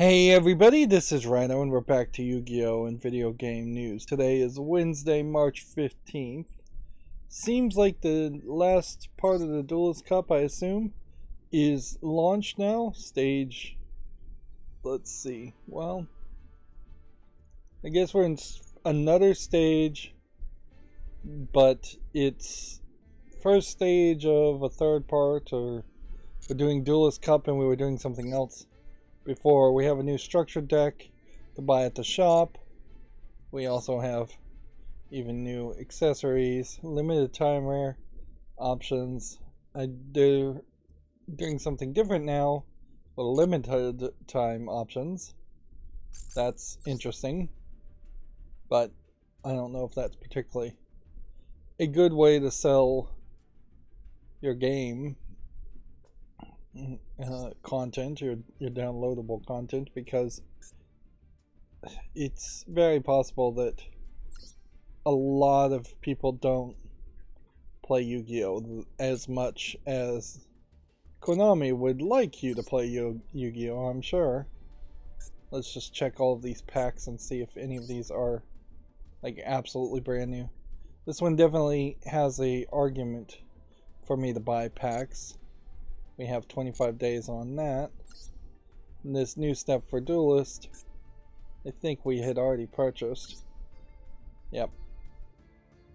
Hey everybody, this is Rydo and we're back to Yu-Gi-Oh! And video game news. Today is Wednesday, March 15th. Seems like the last part of the Duelist Cup, I assume, is launched now. Stage, let's see, well, I guess we're in another stage, but it's first stage of a third part, or we're doing Duelist Cup and we were doing something else before. We have a new structured deck to buy at the shop. We also have even new accessories, limited time rare options. They're doing something different now with limited time options. That's interesting, but I don't know if that's particularly a good way to sell your game content, your downloadable content, because it's very possible that a lot of people don't play Yu-Gi-Oh! As much as Konami would like you to play Yu-Gi-Oh! I'm sure. Let's just check all of these packs and see if any of these are like absolutely brand new. This one definitely has a argument for me to buy packs. We have 25 days on that. And this new step for Duelist, I think we had already purchased. Yep.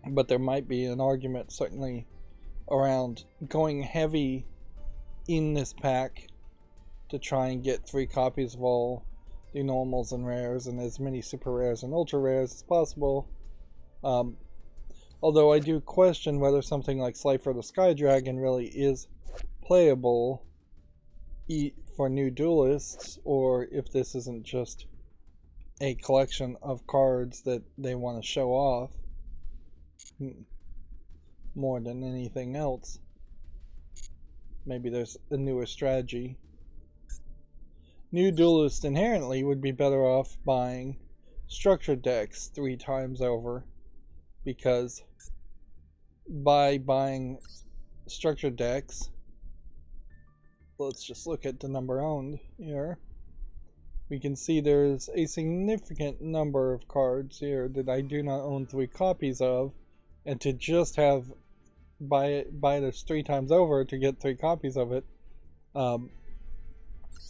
But there might be an argument certainly around going heavy in this pack to try and get 3 copies of all the normals and rares and as many super rares and ultra rares as possible. Although I do question whether something like Slifer the Sky Dragon really is playable for new duelists, or if this isn't just a collection of cards that they want to show off more than anything else. Maybe there's a newer strategy. New duelists inherently would be better off buying structured decks 3 times over, because by buying structured decks, let's just look at the number owned here. We can see there's a significant number of cards here that I do not own 3 copies of, and to just have buy this 3 times over to get 3 copies of it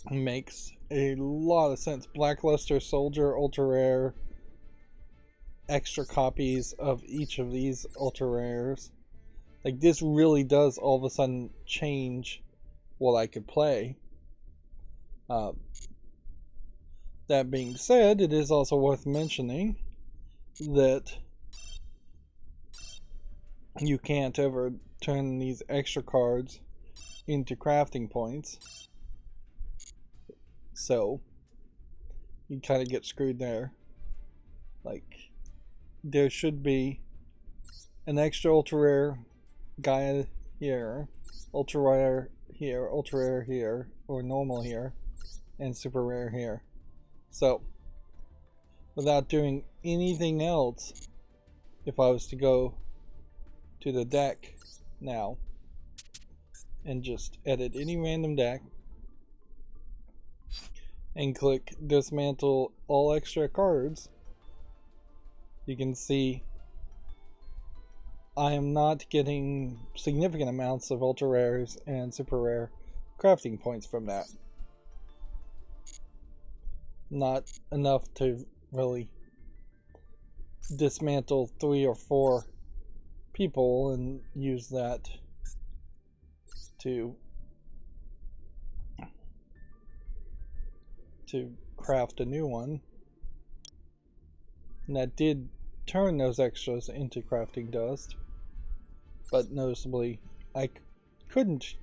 makes a lot of sense. Blackluster, Soldier, ultra rare, extra copies of each of these ultra rares. Like, this really does all of a sudden change what I could play. That being said, it is also worth mentioning that you can't ever turn these extra cards into crafting points, so you kind of get screwed there. Like, there should be an extra ultra rare guy here, ultra rare here, ultra rare here, or normal here, and super rare here. So, without doing anything else, if I was to go to the deck now and just edit any random deck and click dismantle all extra cards, you can see I am not getting significant amounts of ultra rares and super rare crafting points from that. Not enough to really dismantle 3 or 4 people and use that to craft a new one. And that did turn those extras into crafting dust, but noticeably I couldn't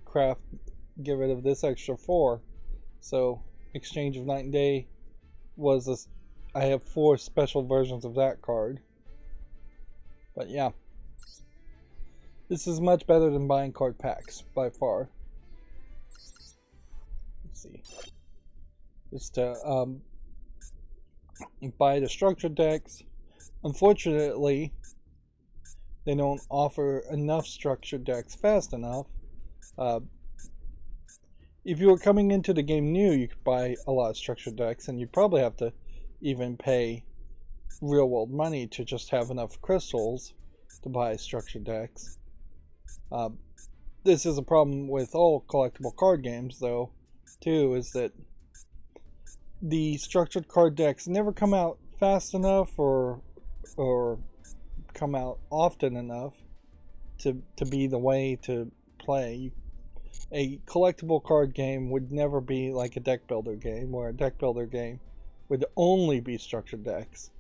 get rid of this extra 4, so Exchange of Night and Day was this. I have 4 special versions of that card. But yeah, this is much better than buying card packs by far. Let's see, just to buy the structured decks. Unfortunately, they don't offer enough structured decks fast enough. if you were coming into the game new, you could buy a lot of structured decks, and you'd probably have to even pay real world money to just have enough crystals to buy structured decks. This is a problem with all collectible card games, though, too, is that the structured card decks never come out fast enough or come out often enough to be the way to play. A collectible card game would never be like a deck builder game, where a deck builder game would only be structured decks.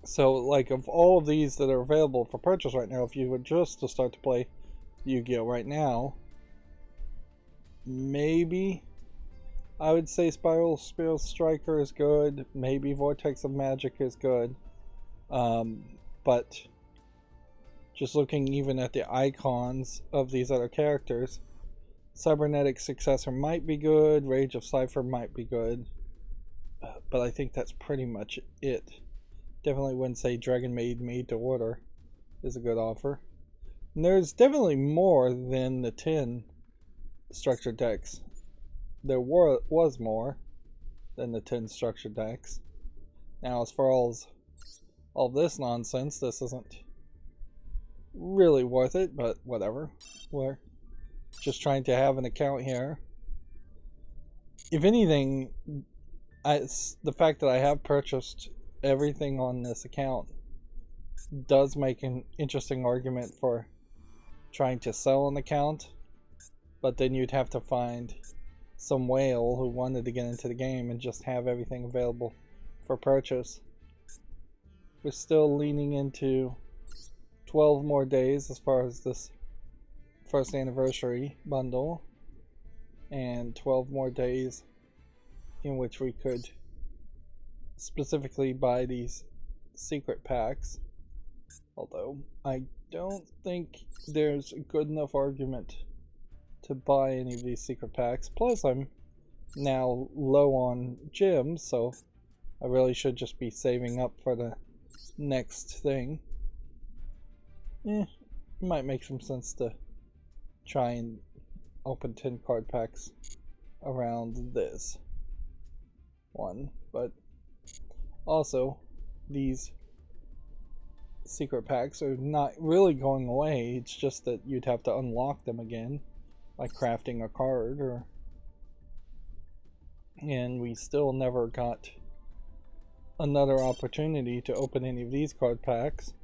So, like, of all of these that are available for purchase right now, if you were just to start to play Yu-Gi-Oh! Right now, maybe I would say Spiral Striker is good. Maybe Vortex of Magic is good. But just looking even at the icons of these other characters, Cybernetic Successor might be good. Rage of Cypher might be good. But I think that's pretty much it. Definitely wouldn't say Dragon Maid Made to Order is a good offer. And there's definitely more than the 10 structured decks. There was more than the 10 structured decks. Now, as far as all this nonsense, this isn't really worth it, but whatever. We're just trying to have an account here. If anything, the fact that I have purchased everything on this account does make an interesting argument for trying to sell an account, but then you'd have to find some whale who wanted to get into the game and just have everything available for purchase. We're still leaning into 12 more days as far as this first anniversary bundle, and 12 more days in which we could specifically buy these secret packs, although I don't think there's a good enough argument to buy any of these secret packs. Plus, I'm now low on gems, so I really should just be saving up for the next thing. It might make some sense to try and open 10 card packs around this one, but also these secret packs are not really going away. It's just that you'd have to unlock them again by crafting a card, and we still never got another opportunity to open any of these card packs,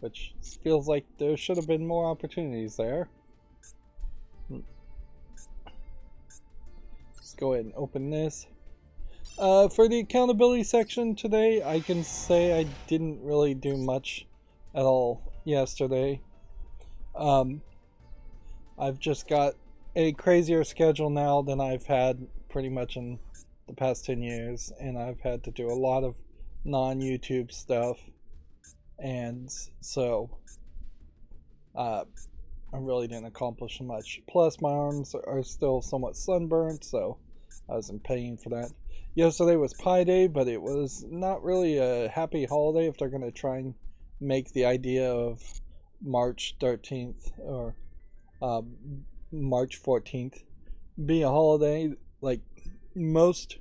which feels like there should have been more opportunities there. Let's go ahead and open this. For the accountability section today, I can say I didn't really do much at all yesterday. I've just got a crazier schedule now than I've had pretty much in the past 10 years, and I've had to do a lot of non-YouTube stuff, and so I really didn't accomplish much. Plus, my arms are still somewhat sunburnt, so I was in pain for that. Yesterday was Pi Day, but it was not really a happy holiday if they're going to try and make the idea of March 13th or March 14th be a holiday. Like most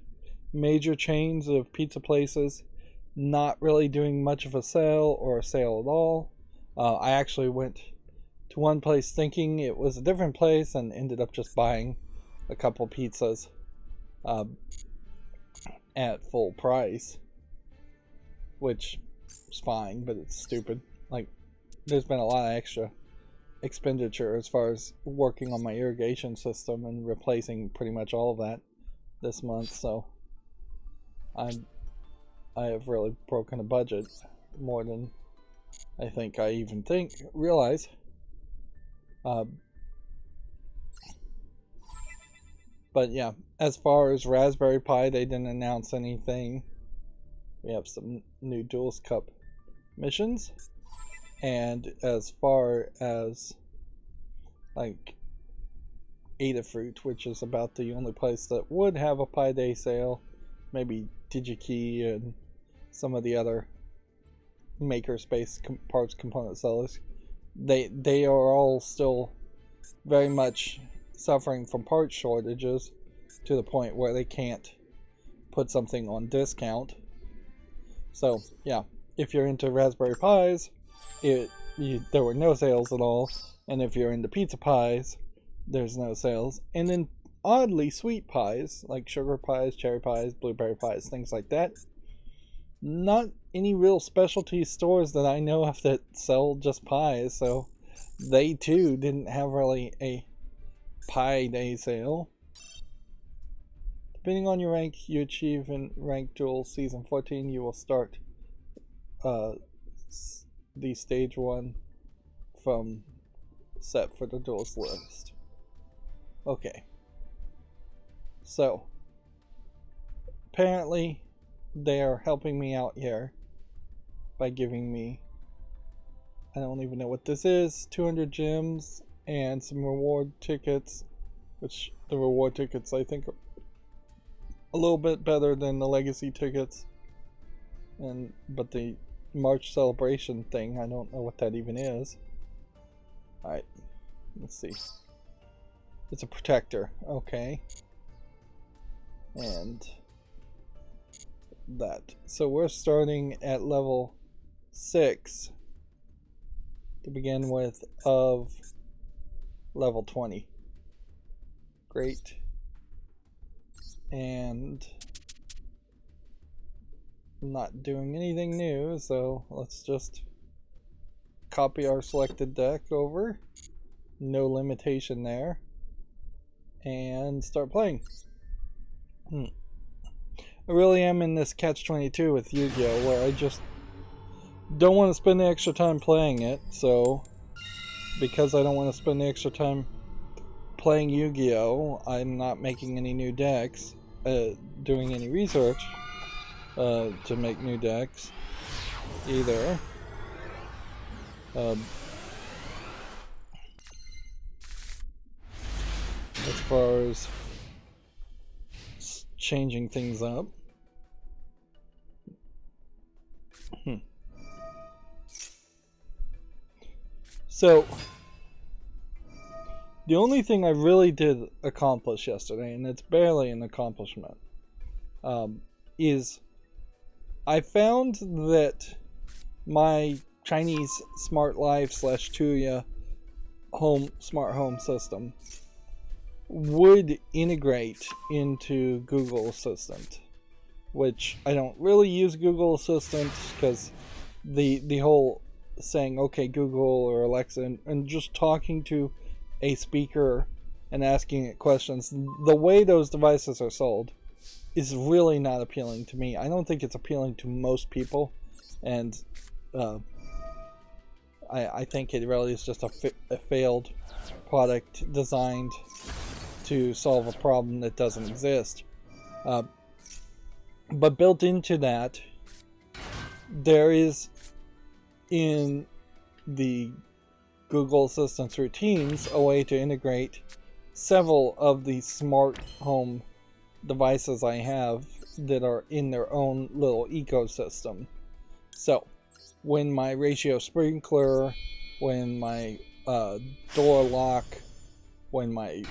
major chains of pizza places, not really doing much of a sale or a sale at all. I actually went to one place thinking it was a different place and ended up just buying a couple pizzas at full price, which is fine, but it's stupid. Like, there's been a lot of extra expenditure as far as working on my irrigation system and replacing pretty much all of that this month, so I have really broken a budget more than I think I even realize. But yeah, as far as Raspberry Pi, they didn't announce anything. We have some new Duels Cup missions. And as far as like Adafruit, which is about the only place that would have a Pi Day sale, maybe DigiKey and some of the other makerspace parts component sellers, they are all still very much suffering from part shortages to the point where they can't put something on discount. So yeah, if you're into Raspberry Pis, there were no sales at all, and if you're into pizza pies, there's no sales. And then oddly sweet pies, like sugar pies, cherry pies, blueberry pies, things like that, not any real specialty stores that I know of that sell just pies, so they too didn't have really a Pie Day sale. Depending on your rank you achieve in Ranked Duels Season 14, you will start the Stage 1 from set for the Duels list. Okay. So, apparently they are helping me out here by giving me, I don't even know what this is, 200 gems and some reward tickets, which the reward tickets I think are a little bit better than the legacy tickets, but the March celebration thing, I don't know what that even is. Alright, let's see. It's a protector, okay. And that. So we're starting at level 6 to begin with of level 20. Great. And I'm not doing anything new, so let's just copy our selected deck over. No limitation there. And start playing. I really am in this catch-22 with Yu-Gi-Oh! Where I just don't want to spend the extra time playing it, so because I don't want to spend the extra time playing Yu-Gi-Oh! I'm not making any new decks, doing any research to make new decks either. As far as changing things up. So, the only thing I really did accomplish yesterday, and it's barely an accomplishment, is I found that my Chinese Smart Life / Tuya smart home system would integrate into Google Assistant, which I don't really use Google Assistant because the whole saying okay Google or Alexa and just talking to a speaker and asking it questions, the way those devices are sold is really not appealing to me. I don't think it's appealing to most people, and I think it really is just a failed product designed to solve a problem that doesn't exist. But built into that, there is in the Google Assistant routines a way to integrate several of the smart home devices I have that are in their own little ecosystem. So when my ratio sprinkler, when my door lock, when my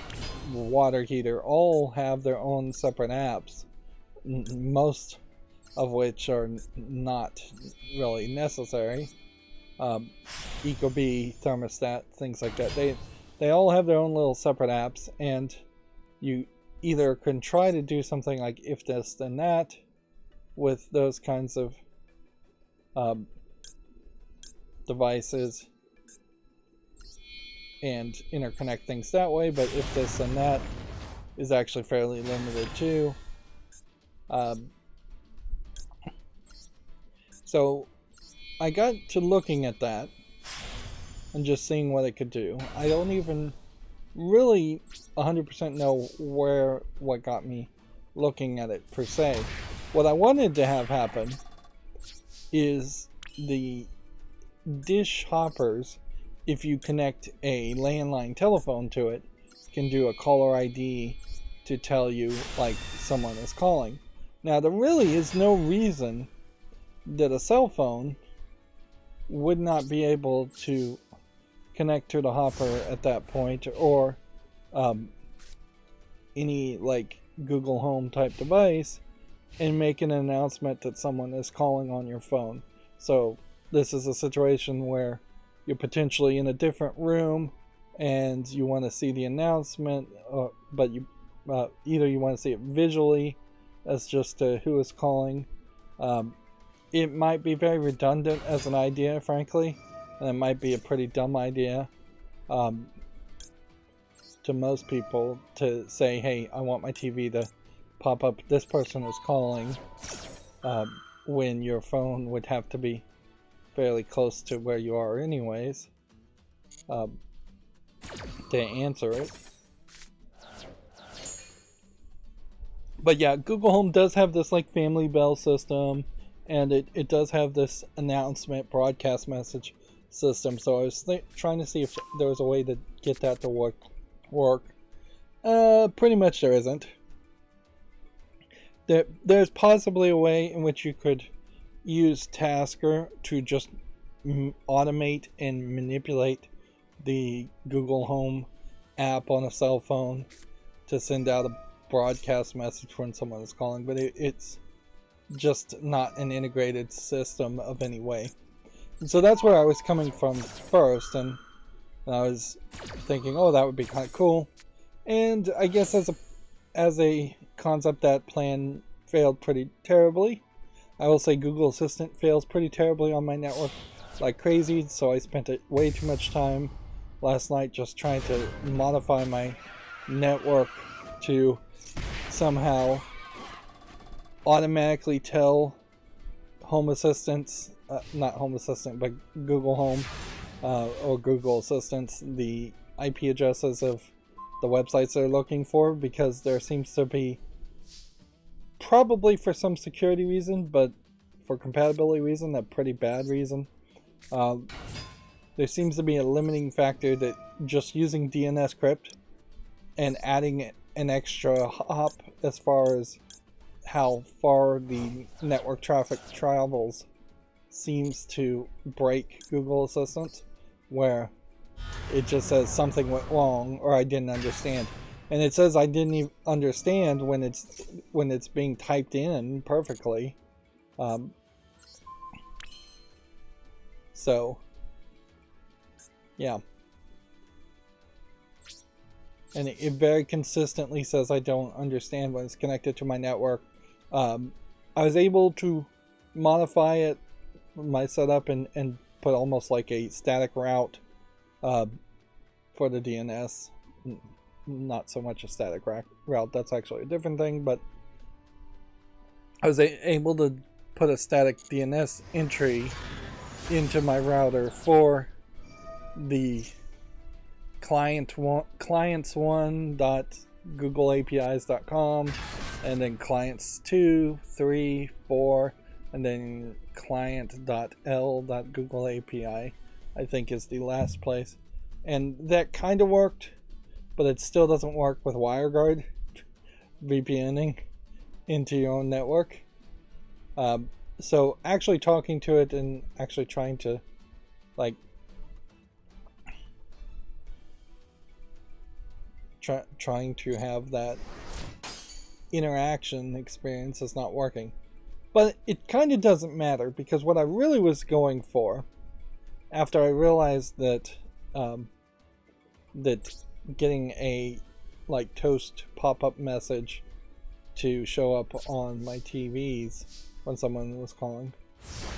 water heater all have their own separate apps, most of which are not really necessary. Ecobee, thermostat, things like that. They all have their own little separate apps, and you either can try to do something like if this then that with those kinds of devices and interconnect things that way, but if this and that is actually fairly limited too. So I got to looking at that and just seeing what it could do. I don't even really 100% know what got me looking at it per se. What I wanted to have happen is the dish hoppers, if you connect a landline telephone to it, can do a caller ID to tell you like someone is calling. Now there really is no reason that a cell phone would not be able to connect to the hopper at that point, or any like Google Home type device, and make an announcement that someone is calling on your phone. So this is a situation where you're potentially in a different room and you want to see the announcement, but you either you want to see it visually as just who is calling. It might be very redundant as an idea, frankly, and it might be a pretty dumb idea to most people to say, hey, I want my TV to pop up this person is calling, when your phone would have to be fairly close to where you are anyways to answer it. But yeah, Google Home does have this like family bell system, and it does have this announcement broadcast message system. So I was trying to see if there was a way to get that to work. Pretty much there isn't. There's possibly a way in which you could use Tasker to just automate and manipulate the Google Home app on a cell phone to send out a broadcast message when someone is calling, but it's just not an integrated system of any way. And so that's where I was coming from first, and I was thinking, oh, that would be kind of cool. And I guess as a concept, that plan failed pretty terribly. I will say Google Assistant fails pretty terribly on my network like crazy, so I spent way too much time last night just trying to modify my network to somehow automatically tell Home Assistants, not Home Assistant, but Google Home or Google Assistants, the IP addresses of the websites they're looking for, because there seems to be, probably for some security reason, but for compatibility reason, a pretty bad reason, there seems to be a limiting factor that just using DNS crypt and adding an extra hop as far as how far the network traffic travels seems to break Google Assistant, where it just says something went wrong or I didn't understand. And it says I didn't even understand when it's being typed in perfectly. So yeah. And it very consistently says I don't understand when it's connected to my network. I was able to modify it, my setup, and put almost like a static route for the DNS. Not so much a static route, that's actually a different thing, but I was able to put a static DNS entry into my router for the clients1.googleapis.com, and then clients 2, 3, 4, and then client.l.googleapi, I think is the last place. And that kind of worked, but it still doesn't work with WireGuard VPNing into your own network. So actually talking to it and actually trying to like trying to have that interaction experience is not working. But it kind of doesn't matter, because what I really was going for, after I realized that that getting a like toast pop-up message to show up on my TVs when someone was calling,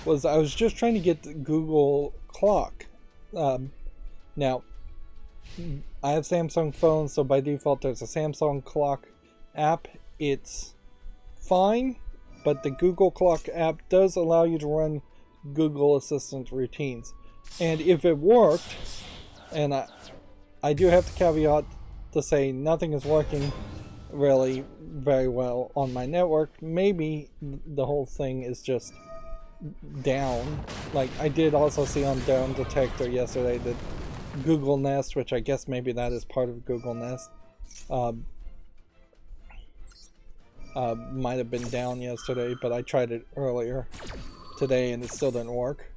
was I was just trying to get the Google Clock. Now, I have Samsung phones, so by default there's a Samsung Clock app. It's fine, but the Google Clock app does allow you to run Google Assistant routines. And if it worked, and I do have to caveat to say nothing is working really very well on my network. Maybe the whole thing is just down. Like, I did also see on Down Detector yesterday that Google Nest, which I guess maybe that is part of Google Nest, might have been down yesterday, but I tried it earlier today and it still didn't work.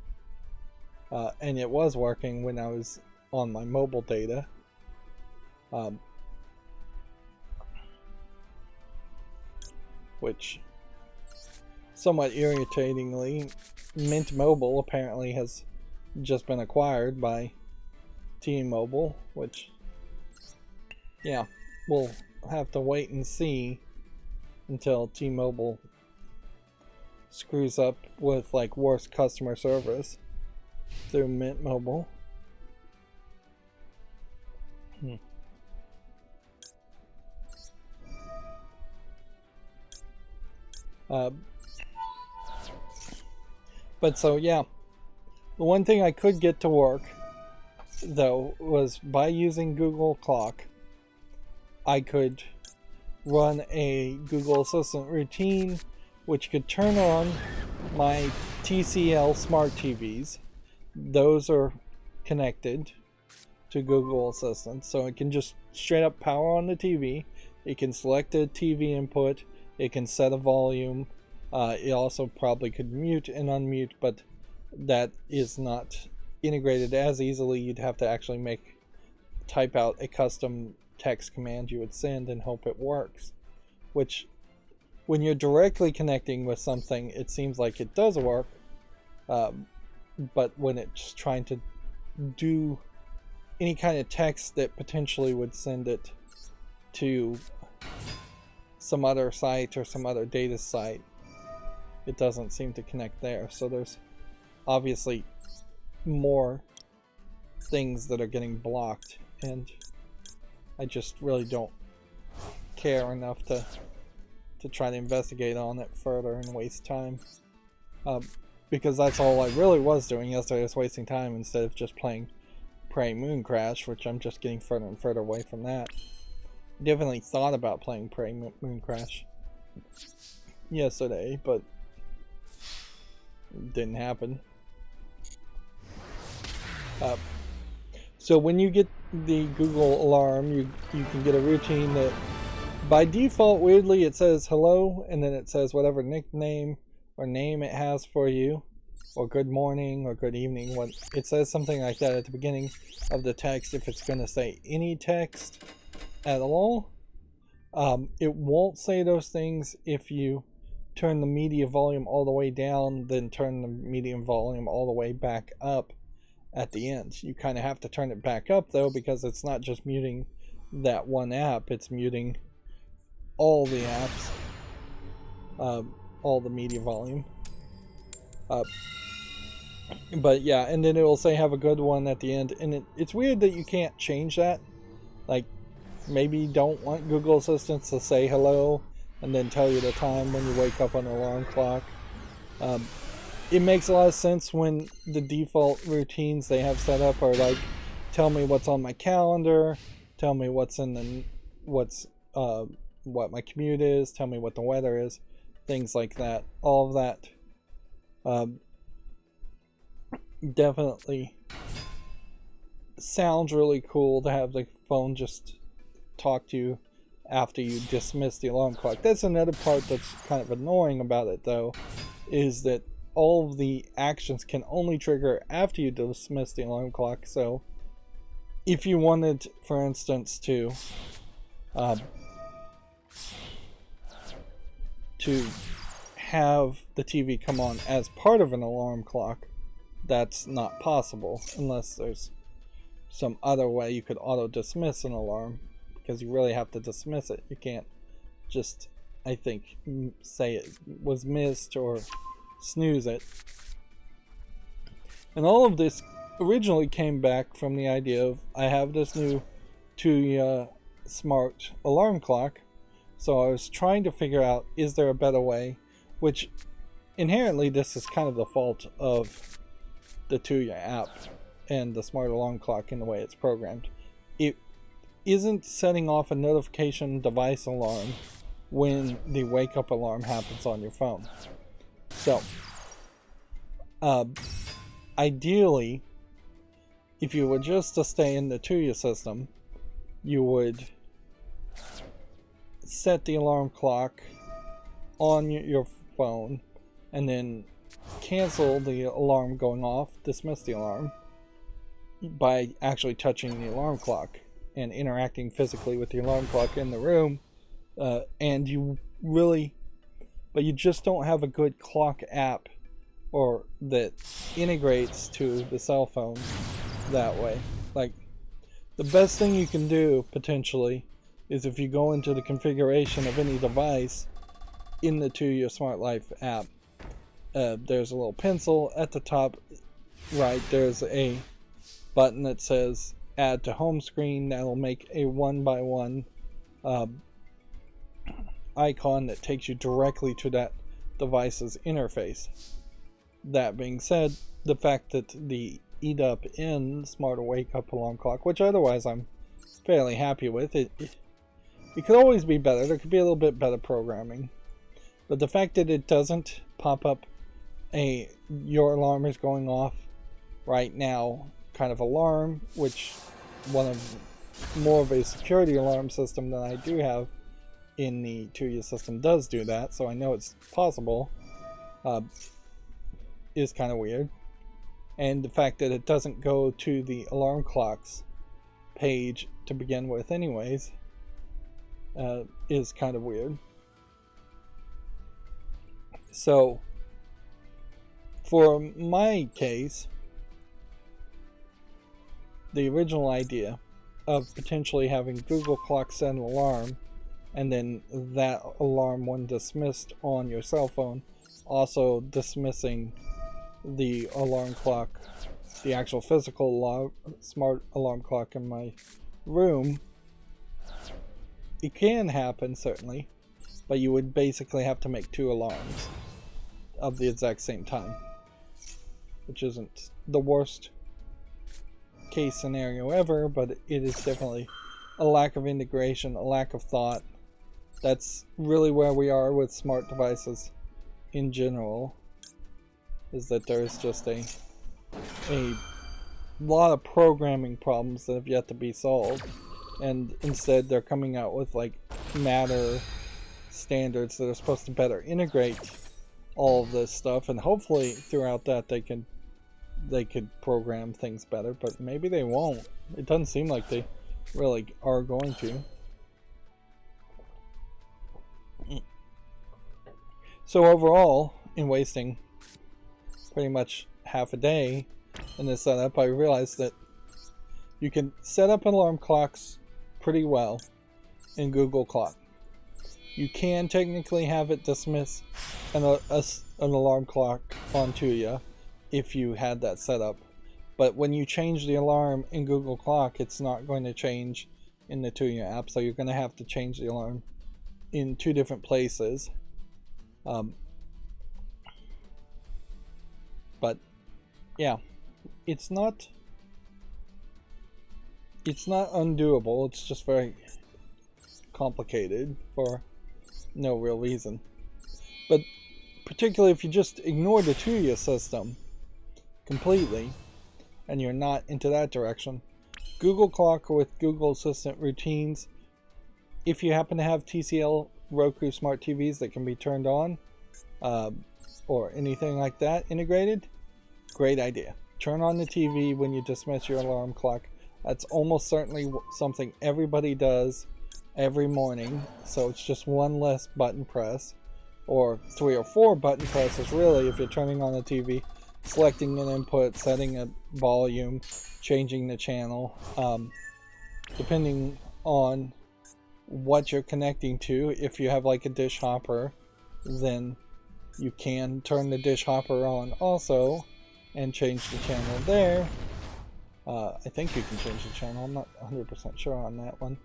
And it was working when I was on my mobile data. Which, somewhat irritatingly, Mint Mobile apparently has just been acquired by T-Mobile, which, yeah, we'll have to wait and see until T-Mobile screws up with like worse customer service through Mint Mobile. But so yeah, the one thing I could get to work though was by using Google Clock, I could run a Google Assistant routine which could turn on my TCL smart TVs. Those are connected to Google Assistant, so it can just straight up power on the TV. It can select a TV input, it can set a volume, it also probably could mute and unmute, but that is not integrated as easily. You'd have to actually type out a custom text command you would send and hope it works, which when you're directly connecting with something it seems like it does work, but when it's trying to do any kind of text that potentially would send it to some other site or some other data site, it doesn't seem to connect there. So there's obviously more things that are getting blocked, and I just really don't care enough to try to investigate on it further and waste time, because that's all I really was doing yesterday, was wasting time instead of just playing Prey Moon Crash, which I'm just getting further and further away from that. Definitely thought about playing Prey Moon Crash yesterday, but it didn't happen. So when you get the Google alarm, you can get a routine that by default, weirdly, it says hello, and then it says whatever nickname or name it has for you, or good morning or good evening. When it says something like that at the beginning of the text, if it's going to say any text at all, it won't say those things if you turn the media volume all the way down, then turn the medium volume all the way back up at the end. You kind of have to turn it back up though, because it's not just muting that one app, it's muting all the apps, all the media volume. But yeah, and then it will say have a good one at the end, and it's weird that you can't change that. Like, maybe you don't want Google Assistant to say hello and then tell you the time when you wake up on the alarm clock. It makes a lot of sense when the default routines they have set up are like, tell me what's on my calendar, tell me what my commute is, tell me what the weather is, things like that. All of that definitely sounds really cool to have the phone just talk to you after you dismiss the alarm clock. That's another part that's kind of annoying about it though, is that all of the actions can only trigger after you dismiss the alarm clock. So if you wanted, for instance, to have the TV come on as part of an alarm clock, that's not possible unless there's some other way you could auto dismiss an alarm, because you really have to dismiss it. You can't just, I think, say it was missed or snooze it. And all of this originally came back from the idea of, I have this new Tuya smart alarm clock, so I was trying to figure out, is there a better way, which inherently this is kind of the fault of the Tuya app and the smart alarm clock in the way it's programmed. It isn't setting off a notification device alarm when the wake up alarm happens on your phone. So ideally, if you were just to stay in the Tuya system, you would set the alarm clock on your phone and then cancel the alarm going off, dismiss the alarm, by actually touching the alarm clock and interacting physically with the alarm clock in the room. And you really, but you just don't have a good clock app or that integrates to the cell phone that way. Like, the best thing you can do potentially is if you go into the configuration of any device in the Tuya Smart Life app, there's a little pencil at the top right. There's a button that says add to home screen. That'll make a 1x1 icon that takes you directly to that device's interface. That being said, the fact that the EDUP in Smart Wake Up Alarm Clock, which otherwise I'm fairly happy with, it could always be better. There could be a little bit better programming. But the fact that it doesn't pop up your alarm is going off right now kind of alarm, which one of more of a security alarm system than I do have in the Tuya system does do that, so I know it's possible, is kind of weird. And the fact that it doesn't go to the alarm clocks page to begin with anyways is kind of weird. So for my case, the original idea of potentially having Google Clock set an alarm and then that alarm, when dismissed on your cell phone, also dismissing the alarm clock, the actual physical smart alarm clock in my room, it can happen certainly, but you would basically have to make 2 alarms of the exact same time, which isn't the worst case scenario ever, but it is definitely a lack of integration, a lack of thought. That's really where we are with smart devices in general, is that there's just a lot of programming problems that have yet to be solved, and instead they're coming out with like Matter standards that are supposed to better integrate all of this stuff, and hopefully throughout that they could program things better, but maybe they won't. It doesn't seem like they really are going to. So overall, in wasting pretty much half a day in this setup, I realized that you can set up alarm clocks pretty well in Google Clock. You can technically have it dismiss an alarm clock on Tuya if you had that set up, but when you change the alarm in Google Clock, it's not going to change in the Tuya app, so you're going to have to change the alarm in 2 different places. But yeah, it's not undoable. It's just very complicated for no real reason. But particularly if you just ignore the Tuya system completely and you're not into that direction, Google Clock with Google Assistant routines, if you happen to have TCL Roku smart TVs that can be turned on, or anything like that integrated, great idea. Turn on the TV when you dismiss your alarm clock. That's almost certainly something everybody does every morning, so it's just one less button press, or 3 or 4 button presses really if you're turning on the TV, selecting an input, setting a volume, changing the channel, depending on what you're connecting to. If you have like a dish hopper, then you can turn the dish hopper on also and change the channel there. I think you can change the channel. I'm not 100% sure on that one.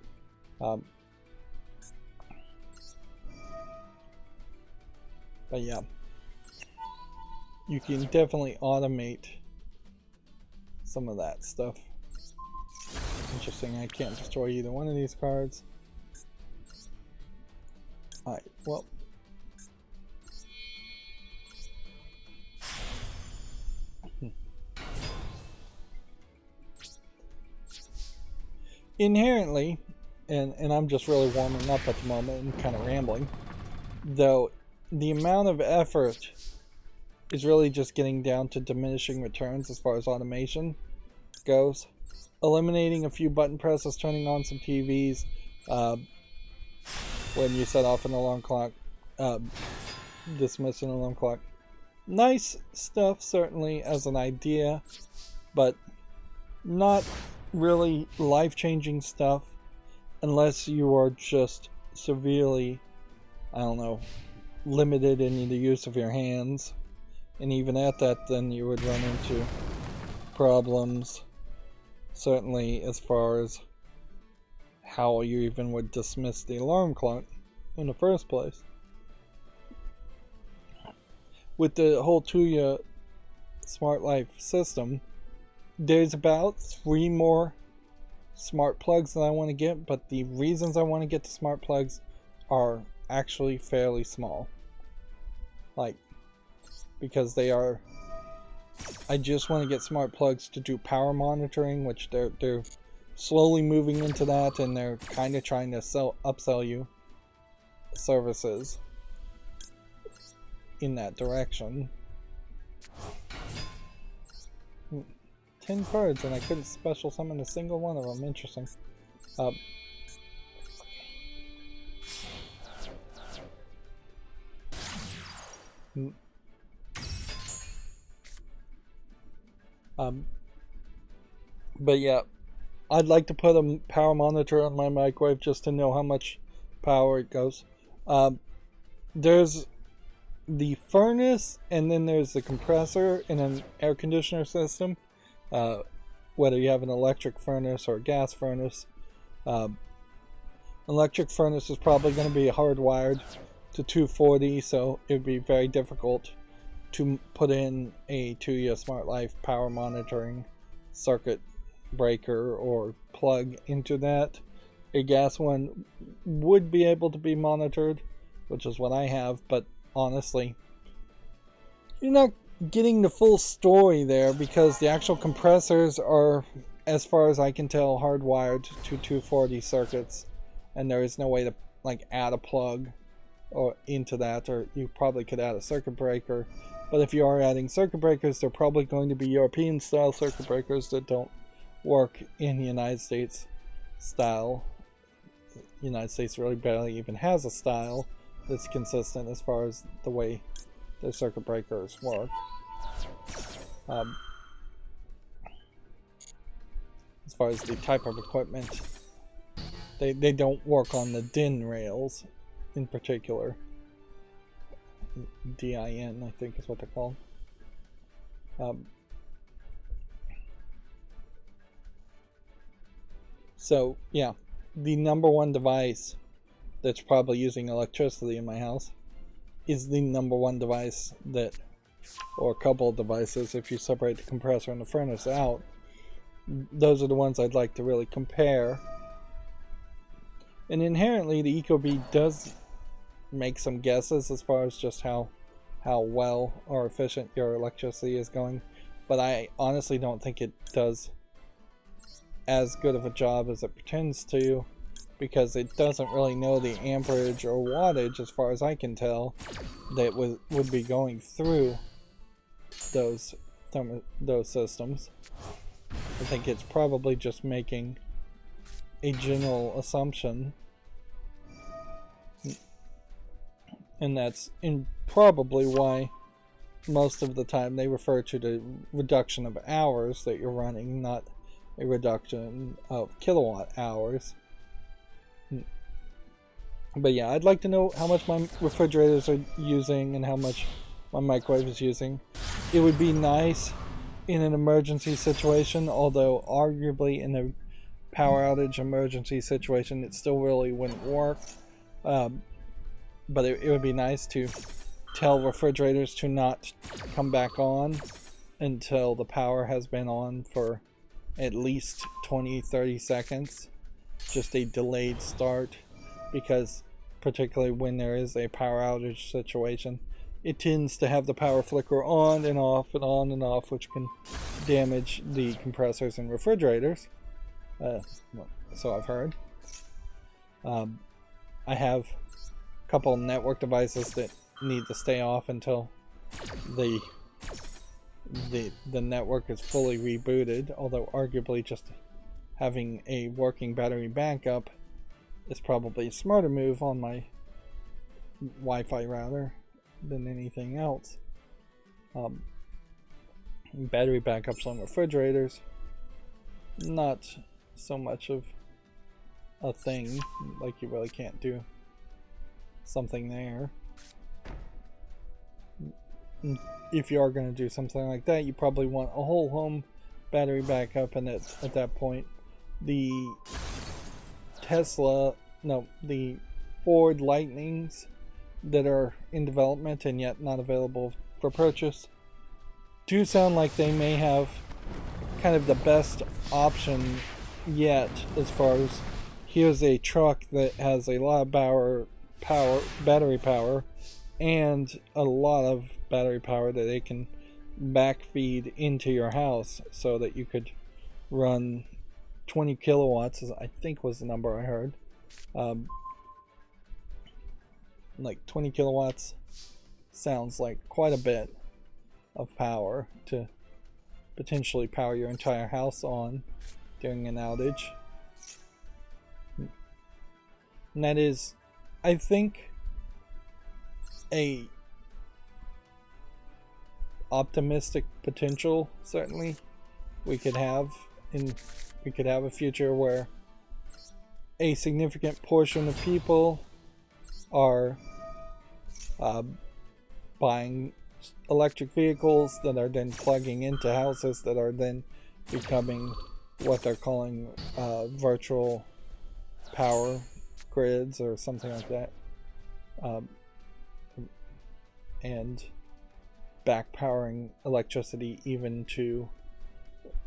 But yeah, you can definitely automate some of that stuff. Interesting, I can't destroy either one of these cards. Alright, well. Inherently, and I'm just really warming up at the moment and kind of rambling, though the amount of effort is really just getting down to diminishing returns as far as automation. goes. Eliminating a few button presses, turning on some TVs, when you set off an alarm clock, dismiss an alarm clock. Nice stuff, certainly, as an idea, but not really life-changing stuff unless you are just severely, I don't know, limited in the use of your hands. And even at that, then you would run into problems, certainly as far as how you even would dismiss the alarm clock in the first place. With the whole Tuya Smart Life system, there's about 3 more smart plugs that I want to get, but the reasons I want to get the smart plugs are actually fairly small. Like, because they are... I just want to get smart plugs to do power monitoring, which they're slowly moving into that, and they're kind of trying to upsell you services in that direction. 10 cards, and I couldn't special summon a single one of them. Interesting. But yeah, I'd like to put a power monitor on my microwave just to know how much power it goes. There's the furnace, and then there's the compressor in an air conditioner system. Whether you have an electric furnace or a gas furnace. Electric furnace is probably going to be hardwired to 240, so it would be very difficult to put in a Tuya Smart Life power monitoring circuit breaker or plug into that. A gas one would be able to be monitored, which is what I have, but honestly, you're not getting the full story there because the actual compressors are, as far as I can tell, hardwired to 240 circuits, and there is no way to like add a plug or into that, or you probably could add a circuit breaker. But if you are adding circuit breakers, they're probably going to be European style circuit breakers that don't work in the United States style. The United States really barely even has a style that's consistent as far as the way their circuit breakers work. As far as the type of equipment, they don't work on the DIN rails in particular. DIN, I think is what they're called. So yeah, the number one device that's probably using electricity in my house is the number one device that, or a couple of devices if you separate the compressor and the furnace out. Those are the ones I'd like to really compare. And inherently the Ecobee does make some guesses as far as just how well or efficient your electricity is going, but I honestly don't think it does as good of a job as it pretends to, because it doesn't really know the amperage or wattage, as far as I can tell, that would be going through those systems. I think it's probably just making a general assumption, and that's probably why most of the time they refer to the reduction of hours that you're running, not a reduction of kilowatt hours. But yeah, I'd like to know how much my refrigerators are using and how much my microwave is using. It would be nice in an emergency situation, although arguably in a power outage emergency situation it still really wouldn't work. But it would be nice to tell refrigerators to not come back on until the power has been on for at least 20-30 seconds. Just a delayed start, because particularly when there is a power outage situation, it tends to have the power flicker on and off and on and off, which can damage the compressors and refrigerators. So I've heard. I have a couple network devices that need to stay off until the the network is fully rebooted, although arguably just having a working battery backup is probably a smarter move on my Wi-Fi router than anything else. Battery backups on refrigerators, not so much of a thing, like you really can't do something there. If you are going to do something like that, you probably want a whole home battery backup, and at that point the the Ford Lightnings that are in development and yet not available for purchase do sound like they may have kind of the best option yet, as far as here's a truck that has a lot of battery power, and a lot of battery power that they can backfeed into your house, so that you could run 20 kilowatts, I think was the number I heard. Like 20 kilowatts sounds like quite a bit of power to potentially power your entire house on during an outage. And that is, I think, a optimistic potential. Certainly we could have a future where a significant portion of people are buying electric vehicles that are then plugging into houses that are then becoming what they're calling virtual power grids or something like that, and back powering electricity even to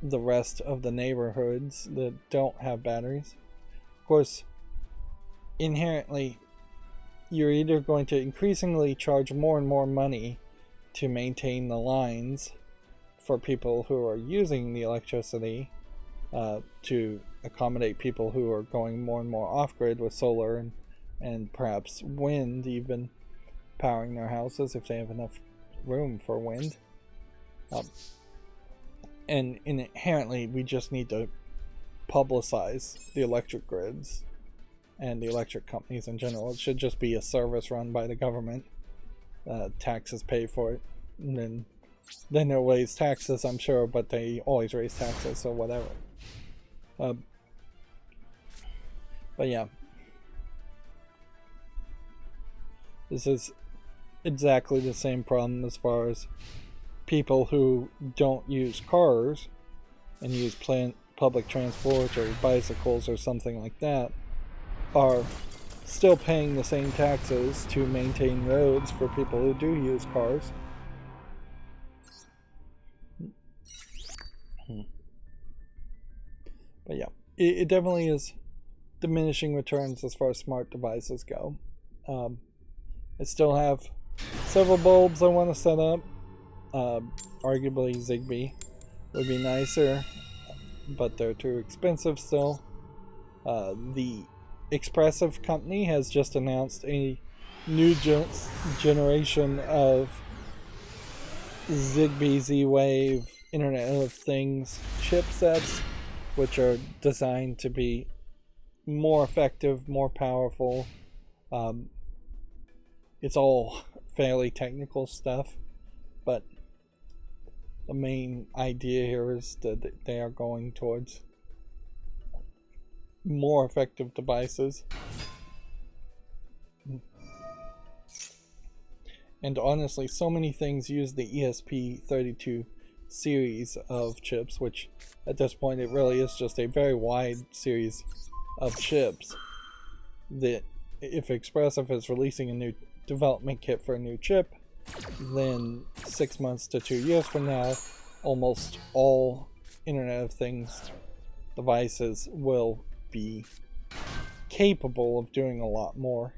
the rest of the neighborhoods that don't have batteries. Of course, inherently, you're either going to increasingly charge more and more money to maintain the lines for people who are using the electricity, to accommodate people who are going more and more off-grid with solar and perhaps wind even powering their houses if they have enough room for wind. And inherently, we just need to publicize the electric grids and the electric companies in general. It should just be a service run by the government. Taxes pay for it. And then they'll raise taxes, I'm sure, but they always raise taxes, so whatever. But yeah. This is exactly the same problem as far as people who don't use cars and use public transport or bicycles or something like that are still paying the same taxes to maintain roads for people who do use cars. But yeah, it definitely is diminishing returns as far as smart devices go. I still have several bulbs I want to set up. Arguably Zigbee would be nicer, but they're too expensive still. The Expressive company has just announced a new generation of Zigbee Z-Wave Internet of Things chipsets, which are designed to be more effective, more powerful. It's all fairly technical stuff, but the main idea here is that they are going towards more effective devices. And honestly, so many things use the ESP32 series of chips, which at this point it really is just a very wide series of chips, that if Expressive is releasing a new development kit for a new chip, then 6 months to 2 years from now, almost all Internet of Things devices will be capable of doing a lot more.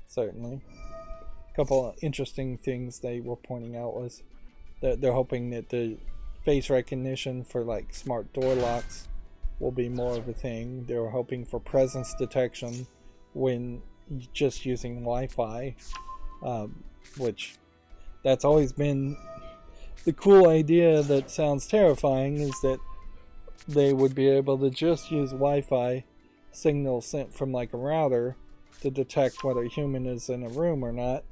Certainly. A couple of interesting things they were pointing out was that they're hoping that the face recognition for like smart door locks will be more of a thing. They were hoping for presence detection when just using Wi-Fi, which that's always been the cool idea that sounds terrifying is that they would be able to just use Wi-Fi signal sent from like a router to detect whether a human is in a room or not,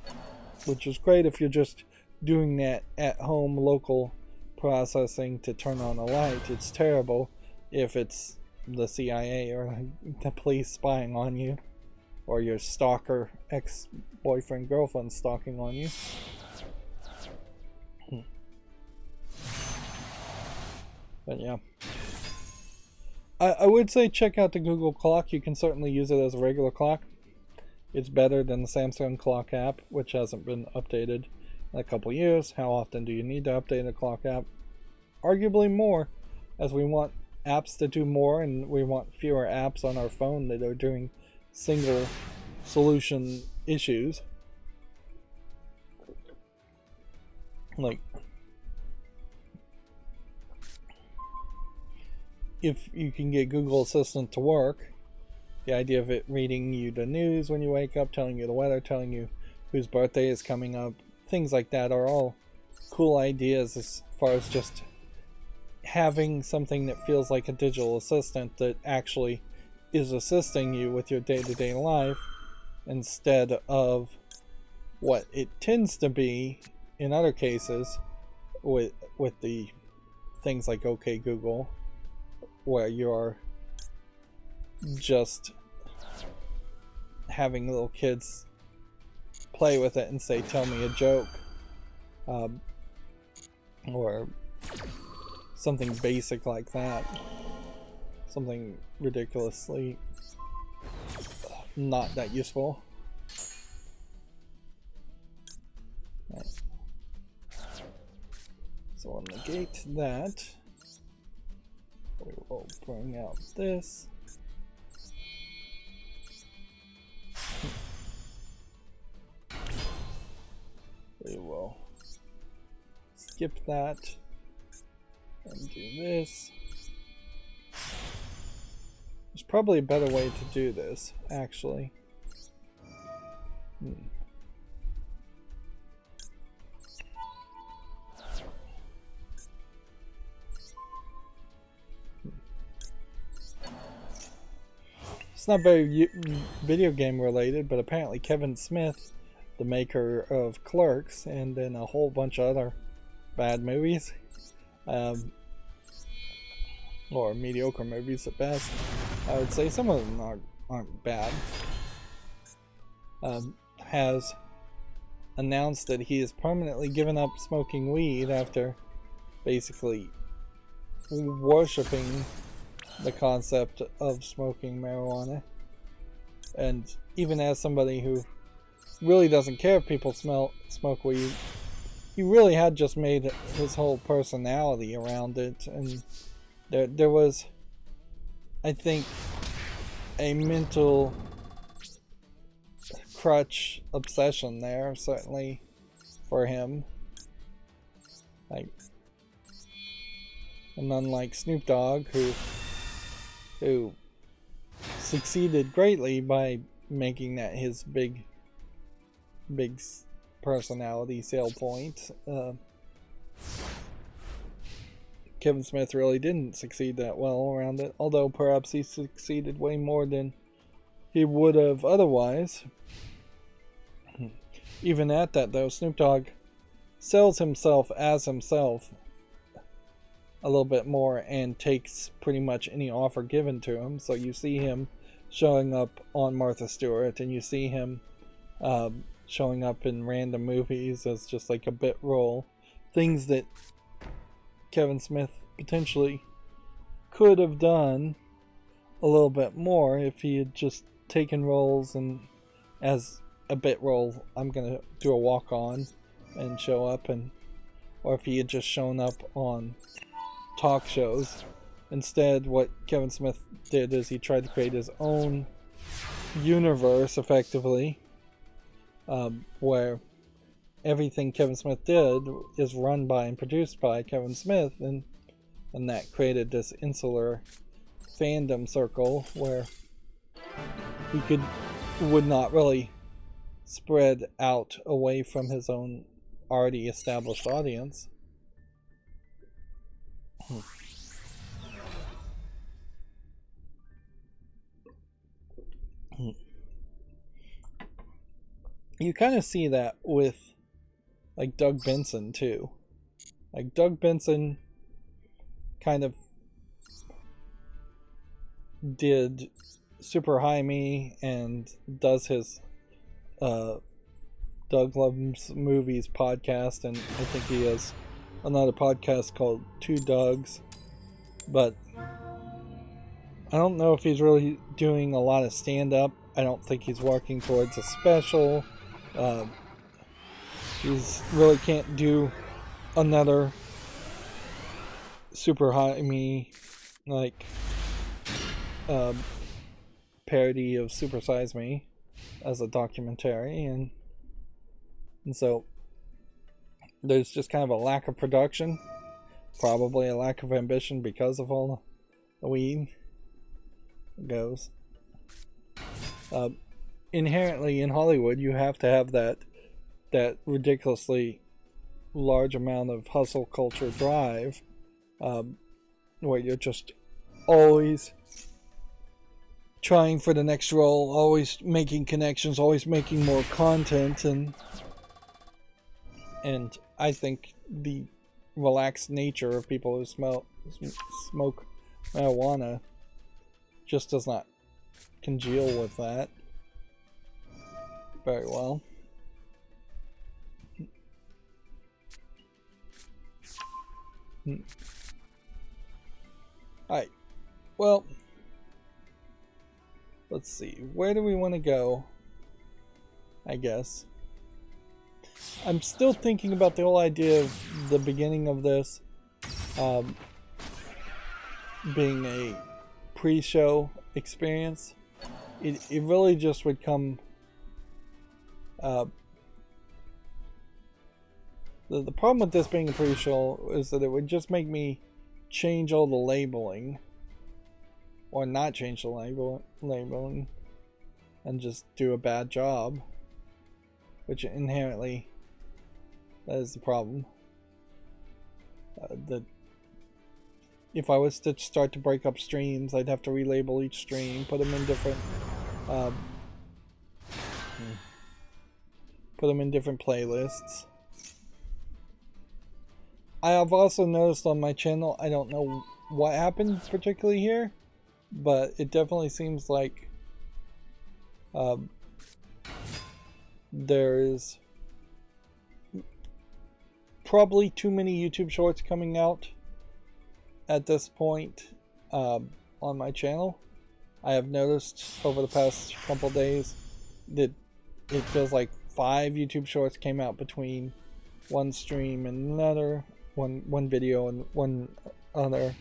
which is great if you're just doing that at home local processing to turn on a light. It's terrible if it's the CIA or the police spying on you, or your stalker ex-boyfriend girlfriend stalking on you. But yeah, I would say check out the Google clock. You can certainly use it as a regular clock. It's better than the Samsung clock app, which hasn't been updated in a couple years. How often do you need to update a clock app? Arguably more, as we want apps to do more, and we want fewer apps on our phone that are doing single solution issues. Like, if you can get Google Assistant to work, the idea of it reading you the news when you wake up, telling you the weather, telling you whose birthday is coming up, things like that are all cool ideas as far as just having something that feels like a digital assistant that actually is assisting you with your day-to-day life, instead of what it tends to be in other cases with the things like OK Google, where you're just having little kids play with it and say, tell me a joke, or something basic like that, something ridiculously not that useful. Right. So we'll negate that. We will bring out this. We will skip that and do this. There's probably a better way to do this, actually. It's not very video game related, but apparently Kevin Smith, the maker of Clerks and then a whole bunch of other bad movies, or mediocre movies at best, I would say, some of them aren't bad, has announced that he has permanently given up smoking weed after basically worshipping the concept of smoking marijuana. And even as somebody who really doesn't care if people smoke weed, he really had just made his whole personality around it, and there was, I think, a mental crutch obsession there, certainly for him. Like, and unlike Snoop Dogg, who succeeded greatly by making that his big personality sale point, Kevin Smith really didn't succeed that well around it, although perhaps he succeeded way more than he would have otherwise. Even at that, though, Snoop Dogg sells himself as himself a little bit more and takes pretty much any offer given to him. So you see him showing up on Martha Stewart, and you see him showing up in random movies as just like a bit role. Things that Kevin Smith potentially could have done a little bit more if he had just taken roles, and as a bit role, I'm gonna do a walk-on and show up, and or if he had just shown up on talk shows. Instead, what Kevin Smith did is he tried to create his own universe, effectively, where everything Kevin Smith did is run by and produced by Kevin Smith, and that created this insular fandom circle where he would not really spread out away from his own already established audience. You kind of see that with like Doug Benson too. Like Doug Benson kind of did Super High Me and does his Doug Loves Movies podcast, and I think he has another podcast called Two Dougs, but I don't know if he's really doing a lot of stand-up. I don't think he's working towards a special. He's really can't do another Super High Me like parody of Super Size Me as a documentary, and so there's just kind of a lack of production, probably a lack of ambition because of all the weed goes. Inherently in Hollywood, you have to have that ridiculously large amount of hustle culture drive, where you're just always trying for the next role, always making connections, always making more content, and I think the relaxed nature of people who smoke marijuana just does not congeal with that very well. Alright, well, let's see, where do we want to go? I guess I'm still thinking about the whole idea of the beginning of this being a pre-show experience. It really just would come the problem with this being a pre-show is that it would just make me change all the labeling, or not change the labeling and just do a bad job, which inherently that is the problem. If I was to start to break up streams, I'd have to relabel each stream, put them in different playlists. I have also noticed on my channel, I don't know what happened particularly here, but it definitely seems like there is probably too many YouTube shorts coming out at this point on my channel. I have noticed over the past couple days that it feels like 5 YouTube shorts came out between one stream and another, one video and one other,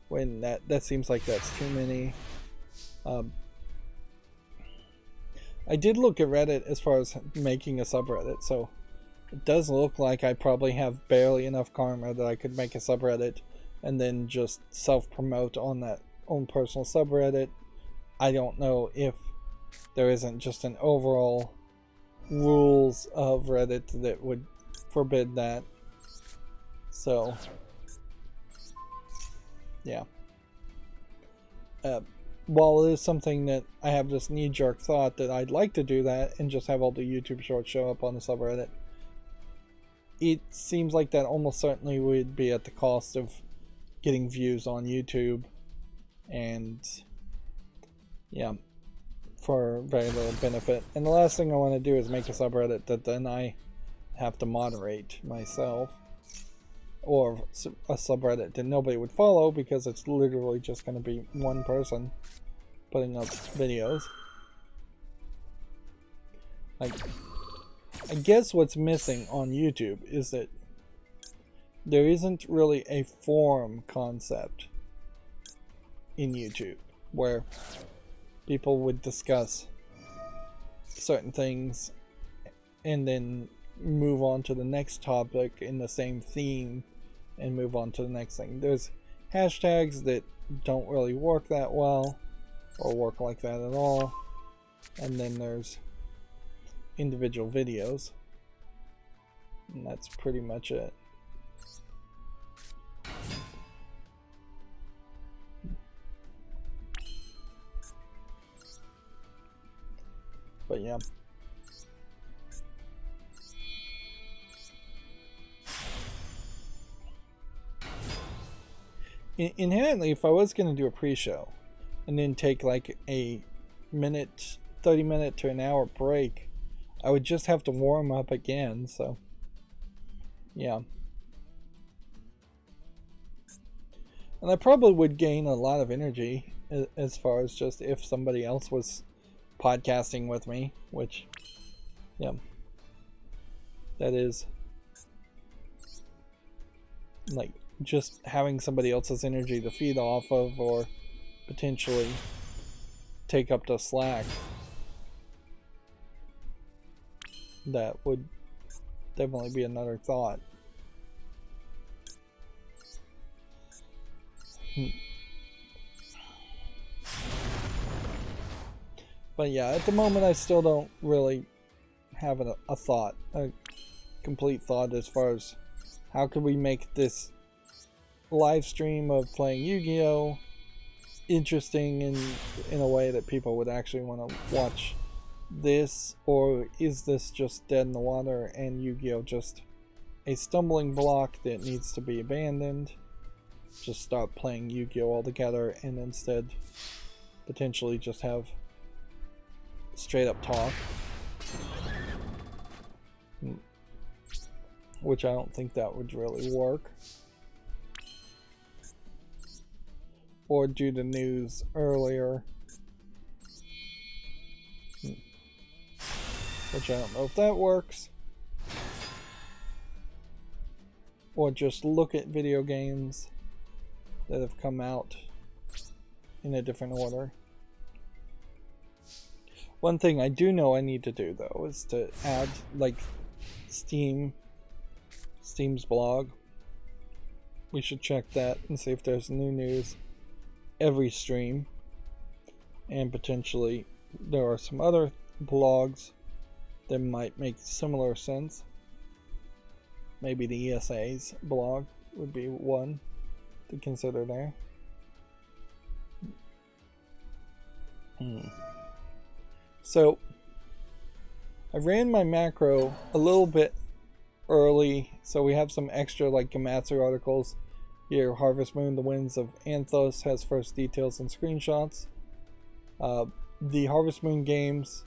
when that seems like that's too many. I did look at Reddit as far as making a subreddit, so it does look like I probably have barely enough karma that I could make a subreddit and then just self-promote on that own personal subreddit. I don't know if there isn't just an overall rules of Reddit that would forbid that. So, yeah. While it is something that I have this knee-jerk thought that I'd like to do that and just have all the YouTube shorts show up on the subreddit, it seems like that almost certainly would be at the cost of getting views on YouTube, and yeah, for very little benefit. And the last thing I want to do is make a subreddit that then I have to moderate myself, or a subreddit that nobody would follow because it's literally just going to be one person putting up videos. Like, I guess what's missing on YouTube is that there isn't really a forum concept in YouTube where people would discuss certain things and then move on to the next topic in the same theme and move on to the next thing. There's hashtags that don't really work that well or work like that at all, and then there's individual videos, and that's pretty much it. But yeah. Inherently, if I was going to do a pre-show and then take like a 30-minute to an hour break, I would just have to warm up again, so yeah. And I probably would gain a lot of energy as far as just if somebody else was podcasting with me, which, yeah, that is like just having somebody else's energy to feed off of or potentially take up the slack. That would definitely be another thought. But yeah, at the moment I still don't really have a thought, a complete thought as far as how could we make this live stream of playing Yu-Gi-Oh! Interesting in a way that people would actually want to watch this, or is this just dead in the water and Yu-Gi-Oh! Just a stumbling block that needs to be abandoned? Just stop playing Yu-Gi-Oh! Altogether and instead potentially just have straight up talk, which I don't think that would really work. Or do the news earlier, which I don't know if that works. Or just look at video games that have come out in a different order. One thing I do know I need to do though is to add like Steam's blog. We should check that and see if there's new news every stream, and potentially there are some other blogs that might make similar sense. Maybe the ESA's blog would be one to consider there. So I ran my macro a little bit early, so we have some extra like Gamatsu articles here. Harvest Moon, the Winds of Anthos has first details and screenshots. The Harvest Moon games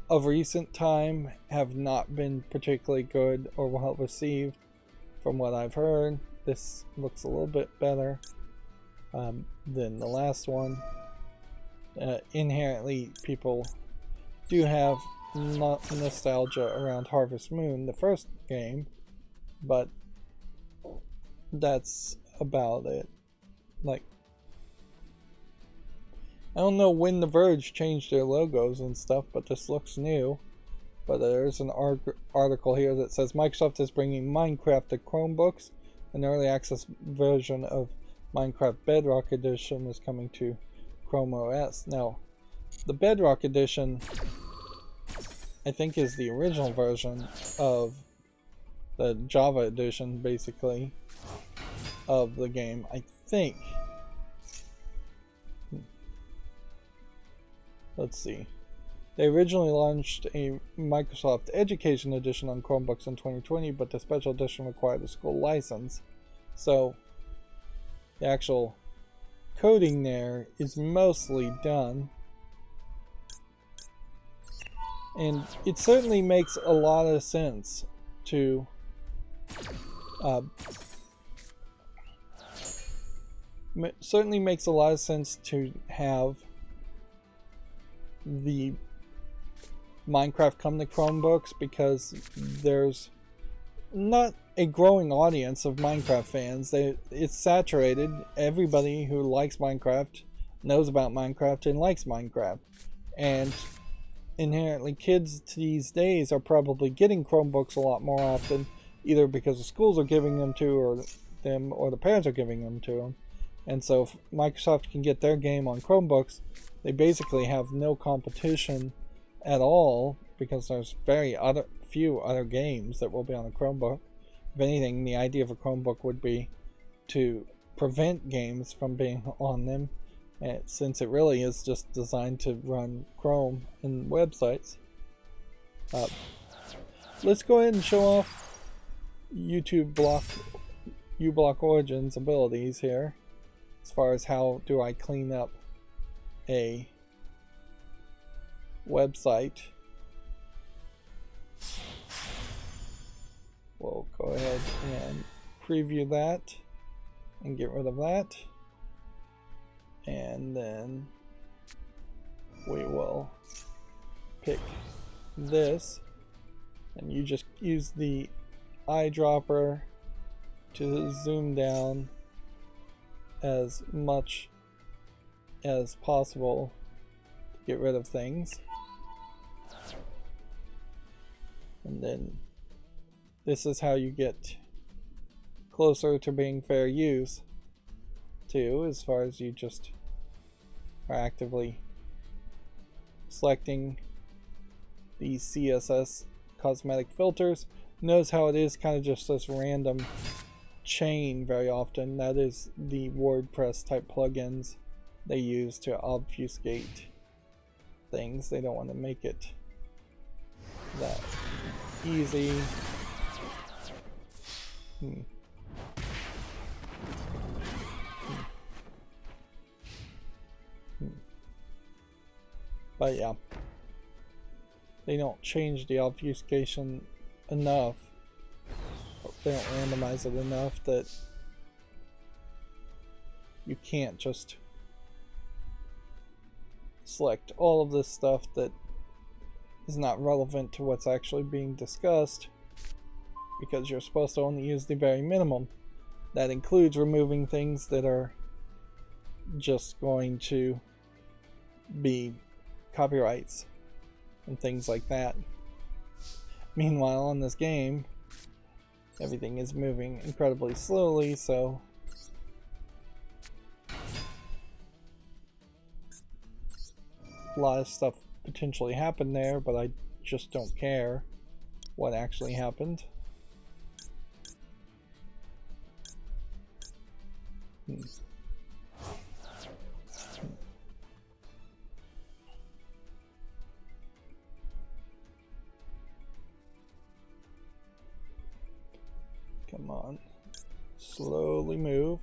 of recent time have not been particularly good or well received from what I've heard. This looks a little bit better than the last one. Inherently, people do have nostalgia around Harvest Moon, the first game, but that's about it. Like, I don't know when The Verge changed their logos and stuff, but this looks new. But there's an article here that says Microsoft is bringing Minecraft to Chromebooks. An early access version of Minecraft Bedrock Edition is coming to Chrome OS. Now, the Bedrock Edition, I think, is the original version of the Java edition, basically, of the game, I think. Let's see. They originally launched a Microsoft Education Edition on Chromebooks in 2020, but the special edition required a school license. So, the actual coding there is mostly done. And it certainly makes a lot of sense to have the Minecraft come to Chromebooks, because there's not a growing audience of Minecraft fans. It's saturated. Everybody who likes Minecraft knows about Minecraft and likes Minecraft. And inherently, kids these days are probably getting Chromebooks a lot more often, either because the schools are giving them to or the parents are giving them to them. And so if Microsoft can get their game on Chromebooks, they basically have no competition at all, because there's few other games that will be on a Chromebook. If anything, the idea of a Chromebook would be to prevent games from being on them, And since it really is just designed to run Chrome and websites, let's go ahead and show off uBlock Origin's abilities here, as far as how do I clean up a website. We'll go ahead and preview that and get rid of that, and then we will pick this, and you just use the eyedropper to zoom down as much as possible to get rid of things. And then this is how you get closer to being fair use too, as far as you just are actively selecting these CSS cosmetic filters. Notice how it is kind of just this random chain very often. That is the WordPress type plugins they use to obfuscate things. They don't want to make it that easy. But yeah, they don't change the obfuscation enough. They don't randomize it enough that you can't just select all of this stuff that is not relevant to what's actually being discussed, because you're supposed to only use the very minimum. That includes removing things that are just going to be copyrights and things like that. Meanwhile, on this game, everything is moving incredibly slowly, so a lot of stuff potentially happened there, but I just don't care what actually happened. Come on, slowly move.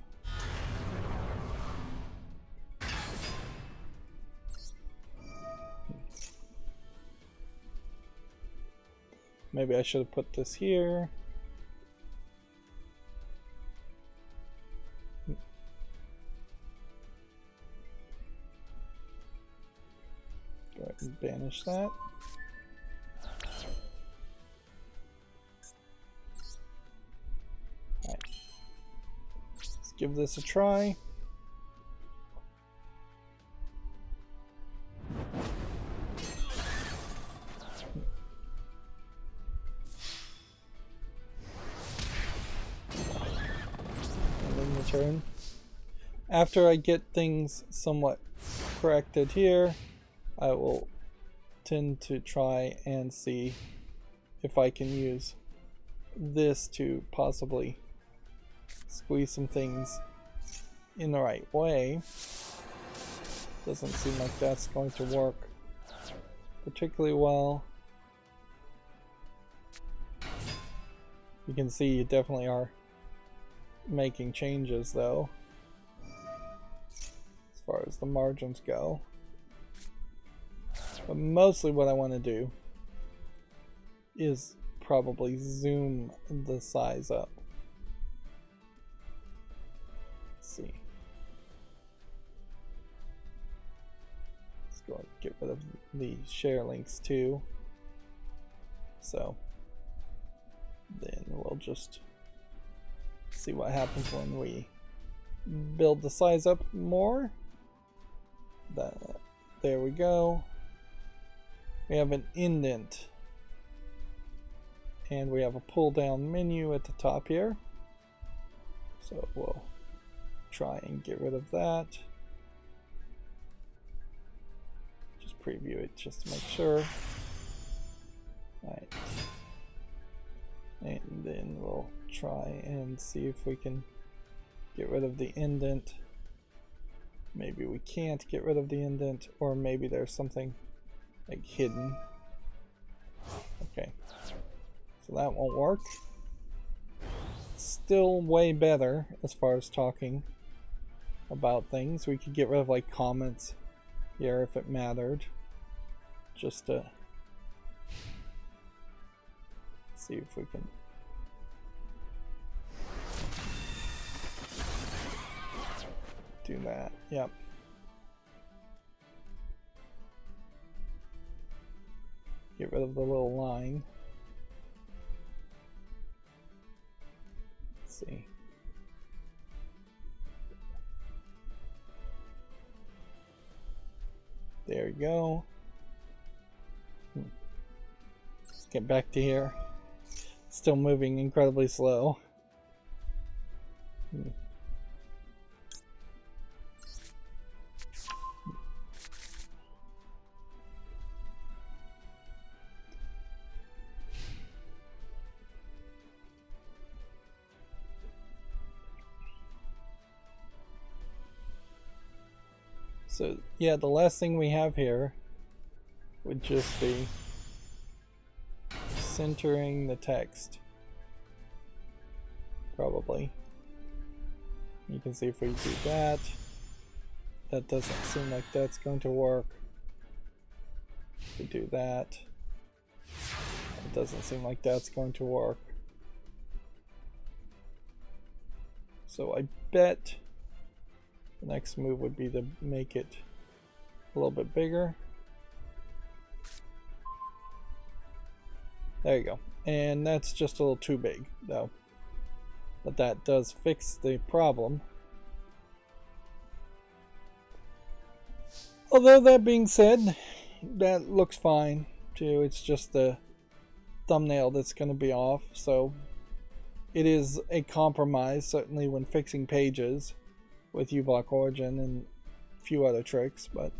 Maybe I should have put this here. Go ahead and banish that. Alright. Let's give this a try. Turn. After I get things somewhat corrected here, I will tend to try and see if I can use this to possibly squeeze some things in the right way. Doesn't seem like that's going to work particularly well. You can see you definitely are making changes though, as far as the margins go. But mostly what I want to do is probably zoom the size up. Let's see. Let's go and get rid of the share links too. So then we'll just see what happens when we build the size up more. There we go. We have an indent, and we have a pull down menu at the top here, so we'll try and get rid of that. Just preview it just to make sure. Alright. And then we'll try and see if we can get rid of the indent Maybe we can't get rid of the indent, or maybe there's something like hidden. Okay, so that won't work. Still way better as far as talking about things. We could get rid of like comments here if it mattered. Just to see if we can. Do that. Yep. Get rid of the little line. Let's see. There you go. Let's get back to here. Still moving incredibly slow. So yeah, the last thing we have here would just be centering the text. Probably. You can see if we do that. That doesn't seem like that's going to work. If we do that. It doesn't seem like that's going to work. So I bet the next move would be to make it a little bit bigger. There you go. And that's just a little too big, though. But that does fix the problem. Although that being said, that looks fine too. It's just the thumbnail that's going to be off. So it is a compromise, certainly when fixing pages with uBlock Origin and a few other tricks. But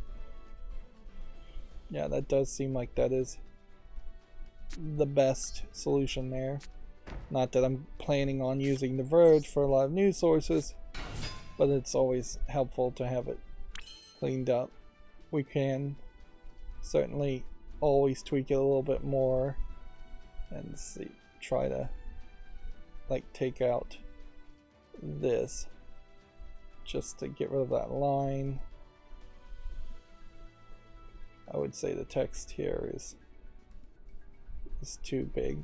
yeah, that does seem like that is the best solution there. Not that I'm planning on using The Verge for a lot of news sources, but it's always helpful to have it cleaned up. We can certainly always tweak it a little bit more and see, try to like take out this just to get rid of that line. I would say the text here is too big.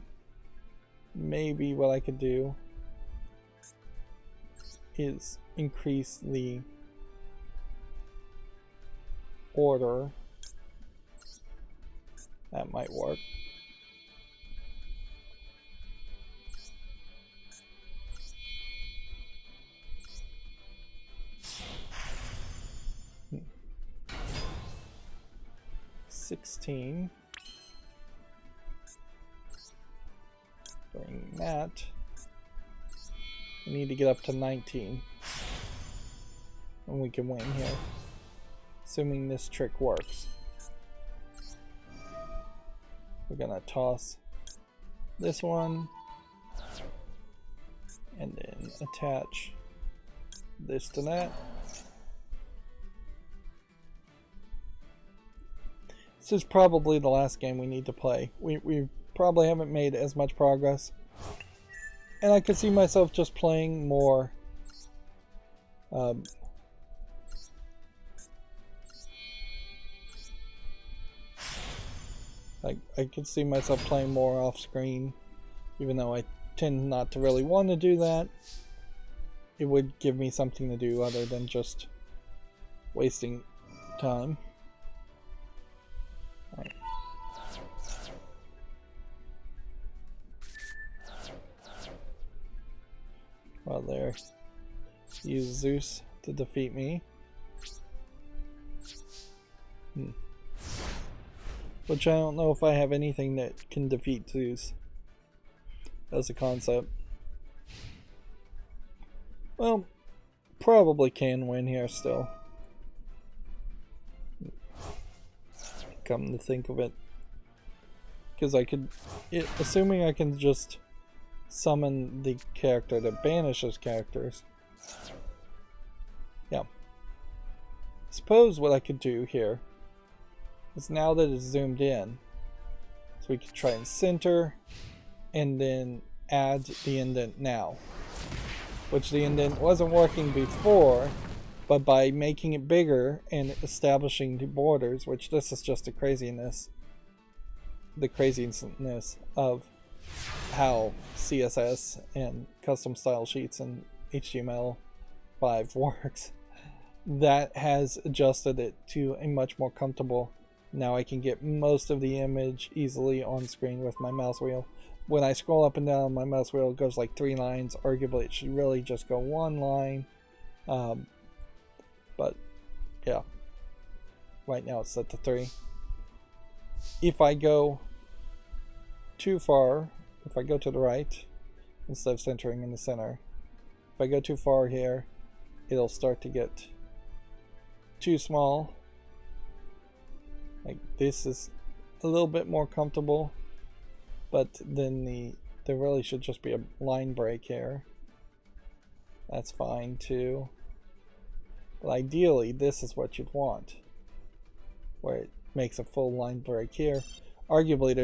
Maybe what I could do is increase the order. That might work. Hmm. 16. Bring that. We need to get up to 19. And we can win here. Assuming this trick works. We're gonna toss this one. And then attach this to that. This is probably the last game we need to play. We probably haven't made as much progress. And I could see myself just playing more I could see myself playing more off screen, even though I tend not to really want to do that. It would give me something to do other than just wasting time. Right. Well, there. Use Zeus to defeat me. Which I don't know if I have anything that can defeat Zeus as a concept. Well, probably can win here still. Come to think of it. Because I could, assuming I can just summon the character that banishes characters. Yeah. Suppose what I could do here is, now that it's zoomed in, so we could try and center and then add the indent now, which the indent wasn't working before, but by making it bigger and establishing the borders, which this is just the craziness of how CSS and custom style sheets and HTML5 works, that has adjusted it to a much more comfortable. Now I can get most of the image easily on screen with my mouse wheel. When I scroll up and down on my mouse wheel, it goes like 3 lines. Arguably it should really just go 1 line. But yeah, right now it's set to 3. If I go too far, if I go to the right instead of centering in the center, if I go too far here, it'll start to get too small. Like this is a little bit more comfortable, but then there really should just be a line break here. That's fine too. But ideally, this is what you'd want, where it makes a full line break here. Arguably,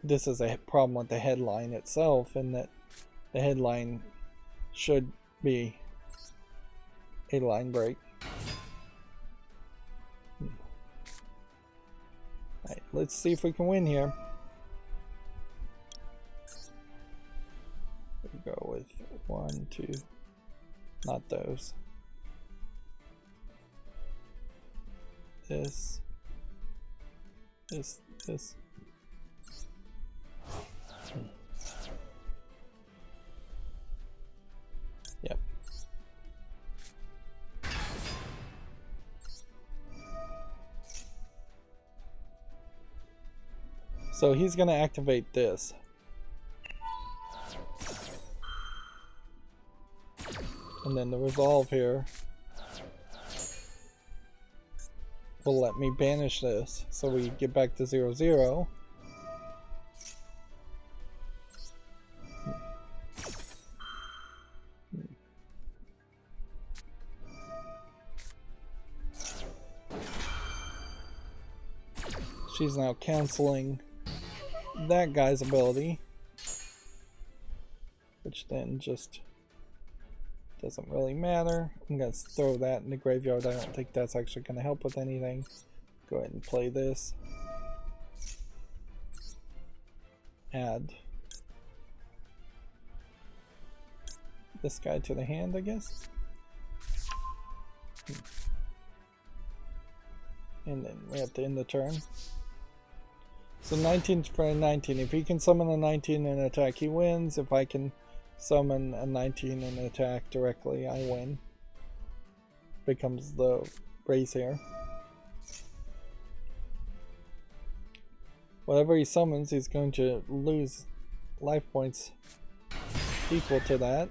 this is a problem with the headline itself, in that the headline should be a line break. Alright, let's see if we can win here. We'll go with 1, 2, not those. This. Yep. So he's going to activate this. And then the resolve here will let me banish this, so we get back to 0, 0. She's now canceling that guy's ability, which then just doesn't really matter. I'm going to throw that in the graveyard. I don't think that's actually going to help with anything. Go ahead and play this. Add this guy to the hand, I guess. And then we have to end the turn. So 19 for a 19. If he can summon a 19 and attack, he wins. If I can summon a 19 and attack directly, I win. Becomes the race here. Whatever he summons, he's going to lose life points equal to that.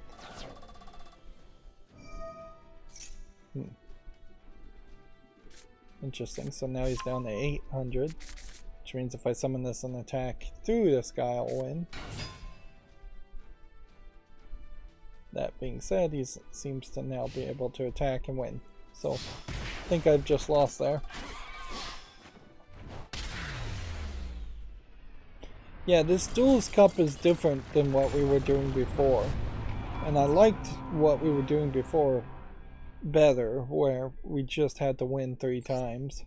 Interesting. So now he's down to 800, which means if I summon this and attack through this guy, I'll win. That being said, he seems to now be able to attack and win. So I think I've just lost there. Yeah, this Duelist Cup is different than what we were doing before. And I liked what we were doing before better, where we just had to win 3 times.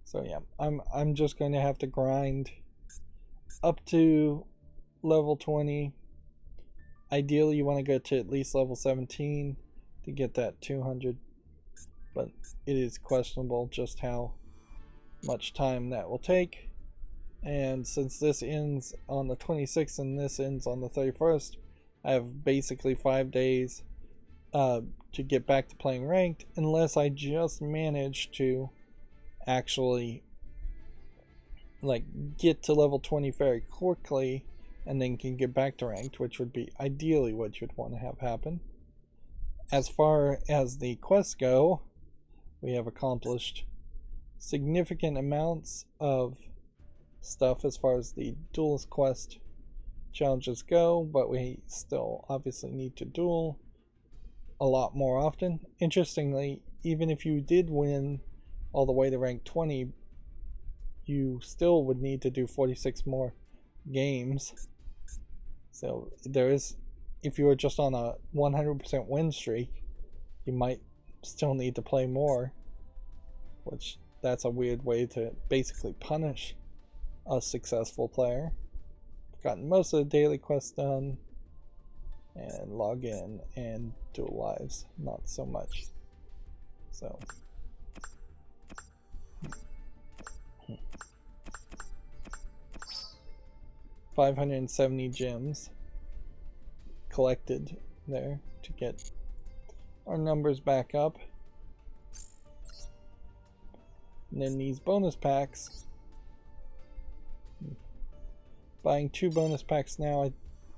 So yeah, I'm just going to have to grind up to level 20. Ideally you want to go to at least level 17 to get that 200, but it is questionable just how much time that will take. And since this ends on the 26th and this ends on the 31st, I have basically 5 days to get back to playing ranked, unless I just manage to actually like get to level 20 very quickly and then can get back to ranked, which would be ideally what you'd want to have happen. As far as the quests go, we have accomplished significant amounts of stuff as far as the Duelist quest challenges go, but we still obviously need to duel a lot more often. Interestingly, even if you did win all the way to rank 20, you still would need to do 46 more games. So there is, if you were just on a 100% win streak, you might still need to play more, which that's a weird way to basically punish a successful player. I've gotten most of the daily quests done, and log in and dual lives, not so much. So 570 gems collected there to get our numbers back up. And then these bonus packs. Buying 2 bonus packs now I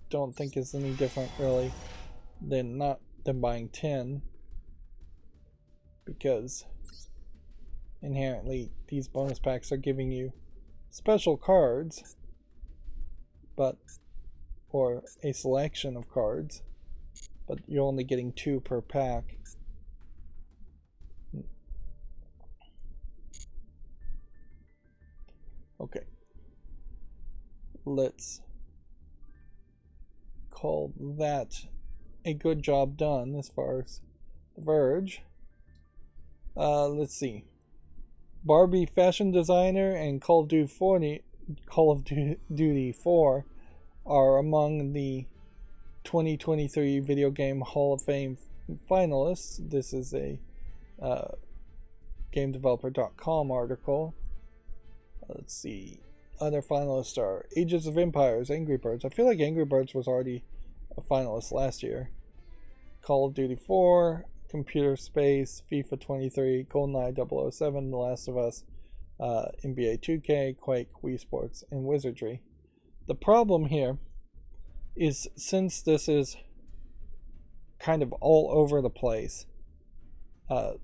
don't think is any different really than buying 10, because inherently these bonus packs are giving you special cards, or a selection of cards, but you're only getting 2 per pack. Okay, let's call that a good job done as far as the Verge. Let's see. Barbie fashion designer and Call of Duty 4 are among the 2023 Video Game Hall of Fame finalists. This is a GameDeveloper.com article. Let's see. Other finalists are Ages of Empires, Angry Birds. I feel like Angry Birds was already a finalist last year. Call of Duty 4, Computer Space, FIFA 23, GoldenEye 007, The Last of Us, NBA 2K, Quake, Wii Sports, and Wizardry. The problem here is, since this is kind of all over the place,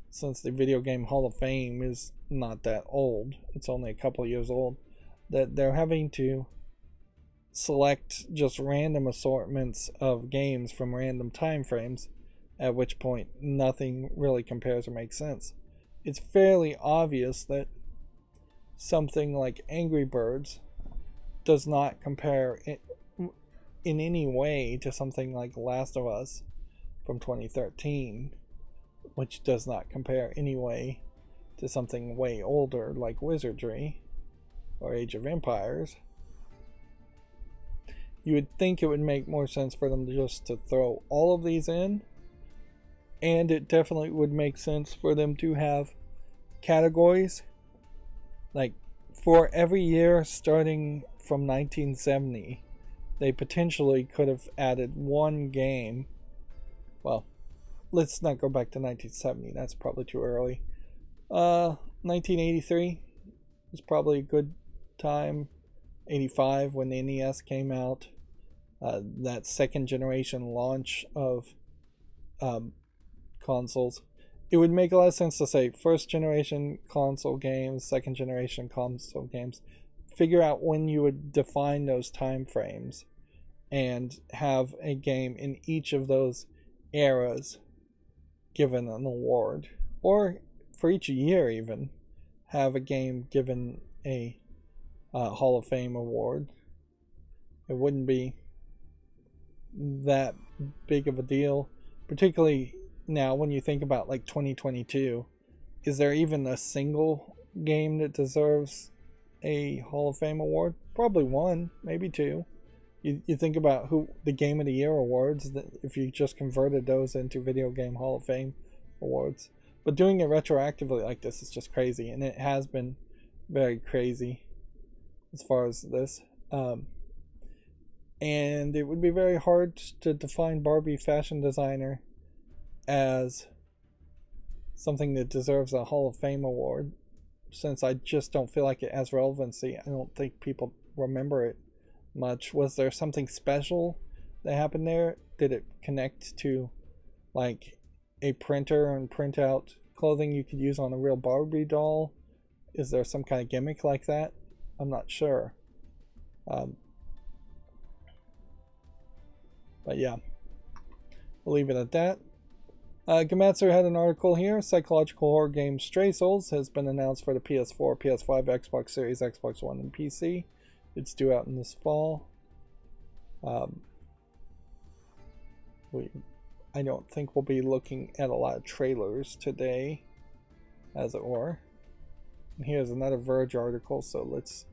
since the Video Game Hall of Fame is not that old, it's only a couple of years old, that they're having to select just random assortments of games from random time frames, at which point nothing really compares or makes sense. It's fairly obvious that something like Angry Birds does not compare in any way to something like Last of Us from 2013, which does not compare anyway to something way older like Wizardry or Age of Empires. You would think it would make more sense for them just to throw all of these in, and it definitely would make sense for them to have categories. Like, for every year starting from 1970, they potentially could have added one game. Well, let's not go back to 1970, that's probably too early. 1983 was probably a good time. 85 when the NES came out. That second generation launch of consoles. It would make a lot of sense to say first generation console games, second generation console games. Figure out when you would define those time frames and have a game in each of those eras given an award, or for each year even have a game given a Hall of Fame award. It wouldn't be that big of a deal, particularly now when you think about like 2022. Is there even a single game that deserves a Hall of Fame award? Probably one, maybe two. You think about who the Game of the Year awards, that if you just converted those into Video Game Hall of Fame awards. But doing it retroactively like this is just crazy, and it has been very crazy as far as this. And it would be very hard to define Barbie fashion designer as something that deserves a Hall of Fame award, since I just don't feel like it has relevancy. I don't think people remember it much. Was there something special that happened there? Did it connect to like a printer and print out clothing you could use on a real Barbie doll? Is there some kind of gimmick like that? I'm not sure. But yeah, we'll leave it at that. Gamatsu had an article here. Psychological horror game Stray Souls has been announced for the PS4, PS5, Xbox Series, Xbox One, and PC. It's due out in this fall. I don't think we'll be looking at a lot of trailers today, as it were. And here's another Verge article, so let's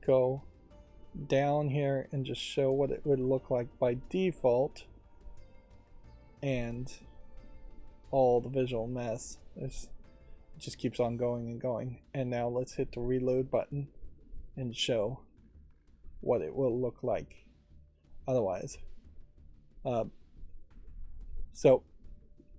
go down here and just show what it would look like by default. And all the visual mess. It just keeps on going and going. And now let's hit the reload button and show what it will look like otherwise. So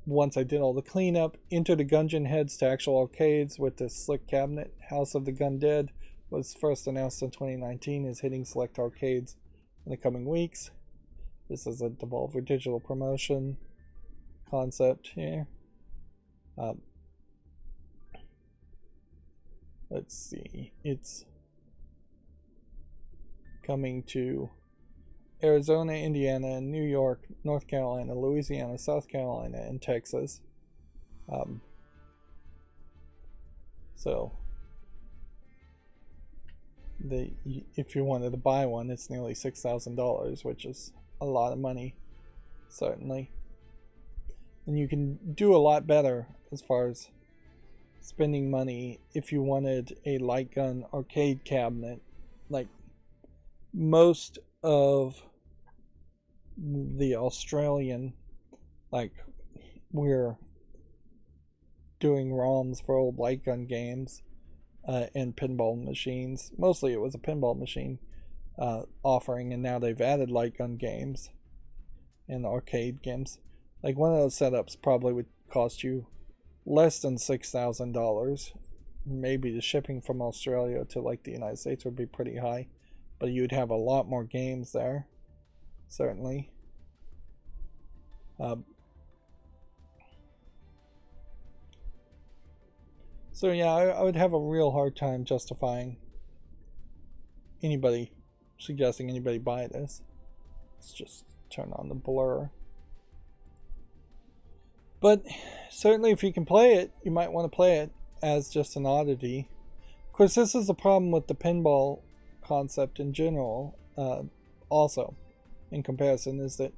once I did all the cleanup, Enter the Gungeon heads to actual arcades with the slick cabinet. House of the Gun Dead was first announced in 2019, is hitting select arcades in the coming weeks. This is a Devolver Digital promotion concept here. Let's see, it's coming to Arizona, Indiana, New York, North Carolina, Louisiana, South Carolina, and Texas. So if you wanted to buy one, it's nearly $6,000, which is a lot of money, certainly. And you can do a lot better as far as spending money if you wanted a light gun arcade cabinet. Like most of the Australian, like, we're doing ROMs for old light gun games and pinball machines. Mostly it was a pinball machine offering, and now they've added light gun games and arcade games. Like, one of those setups probably would cost you less than $6,000. Maybe the shipping from Australia to like the United States would be pretty high, but you'd have a lot more games there, certainly. So yeah, I would have a real hard time justifying suggesting anybody buy this. Let's just turn on the blur. But certainly if you can play it, you might want to play it as just an oddity. Of course, this is the problem with the pinball concept in general, also, in comparison, is that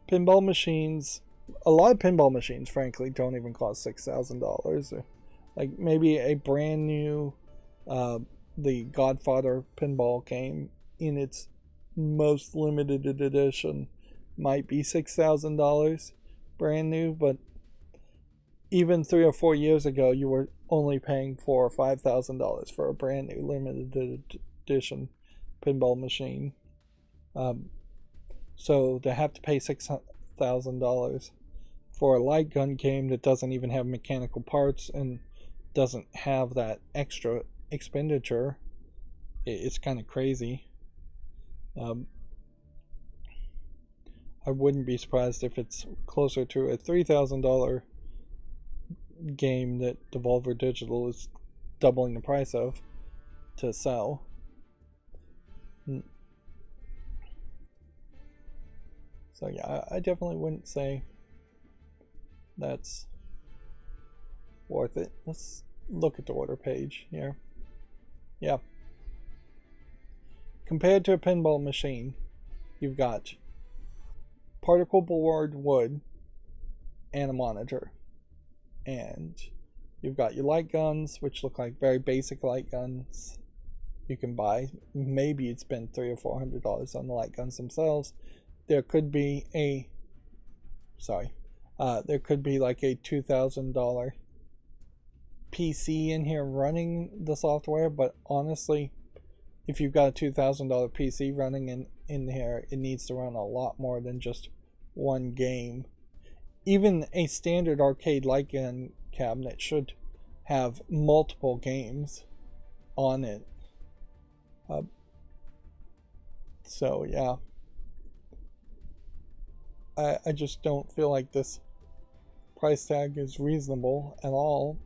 pinball machines, a lot of pinball machines, frankly, don't even cost $6,000. Like, maybe a brand new, the Godfather pinball game in its most limited edition might be $6,000 brand new, but even 3 or 4 years ago, you were only paying $4,000 or $5,000 for a brand new limited edition pinball machine. So to have to pay $6,000 for a light gun game that doesn't even have mechanical parts and doesn't have that extra expenditure, it's kind of crazy. I wouldn't be surprised if it's closer to a $3,000 game that Devolver Digital is doubling the price of to sell. So yeah, I definitely wouldn't say that's worth it. Let's look at the order page here. Yeah. Compared to a pinball machine, you've got particle board wood and a monitor. And you've got your light guns, which look like very basic light guns you can buy. Maybe you'd spend $300 or $400 on the light guns themselves. There could be a there could be like a $2,000 PC in here running the software, but honestly, if you've got a $2,000 PC running in here, it needs to run a lot more than just one game. Even a standard arcade light gun cabinet should have multiple games on it. So yeah, I just don't feel like this price tag is reasonable at all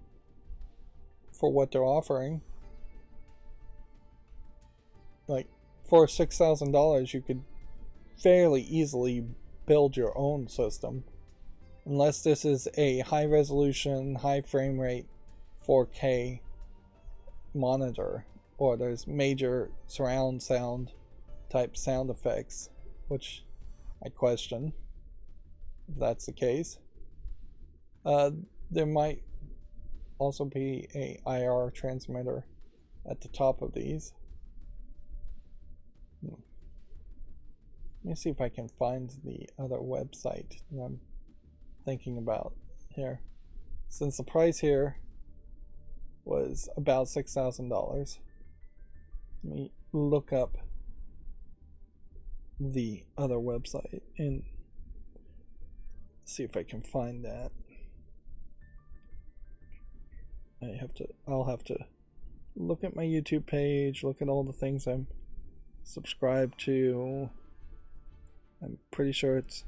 for what they're offering. Like, for $6,000 you could fairly easily build your own system unless this is a high resolution, high frame rate 4K monitor, or there's major surround sound type sound effects, which I question if that's the case. There might also be a IR transmitter at the top of these. Let me see if I can find the other website that I'm thinking about here. Since the price here was about $6,000, let me look up the other website and see if I can find that. I'll have to look at my YouTube page, look at all the things I'm subscribed to. I'm pretty sure it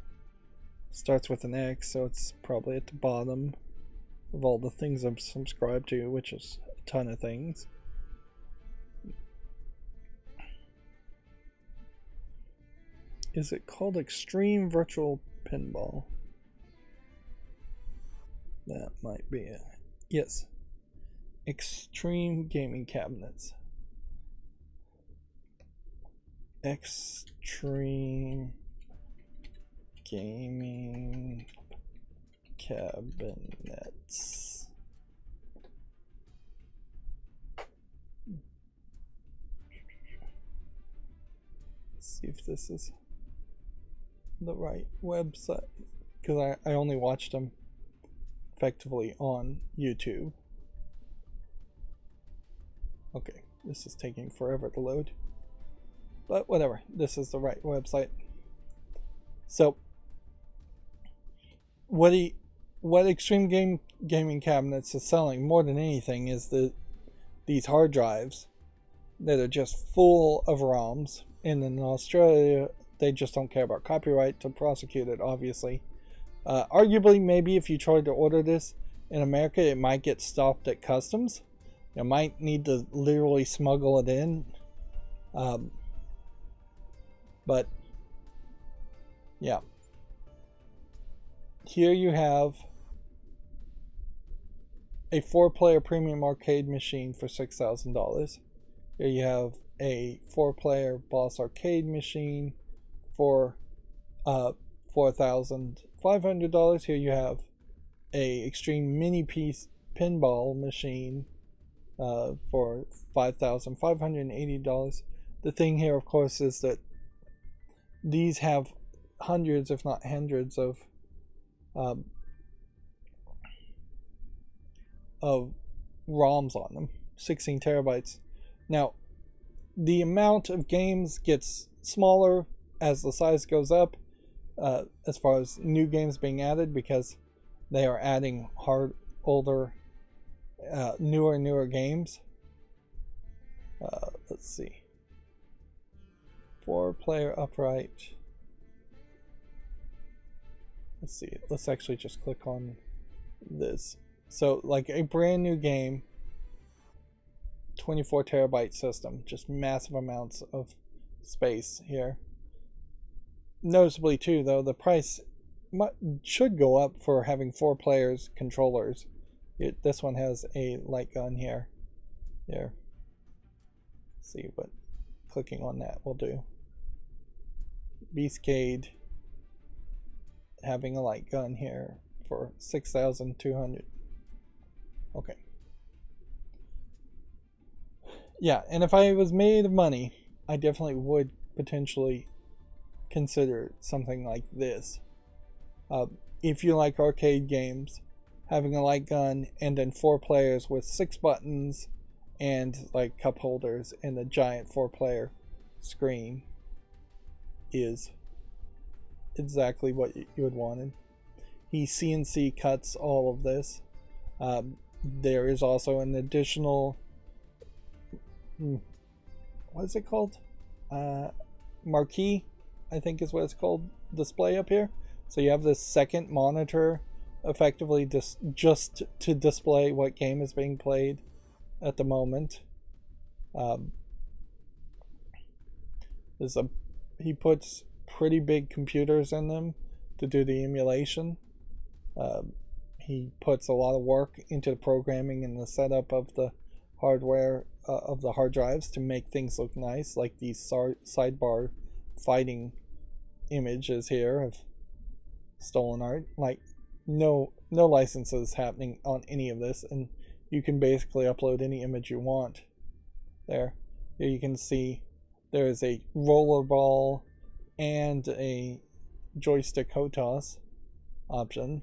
starts with an X, so it's probably at the bottom of all the things I'm subscribed to, which is a ton of things. Is it called Extreme Virtual Pinball? That might be it. Yes. Extreme Gaming Cabinets. Extreme Gaming Cabinets. Let's see if this is the right website, because I only watched them effectively on YouTube. Okay, this is taking forever to load, but whatever, this is the right website. So what Extreme Gaming Cabinets is selling more than anything is these hard drives that are just full of ROMs. And in Australia, they just don't care about copyright to prosecute it, obviously. Arguably, maybe if you tried to order this in America, it might get stopped at customs. You might need to literally smuggle it in. But yeah. Here you have a 4-player premium arcade machine for $6,000. Here you have a 4-player Boss arcade machine for $4,500. Here you have a extreme mini piece pinball machine for $5,580. The thing here, of course, is that these have hundreds, if not hundreds, of ROMs on them, 16 terabytes. Now, the amount of games gets smaller as the size goes up, as far as new games being added, because they are adding older, newer games. Let's see. 4-player upright. Let's see. Let's actually just click on this. So, like a brand new game, 24 terabyte system, just massive amounts of space here. Noticeably too, though, the price should go up for having 4 players controllers. This one has a light gun here. Here. Let's see what clicking on that will do. Beastcade having a light gun here for 6,200. Okay. Yeah, and if I was made of money, I definitely would potentially consider something like this. If you like arcade games, having a light gun and then 4 players with 6 buttons and like cup holders and a giant 4-player screen is exactly what you would want. He CNC cuts all of this. There is also an additional, what is it called? Marquee, I think is what it's called, display up here. So you have this second monitor effectively just to display what game is being played at the moment. He puts pretty big computers in them to do the emulation. He puts a lot of work into the programming and the setup of the hardware of the hard drives to make things look nice, like these sidebar fighting images here of stolen art. Like no licenses happening on any of this, and you can basically upload any image you want. There you can see there is a rollerball and a joystick HOTAS option.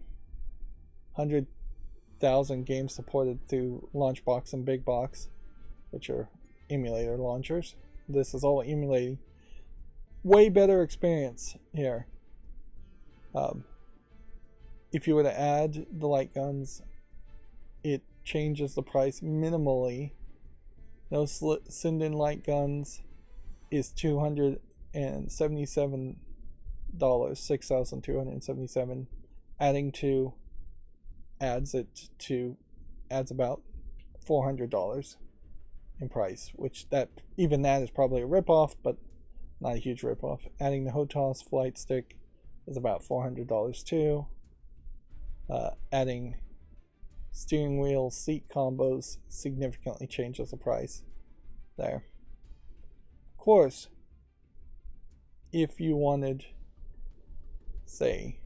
100,000 games supported through Launchbox and Big Box, which are emulator launchers. This is all emulating. Way better experience here. If you were to add the light guns, it changes the price minimally. No Sinden light guns is $277, $6,277. Adding to adds about $400 in price, which even that is probably a ripoff, but not a huge ripoff. Adding the HOTAS flight stick is about $400 too. Adding steering wheel seat combos significantly changes the price there. Of course, if you wanted, say,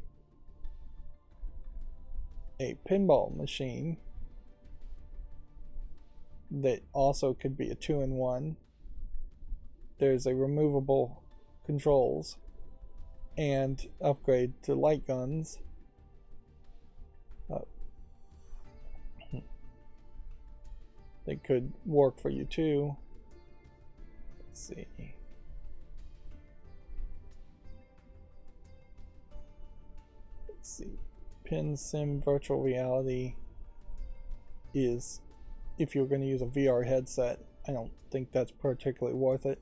a pinball machine that also could be a 2-in-1, there's a removable controls and upgrade to light guns. They could work for you too. Let's see. Pin Sim Virtual Reality is, if you're going to use a VR headset, I don't think that's particularly worth it.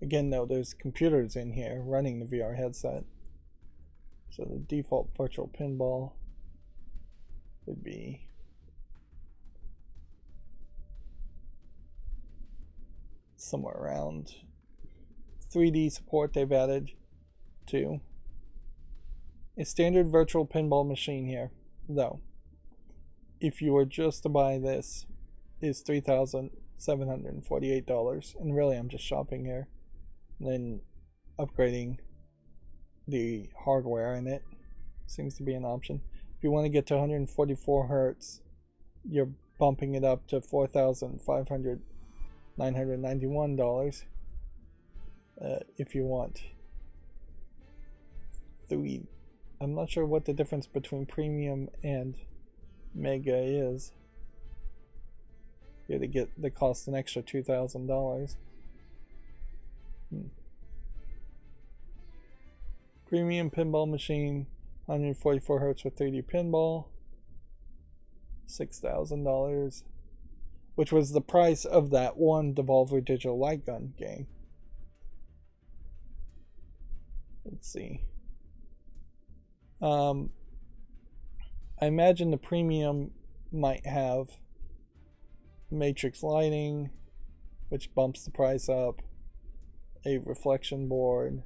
Again, though, there's computers in here running the VR headset. So the default virtual pinball would be somewhere around 3D support they've added to. A standard virtual pinball machine here, though, if you were just to buy this, is $3,748, and really I'm just shopping here. And then upgrading the hardware in it seems to be an option. If you want to get to 144 hertz, you're bumping it up to $4,991. If you want I'm not sure what the difference between premium and mega is. Here to get the cost an extra $2,000. Premium pinball machine, 144 hertz with 3D pinball, $6,000, which was the price of that one Devolver Digital Light Gun game. Let's see. I imagine the premium might have matrix lighting, which bumps the price up, a reflection board,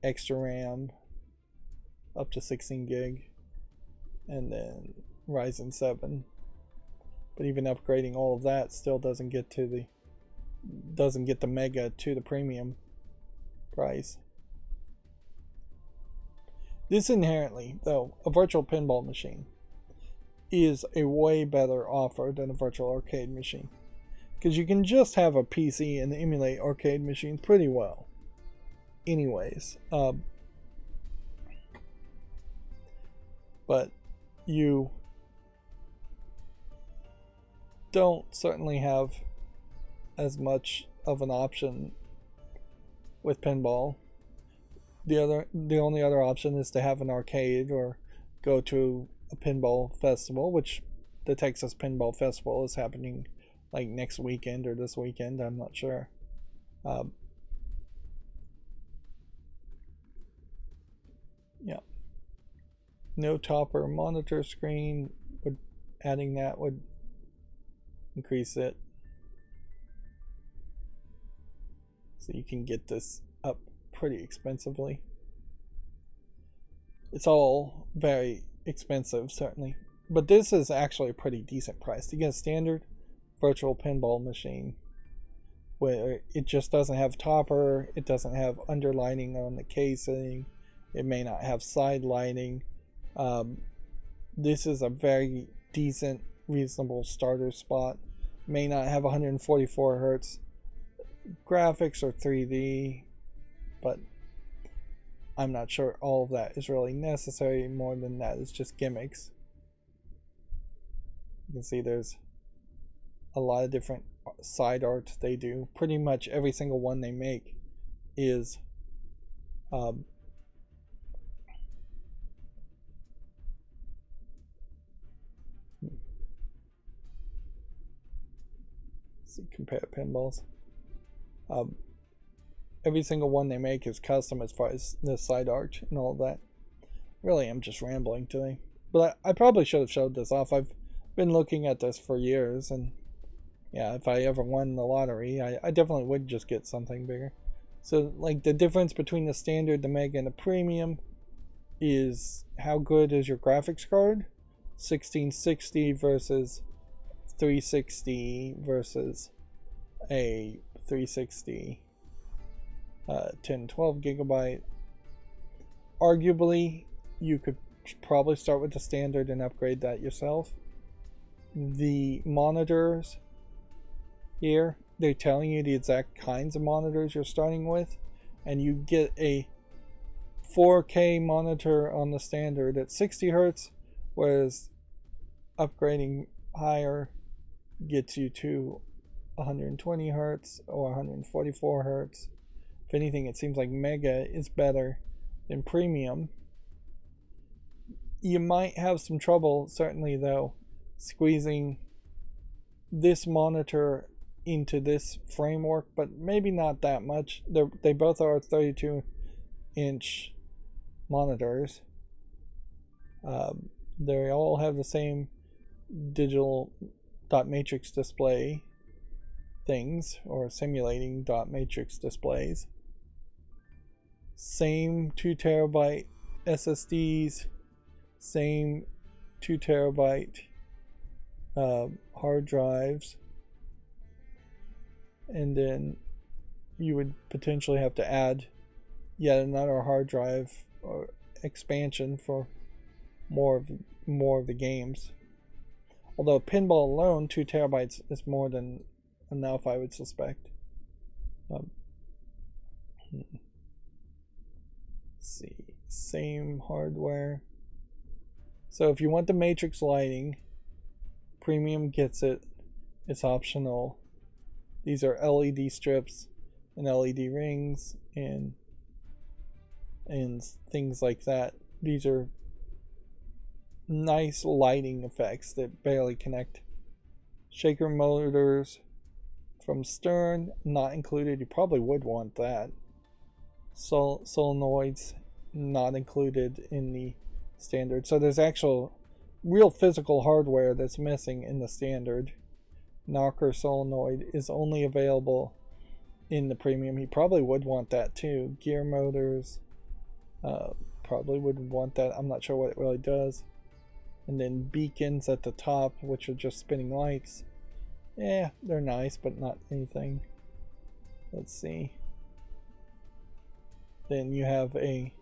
extra RAM up to 16 gig, and then Ryzen 7. But even upgrading all of that still doesn't get the mega to the premium price. This inherently, though, a virtual pinball machine is a way better offer than a virtual arcade machine, because you can just have a PC and emulate arcade machines pretty well anyways. But you don't certainly have as much of an option with pinball. The only other option is to have an arcade or go to a pinball festival, which the Texas Pinball Festival is happening like next weekend or this weekend, I'm not sure. Yeah. No topper monitor screen, adding that would increase it. So you can get this up pretty expensively. It's all very expensive, certainly. But this is actually a pretty decent price. You get a standard virtual pinball machine where it just doesn't have topper, it doesn't have underlining on the casing, it may not have side lighting. This is a very decent, reasonable starter spot. May not have 144 hertz graphics or 3D, but I'm not sure all of that is really necessary. More than that is just gimmicks. You can see there's a lot of different side art they do. Pretty much every single one they make is see, compare pinballs. Every single one they make is custom as far as the side art and all that. Really, I'm just rambling today. But I probably should have showed this off. I've been looking at this for years, and yeah, if I ever won the lottery, I definitely would just get something bigger. So, like, the difference between the standard, the Mega, and the Premium is how good is your graphics card. 1660 versus 360 versus a 360 1012 gigabyte. Arguably, you could probably start with the standard and upgrade that yourself. The monitors here, they're telling you the exact kinds of monitors you're starting with, and you get a 4K monitor on the standard at 60 hertz, whereas upgrading higher gets you to 120 hertz or 144 hertz. If anything, it seems like Mega is better than Premium. You might have some trouble, certainly though, squeezing this monitor into this framework, but maybe not that much. They both are 32-inch monitors. They all have the same digital dot matrix display things, or simulating dot matrix displays. Same 2 terabyte SSDs, same 2 terabyte hard drives, and then you would potentially have to add yet another hard drive or expansion for more of the games. Although pinball alone, 2 terabytes is more than enough, I would suspect. Let's see, same hardware. So if you want the matrix lighting, Premium gets it. It's optional. These are LED strips and LED rings and things like that. These are nice lighting effects that barely connect. Shaker motors from stern, not included. You probably would want that. Solenoids, not included in the standard. So there's actual real physical hardware that's missing in the standard. Knocker solenoid is only available in the Premium. He probably would want that too. Gear motors, probably would want that. I'm not sure what it really does. And then beacons at the top, which are just spinning lights. Yeah, they're nice, but not anything. Let's see. Then you have a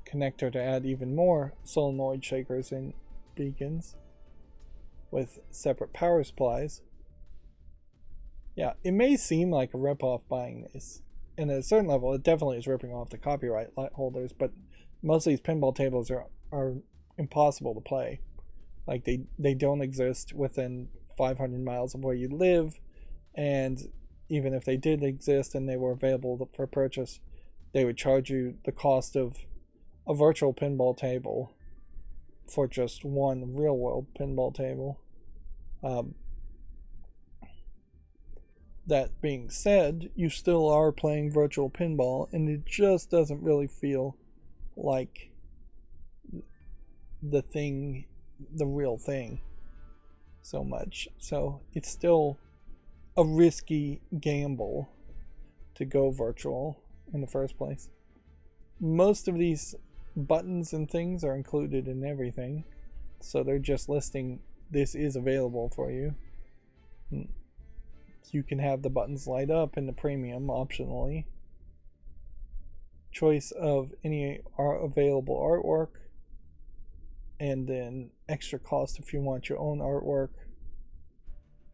connector to add even more solenoid shakers and beacons with separate power supplies. Yeah, it may seem like a ripoff buying this. And at a certain level, it definitely is ripping off the copyright holders, but most of these pinball tables are impossible to play. Like, they don't exist within 500 miles of where you live, and even if they did exist and they were available for purchase, they would charge you the cost of a virtual pinball table for just one real world pinball table. That being said, you still are playing virtual pinball, and it just doesn't really feel like the real thing so much. So it's still a risky gamble to go virtual in the first place. Most of these buttons and things are included in everything, so they're just listing this is available for you. You can have the buttons light up in the premium optionally. Choice of any available artwork, and then extra cost if you want your own artwork.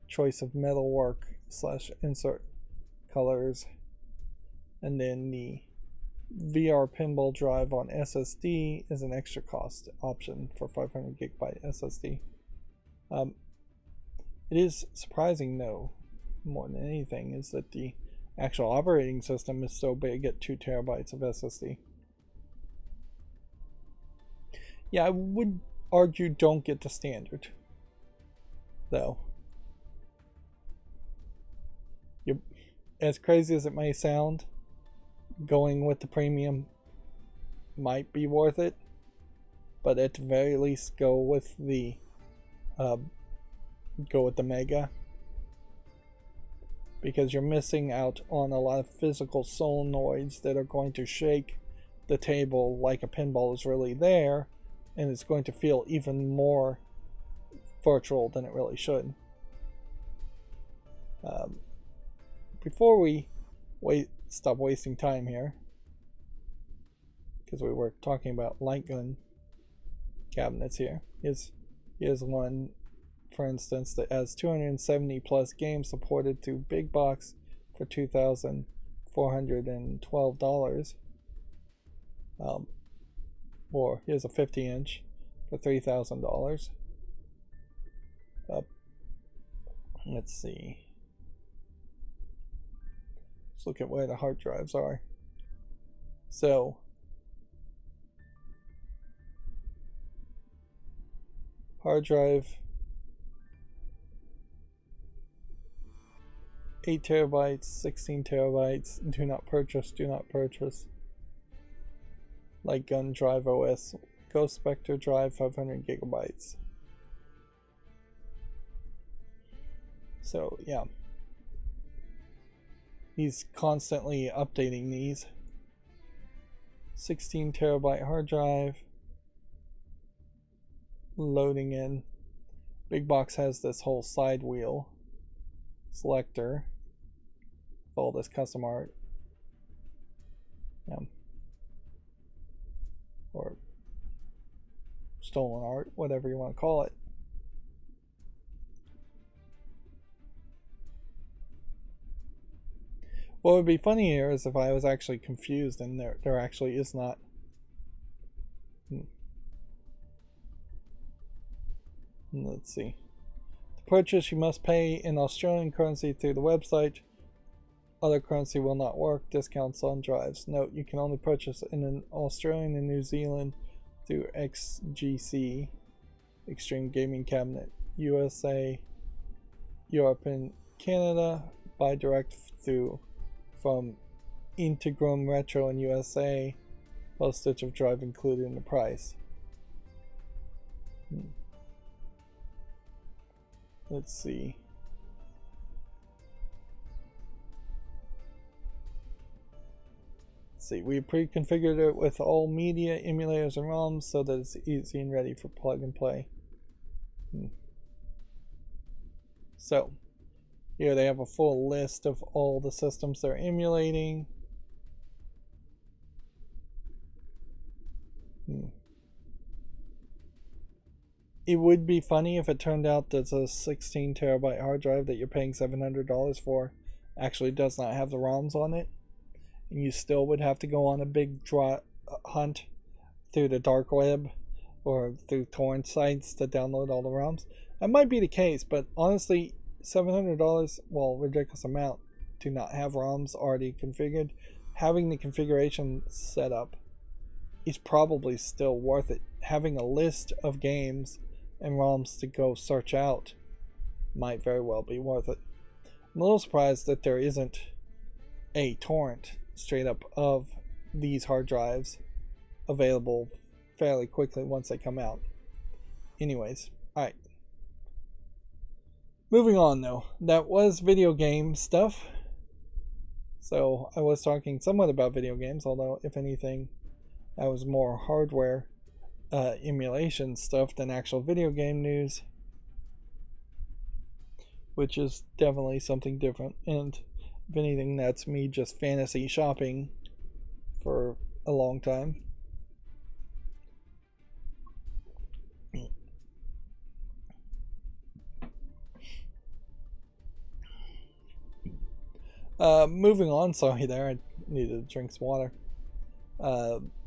Choice of metalwork / insert colors, and then the VR pinball drive on SSD is an extra cost option for 500 gigabyte SSD. It is surprising though, more than anything, is that the actual operating system is so big at 2 terabytes of SSD. Yeah, I would argue don't get the standard though. As crazy as it may sound, going with the premium might be worth it, but at the very least go with the Mega, because you're missing out on a lot of physical solenoids that are going to shake the table like a pinball is really there, and it's going to feel even more virtual than it really should. Before we stop wasting time here, because we were talking about light gun cabinets here. Here's one, for instance, that has 270 plus games supported through Big Box for $2,412. Or here's a 50-inch for $3,000. Let's see. Let's look at where the hard drives are. So, hard drive, 8 terabytes, 16 terabytes, do not purchase, do not purchase. Light gun drive OS, Ghost Spectre drive, 500 gigabytes. So, yeah. He's constantly updating these. 16 terabyte hard drive. Loading in. Big Box has this whole side wheel selector. All this custom art. Or stolen art, whatever you want to call it. What would be funny here is if I was actually confused and there actually is not. Let's see. To purchase, you must pay in Australian currency through the website. Other currency will not work. Discounts on drives. Note, you can only purchase in an Australian and New Zealand through XGC, Extreme Gaming Cabinet, USA, Europe, and Canada. Buy direct from Integrum Retro in USA. Postage of drive included in the price. Let's see. We pre-configured it with all media, emulators, and ROMs so that it's easy and ready for plug and play. So, here they have a full list of all the systems they're emulating. It would be funny if it turned out that a 16 terabyte hard drive that you're paying $700 for actually does not have the ROMs on it. And you still would have to go on a big hunt through the dark web or through torrent sites to download all the ROMs. That might be the case, but honestly, $700, well, ridiculous amount to not have ROMs already configured. Having the configuration set up is probably still worth it. Having a list of games and ROMs to go search out might very well be worth it. I'm a little surprised that there isn't a torrent straight up of these hard drives available fairly quickly once they come out. Anyways, alright. Moving on though, that was video game stuff. So I was talking somewhat about video games, although if anything, That was more hardware emulation stuff than actual video game news, which is definitely something different. And if anything, that's me just fantasy shopping for a long time. Moving on, sorry there, I needed to drink some water.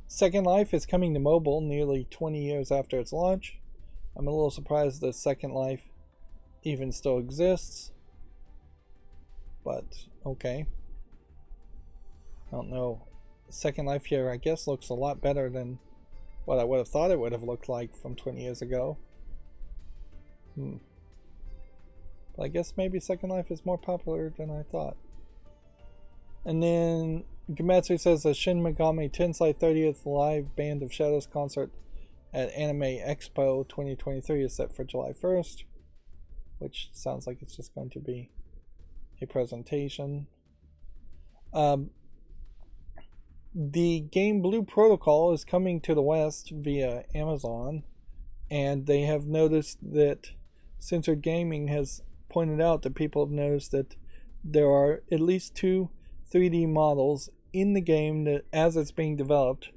Second Life is coming to mobile nearly 20 years after its launch. I'm a little surprised that Second Life even still exists, but okay. I don't know. Second Life here, I guess, looks a lot better than what I would have thought it would have looked like from 20 years ago. But I guess maybe Second Life is more popular than I thought. And then Gamatsu says the Shin Megami Tensei 30th Live Band of Shadows concert at Anime Expo 2023 is set for July 1st, which sounds like it's just going to be a presentation. The game Blue Protocol is coming to the West via Amazon, and they have noticed that Censored Gaming has pointed out that people have noticed that there are at least 2 3D models in the game that, as it's being developed,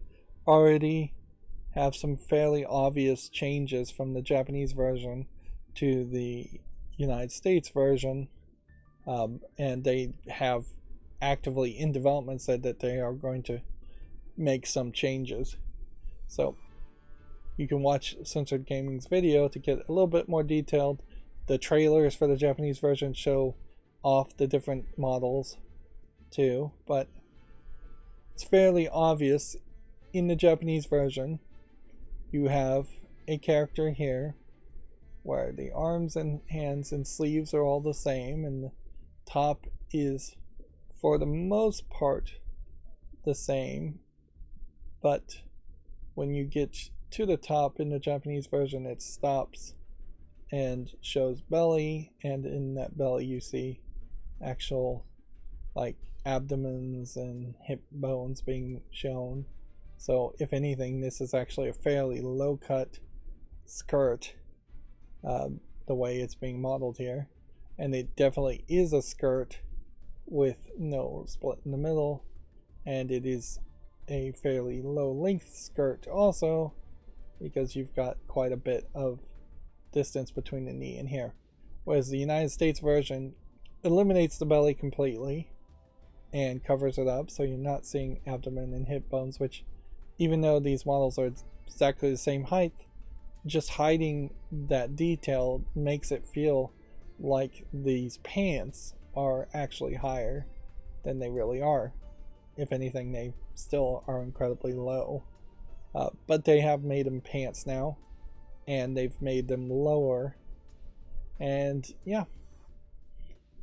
already have some fairly obvious changes from the Japanese version to the United States version, and they have actively in development said that they are going to make some changes. So you can watch Censored Gaming's video to get a little bit more detailed. The trailers for the Japanese version show off the different models too, but it's fairly obvious in the Japanese version. You have a character here where the arms and hands and sleeves are all the same, and the top is for the most part the same, but when you get to the top in the Japanese version, it stops and shows belly, and in that belly you see actual like abdomens and hip bones being shown. So if anything, this is actually a fairly low cut skirt, the way it's being modeled here, and it definitely is a skirt with no split in the middle, and it is a fairly low length skirt also, because you've got quite a bit of distance between the knee and here, whereas the United States version eliminates the belly completely and covers it up, so you're not seeing abdomen and hip bones, which, even though these models are exactly the same height, just hiding that detail makes it feel like these pants are actually higher than they really are. If anything, they still are incredibly low, but they have made them pants now, and they've made them lower, and yeah,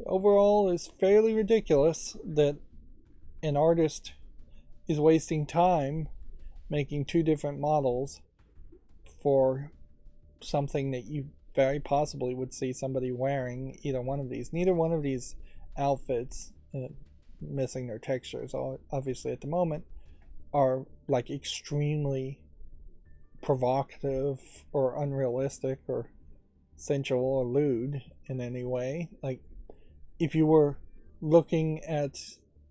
overall is fairly ridiculous that an artist is wasting time making 2 different models for something that you very possibly would see somebody wearing either one of these. Neither one of these outfits, missing their textures obviously at the moment, are like extremely provocative or unrealistic or sensual or lewd in any way. Like, if you were looking at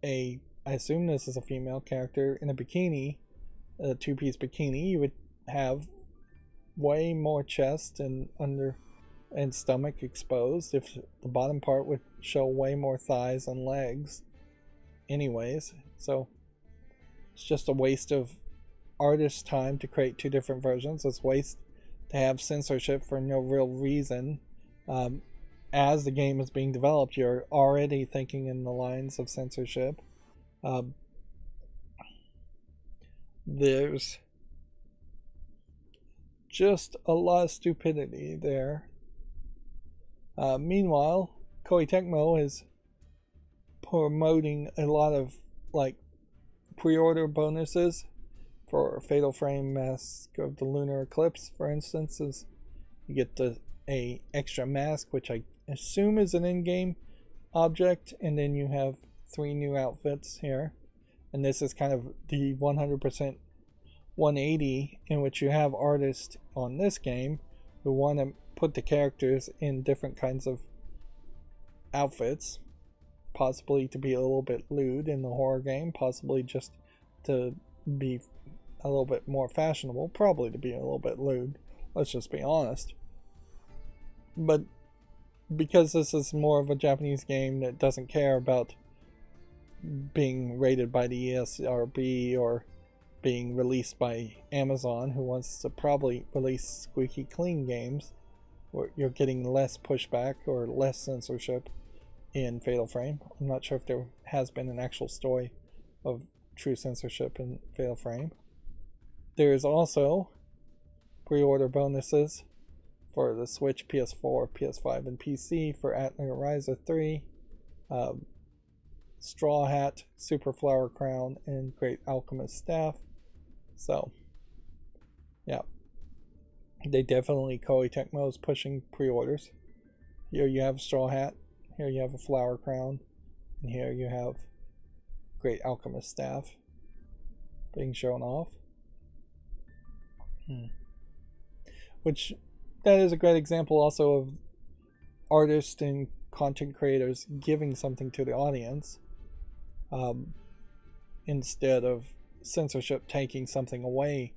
I assume this is a female character in a bikini, a 2-piece bikini, you would have way more chest and under and stomach exposed. If the bottom part would show way more thighs and legs anyways. So it's just a waste of artist's time to create 2 different versions. It's waste to have censorship for no real reason. As the game is being developed, you're already thinking in the lines of censorship. There's just a lot of stupidity there. Meanwhile, Koei Tecmo is promoting a lot of like pre-order bonuses for Fatal Frame Mask of the Lunar Eclipse, for instance. Is you get a extra mask, which I assume is an in-game object, and then you have 3 new outfits here, and this is kind of the 100% 180, in which you have artists on this game who want to put the characters in different kinds of outfits, possibly to be a little bit lewd in the horror game, possibly just to be a little bit more fashionable, probably to be a little bit lewd, let's just be honest. But because this is more of a Japanese game that doesn't care about being rated by the ESRB or being released by Amazon, who wants to probably release squeaky clean games where you're getting less pushback or less censorship in Fatal Frame. I'm not sure if there has been an actual story of true censorship in Fatal Frame. There is also pre-order bonuses for the Switch, PS4, PS5, and PC for Atelier Ryza 3, Straw Hat, Super Flower Crown, and Great Alchemist Staff. So, yeah. They definitely, Koei Tecmo is pushing pre-orders. Here you have Straw Hat, here you have a Flower Crown, and here you have Great Alchemist Staff being shown off. Which, that is a great example also of artists and content creators giving something to the audience, instead of censorship taking something away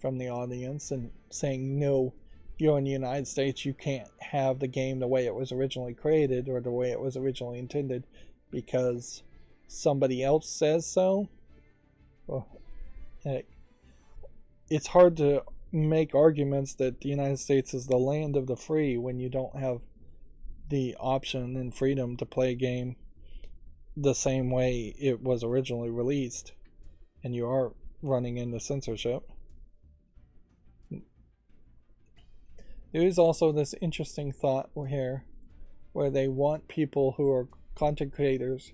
from the audience and saying, no, you're in the United States, you can't have the game the way it was originally created or the way it was originally intended because somebody else says so. Well, it's hard to make arguments that the United States is the land of the free when you don't have the option and freedom to play a game the same way it was originally released, and you are running into censorship. There is also this interesting thought here where they want people who are content creators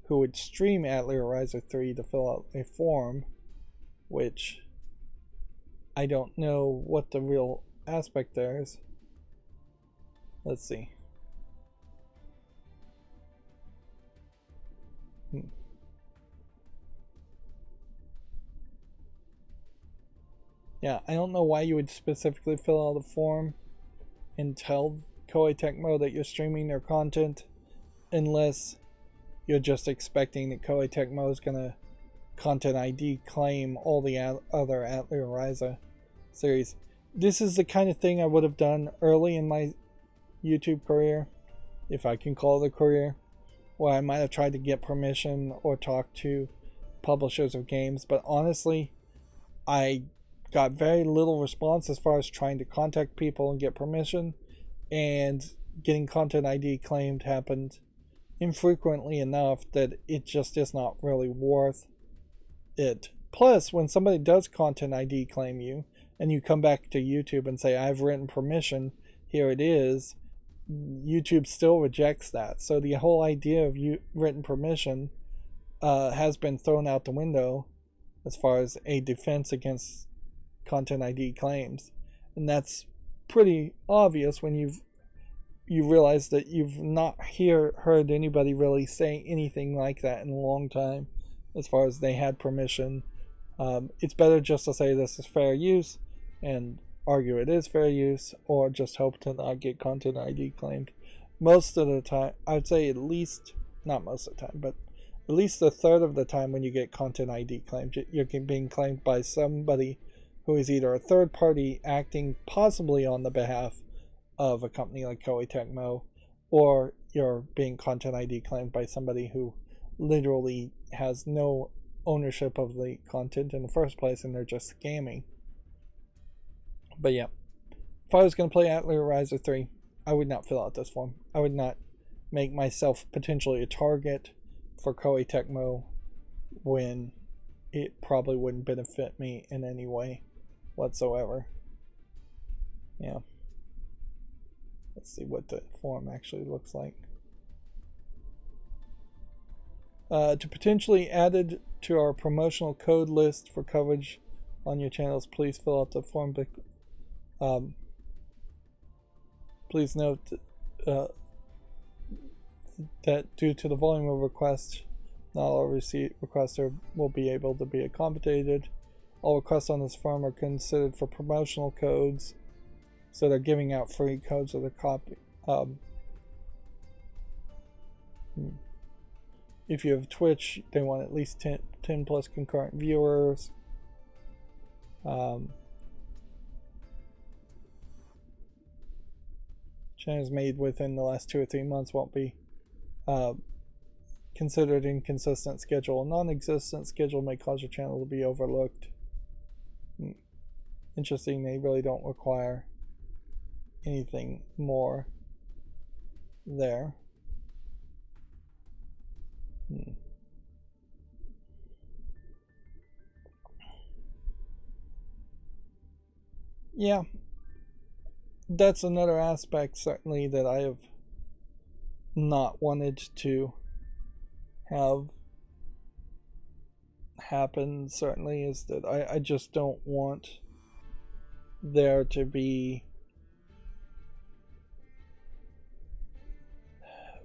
who would stream Atelier Ryza 3 to fill out a form, which I don't know what the real aspect there is. Let's see. Yeah, I don't know why you would specifically fill out a form and tell Koei Tecmo that you're streaming their content unless you're just expecting that Koei Tecmo is going to content ID claim all the other Atelier Ryza series. This is the kind of thing I would have done early in my YouTube career, if I can call it a career, where I might have tried to get permission or talk to publishers of games, but honestly, I got very little response as far as trying to contact people and get permission, and getting content ID claimed happened infrequently enough that it just is not really worth it. Plus, when somebody does content ID claim you, and you come back to YouTube and say, I've written permission, here it is, YouTube still rejects that. So the whole idea of written permission has been thrown out the window as far as a defense against content ID claims. And that's pretty obvious when you realize that you've not heard anybody really say anything like that in a long time as far as they had permission. It's better just to say this is fair use and argue it is fair use, or just hope to not get content ID claimed. Most of the time, I'd say at least, not most of the time, but at least a third of the time when you get content ID claimed, you're being claimed by somebody who is either a third party acting possibly on the behalf of a company like Koei Tecmo, or you're being content ID claimed by somebody who literally has no ownership of the content in the first place and they're just scamming. But yeah, if I was going to play Atelier Ryza 3, I would not fill out this form. I would not make myself potentially a target for Koei Tecmo when it probably wouldn't benefit me in any way whatsoever. Yeah. Let's see what the form actually looks like. To potentially added to our promotional code list for coverage on your channels, please fill out the form. Please note that due to the volume of requests, not all requests will be able to be accommodated. All requests on this form are considered for promotional codes, so they're giving out free codes of the copy. If you have Twitch, they want at least 10 plus concurrent viewers. Channels made within the last 2 or 3 months won't be considered inconsistent schedule. A non-existent schedule may cause your channel to be overlooked. Interesting, they really don't require anything more there. Yeah, that's another aspect certainly that I have not wanted to have happen, certainly, is that I just don't want there to be,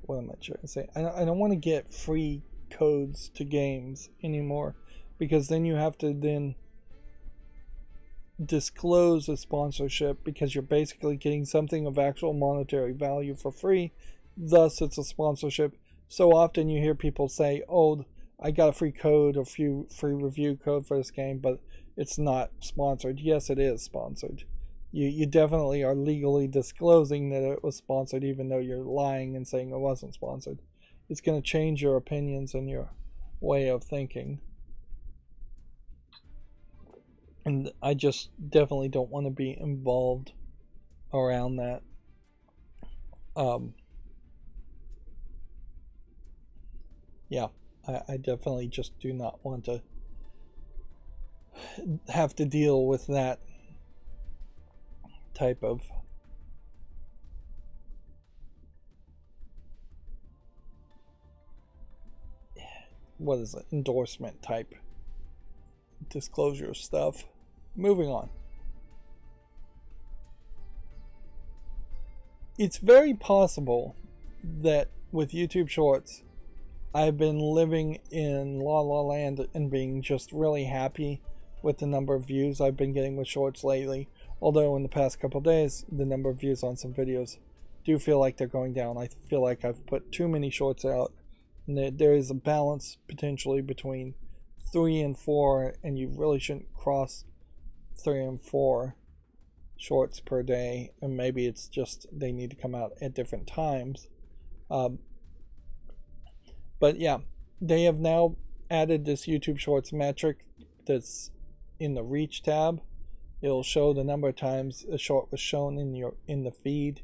what am I trying to say? I don't want to get free codes to games anymore, because then you have to then disclose a sponsorship, because you're basically getting something of actual monetary value for free, thus it's a sponsorship. So often you hear people say, oh, I got a free code or free review code for this game, but it's not sponsored. Yes, it is sponsored. You definitely are legally disclosing that it was sponsored, even though you're lying and saying it wasn't sponsored. It's going to change your opinions and your way of thinking. And I just definitely don't want to be involved around that. Yeah, I definitely just do not want to have to deal with that type of endorsement type disclosure stuff. Moving on. It's very possible that with YouTube Shorts, I've been living in La La Land and being just really happy with the number of views I've been getting with Shorts lately. Although in the past couple days, the number of views on some videos do feel like they're going down. I feel like I've put too many Shorts out, and there is a balance potentially between 3 and 4, and you really shouldn't cross 3 and 4 Shorts per day, and maybe it's just they need to come out at different times. But yeah, they have now added this YouTube Shorts metric that's in the Reach tab. It'll show the number of times a short was shown in the feed,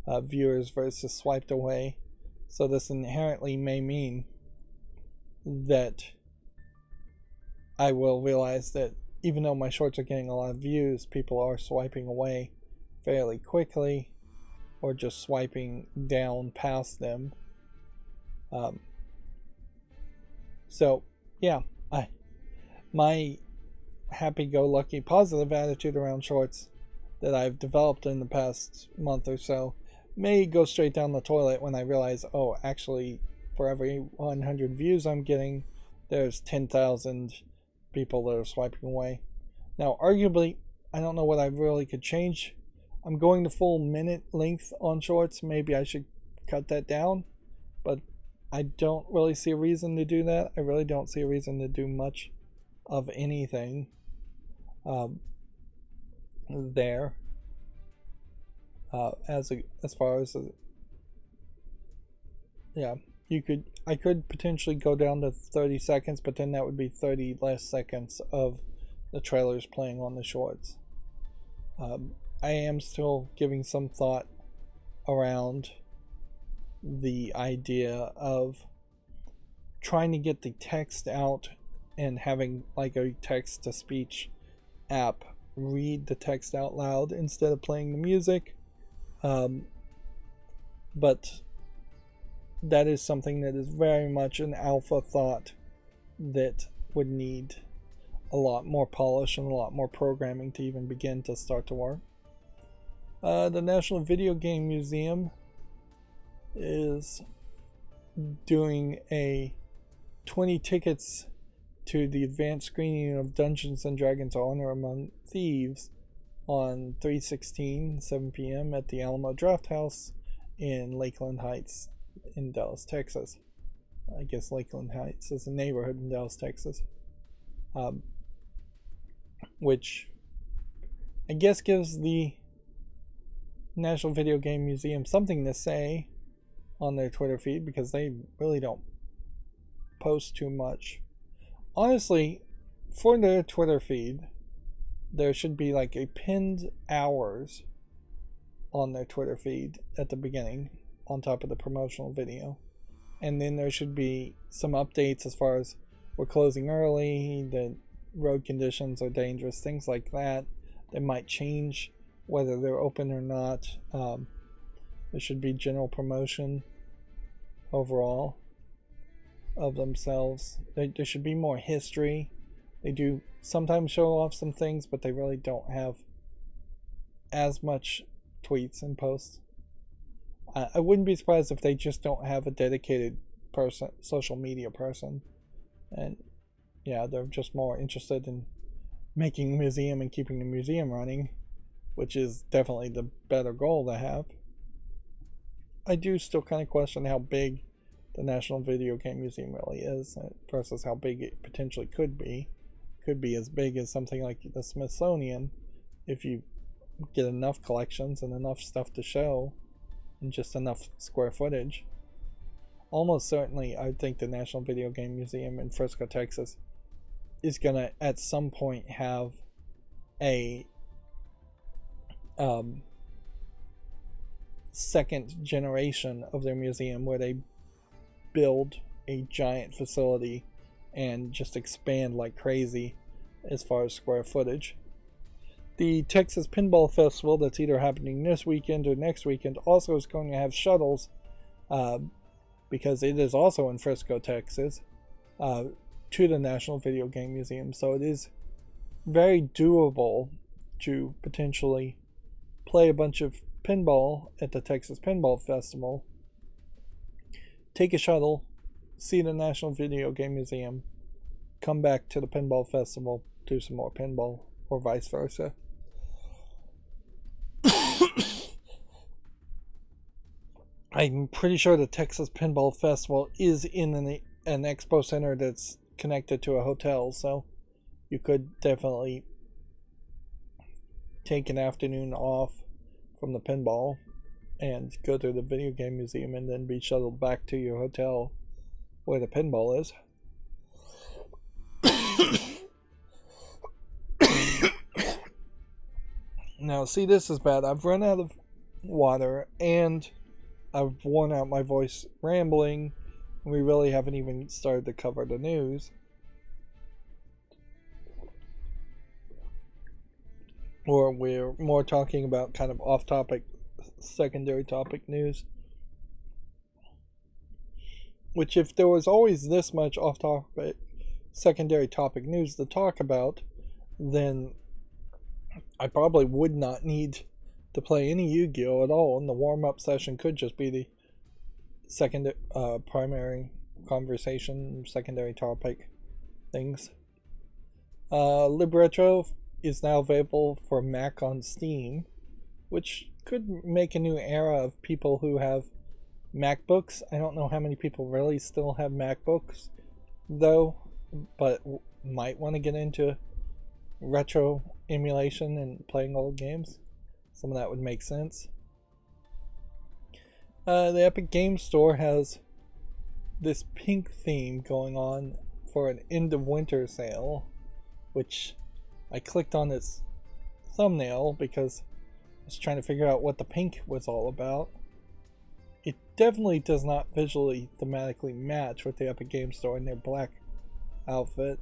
viewers versus swiped away. So this inherently may mean that I will realize that even though my shorts are getting a lot of views, people are swiping away fairly quickly, or just swiping down past them. So yeah, my happy-go-lucky positive attitude around shorts that I've developed in the past month or so may go straight down the toilet when I realize, oh, actually, for every 100 views I'm getting, there's 10,000 people that are swiping away. Now, arguably, I don't know what I really could change. I'm going to full minute length on shorts. Maybe I should cut that down, but I don't really see a reason to do that. I really don't see a reason to do much of anything there. As far as yeah, I could potentially go down to 30 seconds, but then that would be 30 less seconds of the trailers playing on the shorts. I am still giving some thought around the idea of trying to get the text out and having like a text-to-speech app read the text out loud instead of playing the music. But that is something that is very much an alpha thought that would need a lot more polish and a lot more programming to even begin to start to work. The National Video Game Museum is doing a 20 tickets to the advanced screening of Dungeons & Dragons Honor Among Thieves on 3/16, 7 p.m. at the Alamo Draft House in Lakeland Heights in Dallas, Texas. I guess Lakeland Heights is a neighborhood in Dallas, Texas. Which I guess gives the National Video Game Museum something to say on their Twitter feed, because they really don't post too much. Honestly, for their Twitter feed, there should be like a pinned hours on their Twitter feed at the beginning on top of the promotional video. And then there should be some updates as far as we're closing early, the road conditions are dangerous, things like that. They might change whether they're open or not. There should be general promotion overall of themselves. There should be more history. They do sometimes show off some things, but they really don't have as much tweets and posts. I wouldn't be surprised if they just don't have a dedicated person, social media person, and yeah, they're just more interested in making a museum and keeping the museum running, which is definitely the better goal to have. I do still kind of question how big the National Video Game Museum really is versus how big it potentially could be. Could be as big as something like the Smithsonian if you get enough collections and enough stuff to show and just enough square footage. Almost certainly, I think the National Video Game Museum in Frisco, Texas is going to at some point have a second generation of their museum where they build a giant facility and just expand like crazy as far as square footage. The Texas Pinball Festival, that's either happening this weekend or next weekend, also is going to have shuttles because it is also in Frisco, Texas, to the National Video Game Museum. So it is very doable to potentially play a bunch of pinball at the Texas Pinball Festival, take a shuttle, see the National Video Game Museum, come back to the Pinball Festival, do some more pinball, or vice versa. I'm pretty sure the Texas Pinball Festival is in an expo center that's connected to a hotel, so you could definitely take an afternoon off from the pinball and go to the video game museum and then be shuttled back to your hotel where the pinball is. Now, see, this is bad. I've run out of water and I've worn out my voice rambling. We really haven't even started to cover the news. Or we're more talking about kind of off-topic, secondary topic news. Which, if there was always this much off-topic, secondary topic news to talk about, then I probably would not need to play any Yu-Gi-Oh! At all, and the warm-up session could just be the second primary conversation, secondary topic things. Libretto is now available for Mac on Steam, which could make a new era of people who have MacBooks. I don't know how many people really still have MacBooks, though, but might want to get into retro emulation and playing old games. Some of that would make sense. The Epic Games Store has this pink theme going on for an end of winter sale, which I clicked on its thumbnail because I was trying to figure out what the pink was all about. It definitely does not visually thematically match with the Epic Games Store in their black outfit.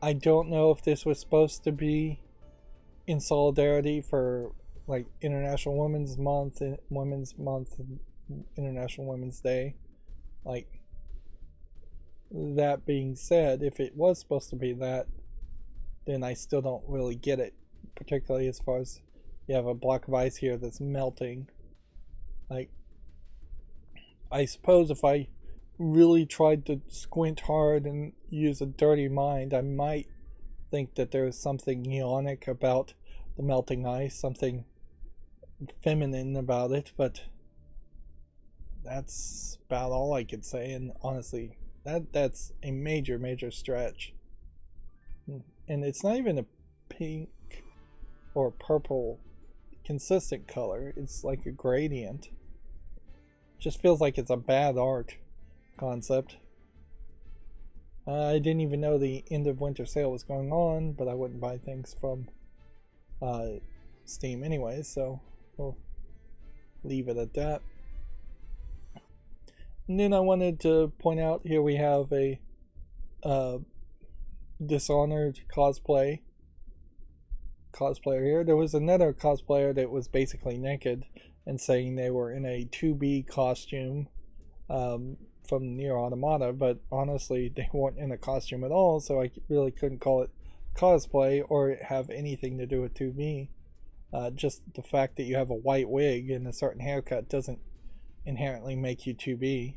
I don't know if this was supposed to be in solidarity for like International Women's Month, International Women's Day. Like, that being said, if it was supposed to be that, then I still don't really get it, particularly as far as you have a block of ice here that's melting. Like, I suppose if I really tried to squint hard and use a dirty mind, I might think that there's something neonic about the melting ice, something feminine about it, but that's about all I could say. And honestly, that's a major stretch. And it's not even a pink or purple consistent color, it's like a gradient. Just feels like it's a bad art concept. I didn't even know the end of winter sale was going on, but I wouldn't buy things from Steam anyway, so we'll leave it at that. And then I wanted to point out, here we have a Dishonored cosplayer here. There was another cosplayer that was basically naked and saying they were in a 2B costume from Nier Automata, but honestly they weren't in a costume at all, so I really couldn't call it cosplay or have anything to do with 2B. Just the fact that you have a white wig and a certain haircut doesn't inherently make you 2B.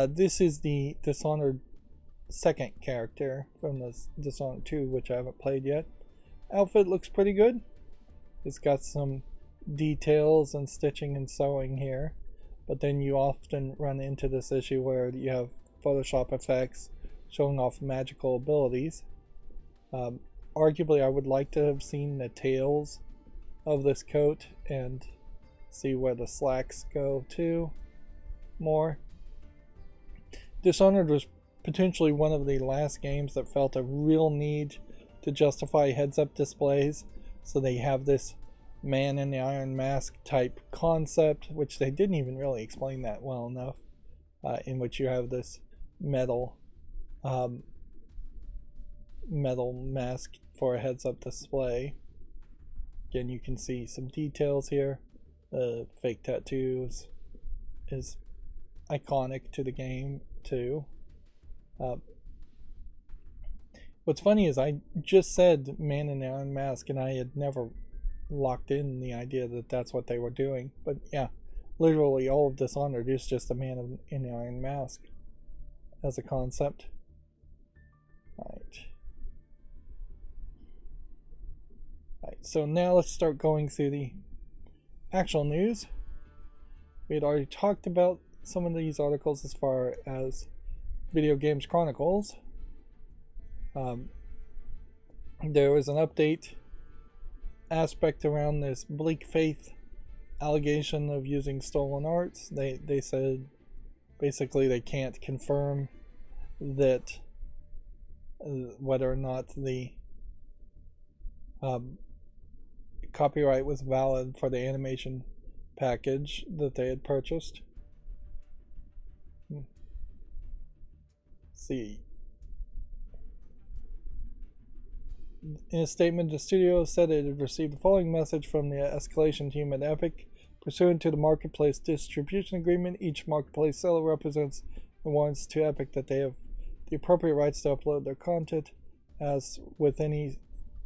This is the Dishonored second character from this Dishonored 2, which I haven't played yet. Outfit looks pretty good. It's got some details and stitching and sewing here, but then you often run into this issue where you have Photoshop effects showing off magical abilities. Arguably, I would like to have seen the tails of this coat and see where the slacks go to more. Dishonored was potentially one of the last games that felt a real need to justify heads-up displays, so they have this man in the iron mask type concept, which they didn't even really explain that well enough, in which you have this metal mask for a heads-up display. Again, you can see some details here. The fake tattoos is iconic to the game too. What's funny is I just said man in the iron mask and I had never locked in the idea that that's what they were doing, but yeah, literally all of Dishonored is just a man in the iron mask as a concept. Alright, so now let's start going through the actual news. We had already talked about some of these articles as far as Video Games Chronicles. There was an update aspect around this Bleak Faith allegation of using stolen arts. They said basically they can't confirm that whether or not the copyright was valid for the animation package that they had purchased. Let's see. In a statement, the studio said it had received the following message from the escalation team at Epic. Pursuant to the marketplace distribution agreement, each marketplace seller represents and warrants to Epic that they have the appropriate rights to upload their content. As with any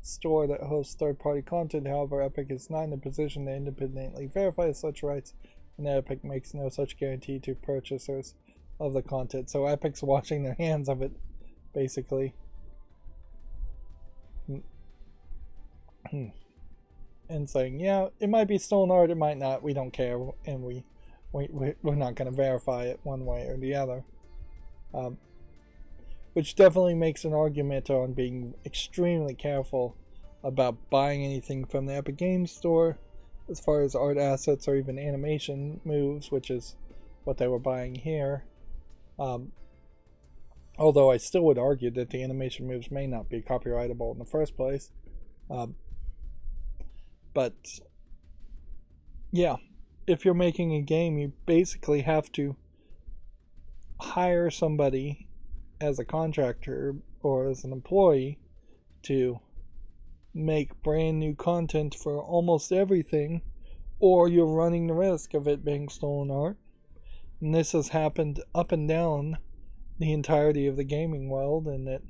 store that hosts third-party content, however, Epic is not in a position to independently verify such rights, and Epic makes no such guarantee to purchasers of the content. So Epic's washing their hands of it, basically. And saying, yeah, it might be stolen art, it might not, we don't care, and we're not going to verify it one way or the other. Which definitely makes an argument on being extremely careful about buying anything from the Epic Games Store as far as art assets or even animation moves, which is what they were buying here. Although I still would argue that the animation moves may not be copyrightable in the first place. But yeah, if you're making a game, you basically have to hire somebody as a contractor or as an employee to make brand new content for almost everything, or you're running the risk of it being stolen art. And this has happened up and down the entirety of the gaming world, and that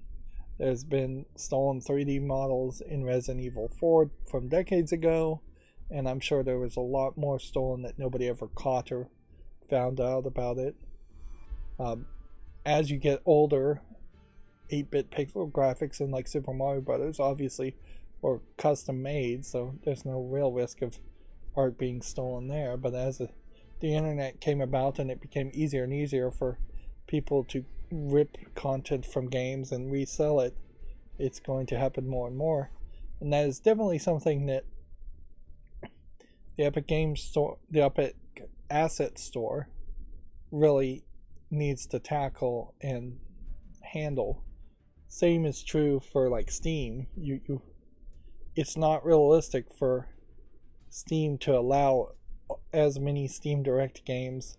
there's been stolen 3D models in Resident Evil 4 from decades ago, and I'm sure there was a lot more stolen that nobody ever caught or found out about it. As you get older, 8-bit pixel graphics in like Super Mario Brothers obviously were custom made, so there's no real risk of art being stolen there. But as the internet came about and it became easier and easier for people to rip content from games and resell it, it's going to happen more and more. And that is definitely something that the Epic Games Store, the Epic Asset Store, really needs to tackle and handle. Same is true for like Steam. It's not realistic for Steam to allow as many Steam Direct games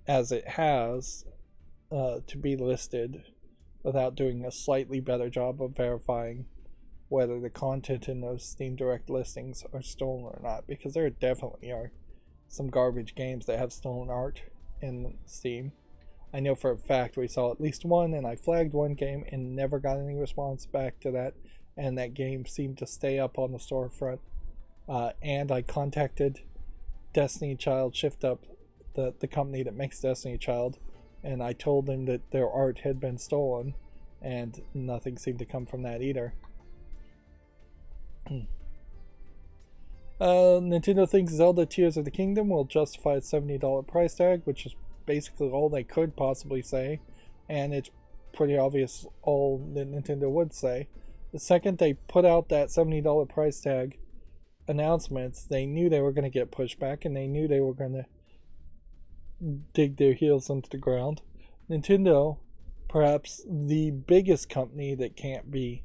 as it has to be listed without doing a slightly better job of verifying whether the content in those Steam Direct listings are stolen or not, because there definitely are some garbage games that have stolen art in Steam. I know for a fact we saw at least one, and I flagged one game and never got any response back to that, and that game seemed to stay up on the storefront. And I contacted Destiny Child Shift Up, the company that makes Destiny Child, and I told them that their art had been stolen, and nothing seemed to come from that either. Nintendo thinks Zelda Tears of the Kingdom will justify its $70 price tag, which is basically all they could possibly say, and it's pretty obvious all that Nintendo would say. The second they put out that $70 price tag announcements, they knew they were going to get pushback, and they knew they were going to dig their heels into the ground. Nintendo, perhaps the biggest company that can't be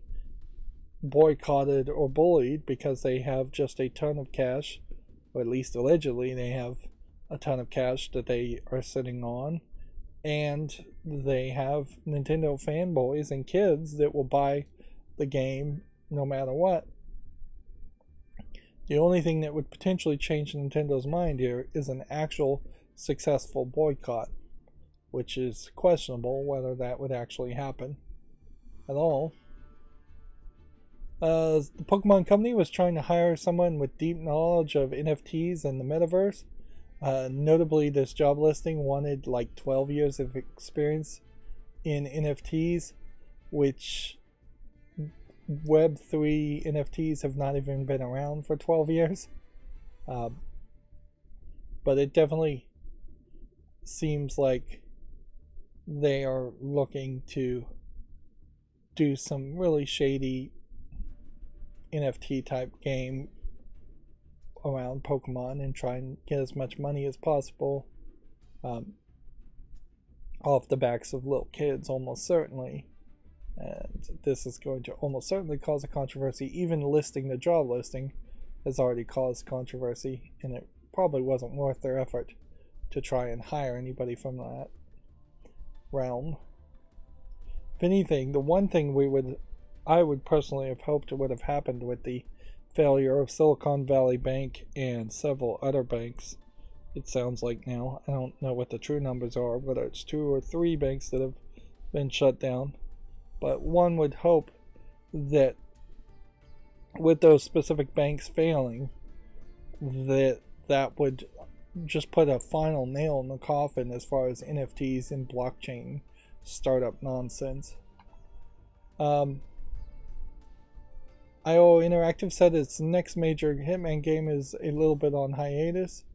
boycotted or bullied because they have just a ton of cash, or at least allegedly they have a ton of cash that they are sitting on, and they have Nintendo fanboys and kids that will buy the game no matter what. The only thing that would potentially change Nintendo's mind here is an actual successful boycott, which is questionable whether that would actually happen at all. The Pokemon Company was trying to hire someone with deep knowledge of NFTs and the metaverse. Notably, this job listing wanted like 12 years of experience in NFTs, which Web3 NFTs have not even been around for 12 years. But it definitely seems like they are looking to do some really shady NFT type game around Pokemon and try and get as much money as possible off the backs of little kids, almost certainly. And this is going to almost certainly cause a controversy. Even listing the job listing has already caused controversy, and it probably wasn't worth their effort to try and hire anybody from that realm. If anything, the one thing I would personally have hoped would have happened with the failure of Silicon Valley Bank and several other banks, it sounds like now, I don't know what the true numbers are, whether it's 2 or 3 banks that have been shut down, but one would hope that with those specific banks failing, that would just put a final nail in the coffin as far as NFTs and blockchain startup nonsense. IO Interactive said its next major Hitman game is a little bit on hiatus.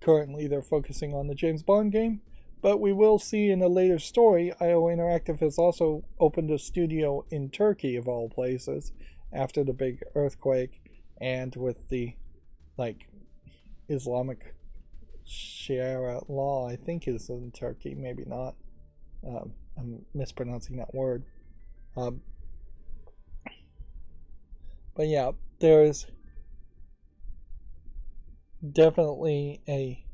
Currently they're focusing on the James Bond game, but we will see in a later story, IO Interactive has also opened a studio in Turkey, of all places, after the big earthquake, and with the Islamic Sharia law, I think is in Turkey, maybe not. I'm mispronouncing that word. But yeah, there's definitely a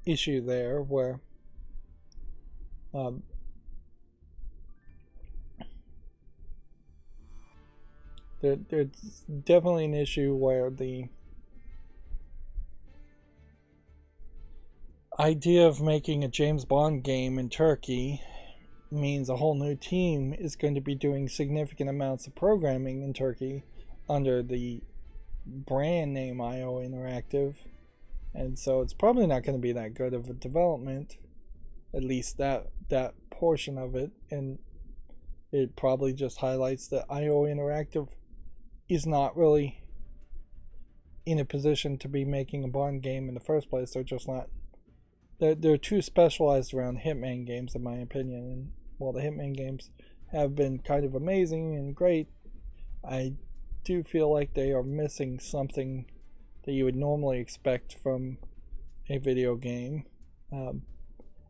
issue there where there's definitely an issue where the idea of making a James Bond game in Turkey means a whole new team is going to be doing significant amounts of programming in Turkey under the brand name IO Interactive, and so it's probably not going to be that good of a development, at least that portion of it. And it probably just highlights that IO Interactive is not really in a position to be making a Bond game in the first place. They're just not. They're too specialized around Hitman games, in my opinion. And while the Hitman games have been kind of amazing and great, I do feel like they are missing something that you would normally expect from a video game,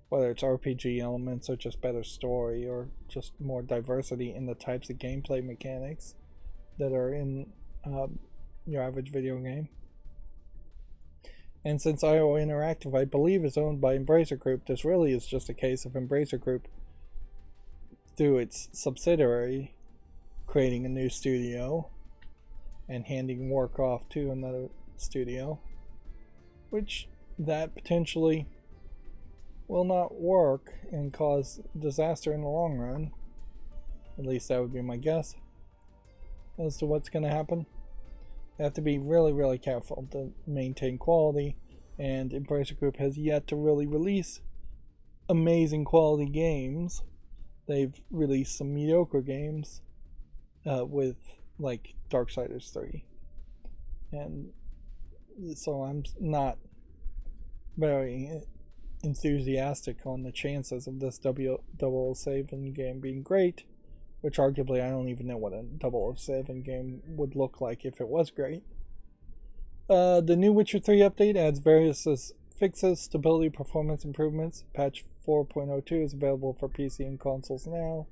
whether it's RPG elements or just better story or just more diversity in the types of gameplay mechanics that are in your average video game. And since IO Interactive, I believe, is owned by Embracer Group, this really is just a case of Embracer Group, through its subsidiary, creating a new studio and handing work off to another studio, which that potentially will not work and cause disaster in the long run. At least that would be my guess as to what's going to happen. They have to be really, really careful to maintain quality, and Embracer Group has yet to really release amazing quality games. They've released some mediocre games with like Darksiders 3, and so I'm not very enthusiastic on the chances of this 007 game being great, which arguably I don't even know what a 007 game would look like if it was great. The new Witcher 3 update adds various fixes, stability, performance improvements. Patch 4.02 is available for PC and consoles now.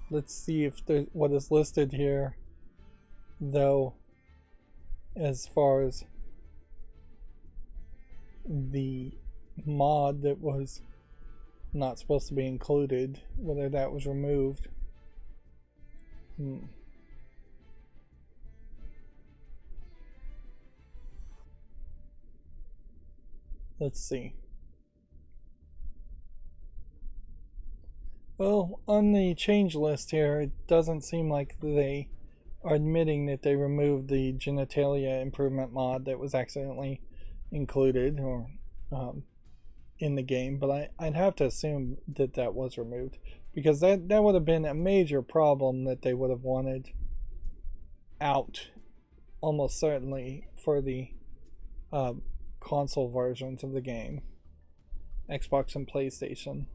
Let's see if what is listed here, though, as far as the mod that was not supposed to be included, whether that was removed. Let's see. Well, on the change list here, it doesn't seem like they are admitting that they removed the genitalia improvement mod that was accidentally included or in the game, but I'd have to assume that that was removed, because that would have been a major problem that they would have wanted out almost certainly for the console versions of the game, Xbox and PlayStation.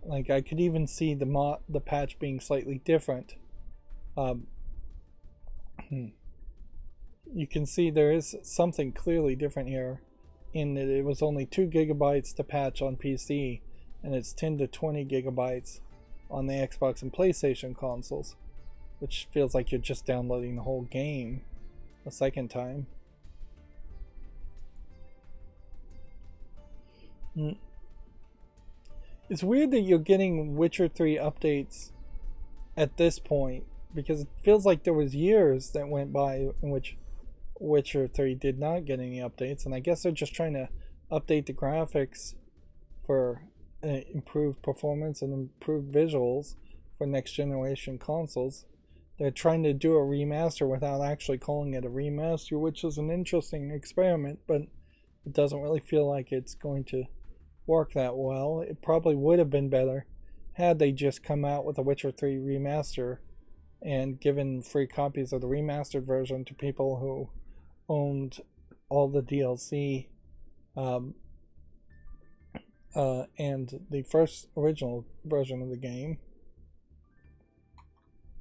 Like, I could even see the patch being slightly different. You can see there is something clearly different here, in that it was only 2 gigabytes to patch on PC, and it's 10 to 20 gigabytes on the Xbox and PlayStation consoles, which feels like you're just downloading the whole game a second time. It's weird that you're getting Witcher 3 updates at this point, because it feels like there was years that went by in which Witcher 3 did not get any updates, and I guess they're just trying to update the graphics for improved performance and improved visuals for next generation consoles. They're trying to do a remaster without actually calling it a remaster, which is an interesting experiment, but it doesn't really feel like it's going to work that well. It probably would have been better had they just come out with a Witcher 3 remaster and given free copies of the remastered version to people who owned all the DLC and the first original version of the game.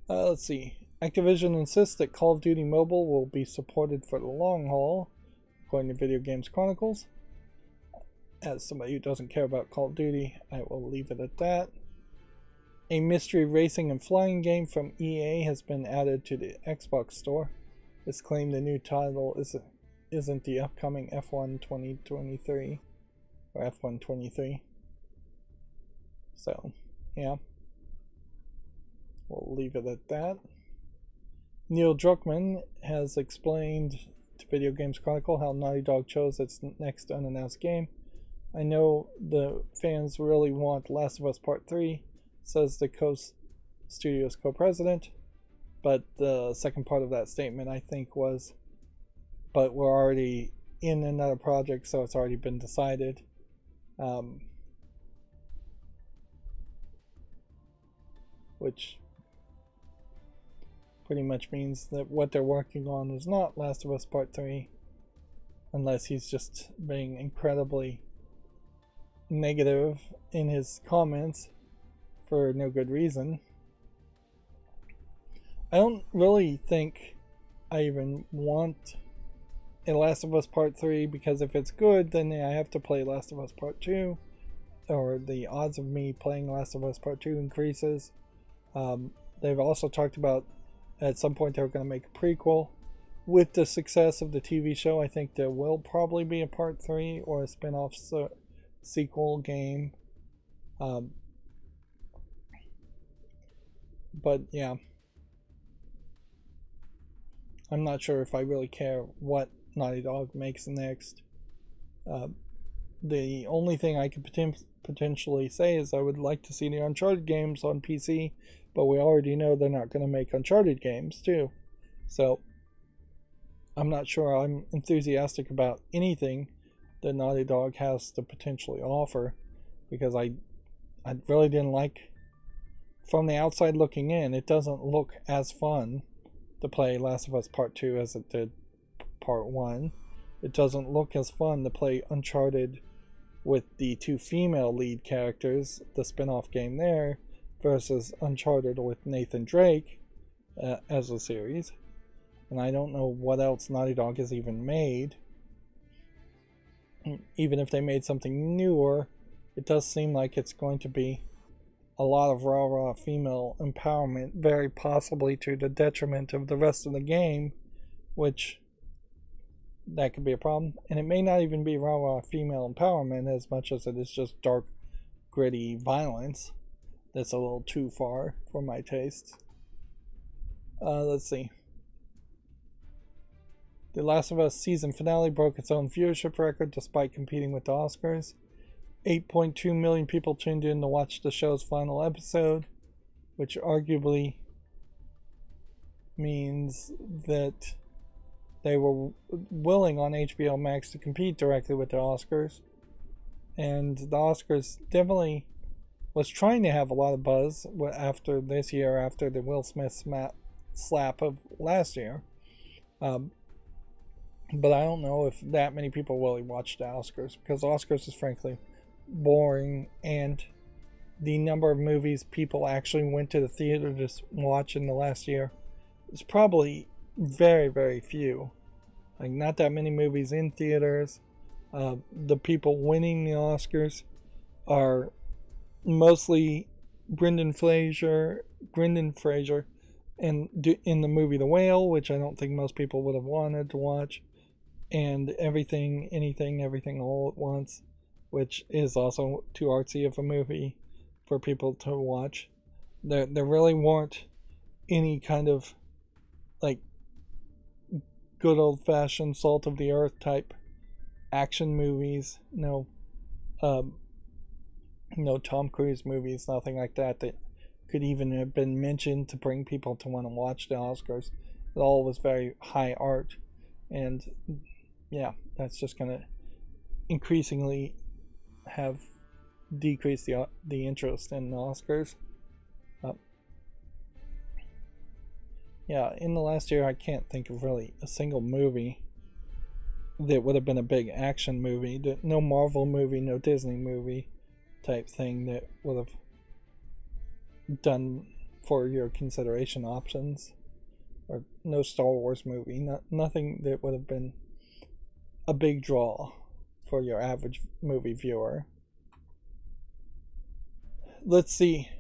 Let's see. Activision insists that Call of Duty Mobile will be supported for the long haul, according to Video Games Chronicles. As somebody who doesn't care about Call of Duty, I will leave it at that. A mystery racing and flying game from EA has been added to the Xbox store. It's claimed the new title isn't the upcoming F1 2023 or F1 23. So, yeah. We'll leave it at that. Neil Druckmann has explained to Video Games Chronicle how Naughty Dog chose its next unannounced game. I know the fans really want Last of Us Part 3, says the studio's co-president. But the second part of that statement, I think, was, but we're already in another project, so it's already been decided. Which pretty much means that what they're working on is not Last of Us Part 3, unless he's just being incredibly negative in his comments for no good reason. I don't really think I even want a Last of Us Part 3, because if it's good, then I have to play Last of Us Part 2, or the odds of me playing Last of Us Part 2 increases. They've also talked about at some point they were going to make a prequel. With the success of the TV show, I think there will probably be a Part 3 or a spin-off sequel game. But yeah, I'm not sure if I really care what Naughty Dog makes next. The only thing I could potentially say is I would like to see the Uncharted games on PC, but we already know they're not going to make Uncharted games too. So I'm not sure I'm enthusiastic about anything that Naughty Dog has to potentially offer, because I really didn't like, from the outside looking in, it doesn't look as fun to play Last of Us Part 2 as it did Part 1. It doesn't look as fun to play Uncharted with the two female lead characters, the spin-off game there, versus Uncharted with Nathan Drake as a series. And I don't know what else Naughty Dog has even made. Even if they made something newer, it does seem like it's going to be a lot of raw female empowerment, very possibly to the detriment of the rest of the game, which that could be a problem. And it may not even be raw female empowerment as much as it is just dark, gritty violence. That's a little too far for my taste. Let's see. The Last of Us season finale broke its own viewership record despite competing with the Oscars. 8.2 million people tuned in to watch the show's final episode, which arguably means that they were willing on HBO Max to compete directly with the Oscars. And the Oscars definitely was trying to have a lot of buzz after this year, after the Will Smith slap of last year. But I don't know if that many people really watched the Oscars, because Oscars is frankly boring, and the number of movies people actually went to the theater to watch in the last year is probably very, very few. Like, not that many movies in theaters. The people winning the Oscars are mostly Brendan Fraser, and in the movie The Whale, which I don't think most people would have wanted to watch, and Everything, Anything, Everything All at Once, which is also too artsy of a movie for people to watch. There really weren't any kind of like good old-fashioned salt of the earth type action movies. No Tom Cruise movies, nothing like that could even have been mentioned to bring people to want to watch the Oscars. It all was very high art, and yeah, that's just going to increasingly have decreased the interest in the Oscars. Yeah, in the last year, I can't think of really a single movie that would have been a big action movie. No Marvel movie, no Disney movie type thing that would have done for your consideration options. Or no Star Wars movie. Nothing that would have been a big draw for your average movie viewer. Let's see.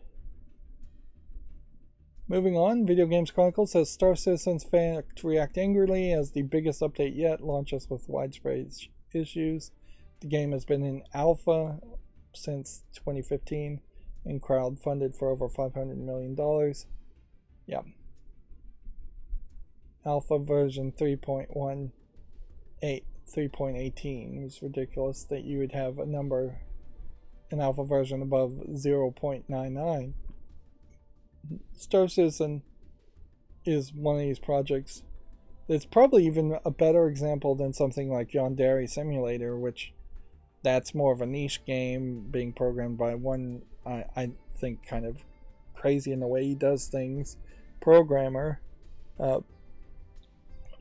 Moving on, Video Games Chronicles says Star Citizen's fans react angrily as the biggest update yet launches with widespread issues. The game has been in alpha since 2015 and crowdfunded for over $500 million. Yeah. Alpha version 3.18 was ridiculous that you would have an alpha version above 0.99. Star Citizen is one of these projects that's probably even a better example than something like Yandere Simulator, which that's more of a niche game being programmed by one, I think, kind of crazy in the way he does things, programmer.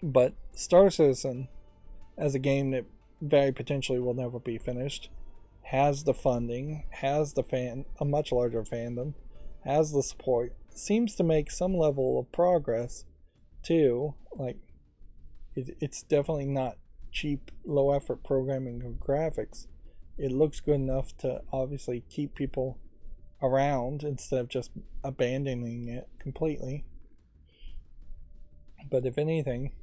But Star Citizen, as a game that very potentially will never be finished, has the funding, has a much larger fandom, has the support, seems to make some level of progress too. Like, it's definitely not cheap, low effort programming of graphics. It looks good enough to obviously keep people around instead of just abandoning it completely. But if anything,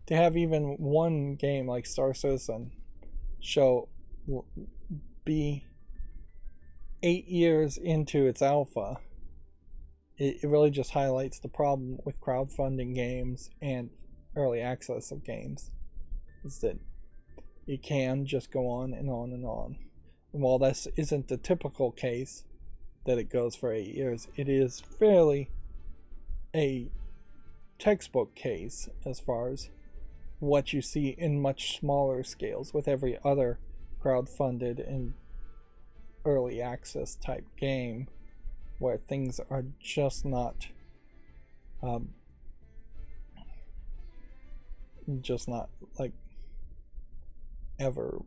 to have even one game like Star Citizen be 8 years into its alpha, it really just highlights the problem with crowdfunding games and early access of games, is that it can just go on and on and on. And while this isn't the typical case that it goes for 8 years, it is fairly a textbook case as far as what you see in much smaller scales with every other crowdfunded and early access type game, where things are just not like ever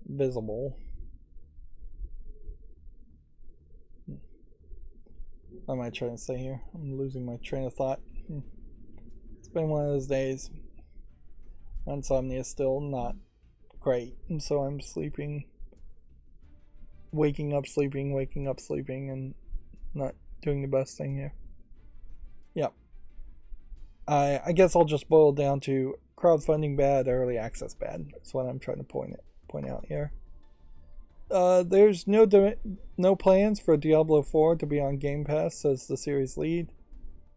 visible. What am I trying to say here? I'm losing my train of thought. It's been one of those days. Insomnia is still not great, and so I'm sleeping, waking up, sleeping, and not doing the best thing here. Yeah. I guess I'll just boil down to crowdfunding bad, early access bad. That's what I'm trying to point out here. There's no plans for Diablo 4 to be on Game Pass, says the series lead.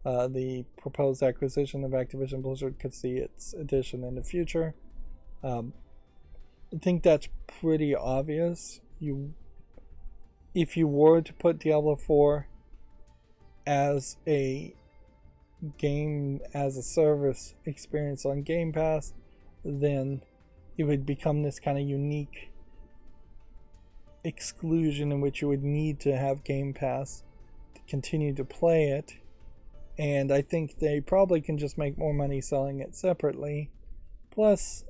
The proposed acquisition of Activision Blizzard could see its addition in the future. I think that's pretty obvious. If you were to put Diablo 4 as a game as a service experience on Game Pass, then it would become this kind of unique exclusion in which you would need to have Game Pass to continue to play it. And I think they probably can just make more money selling it separately. Plus,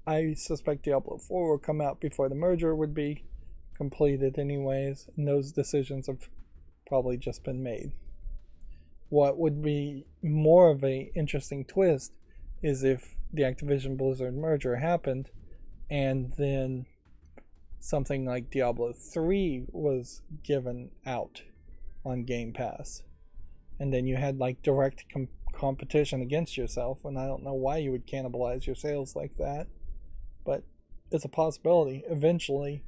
I suspect Diablo 4 will come out before the merger would be completed anyways, and those decisions have probably just been made. What would be more of an interesting twist is if the Activision Blizzard merger happened and then something like Diablo 3 was given out on Game Pass, and then you had like direct competition against yourself. And I don't know why you would cannibalize your sales like that, but it's a possibility. Eventually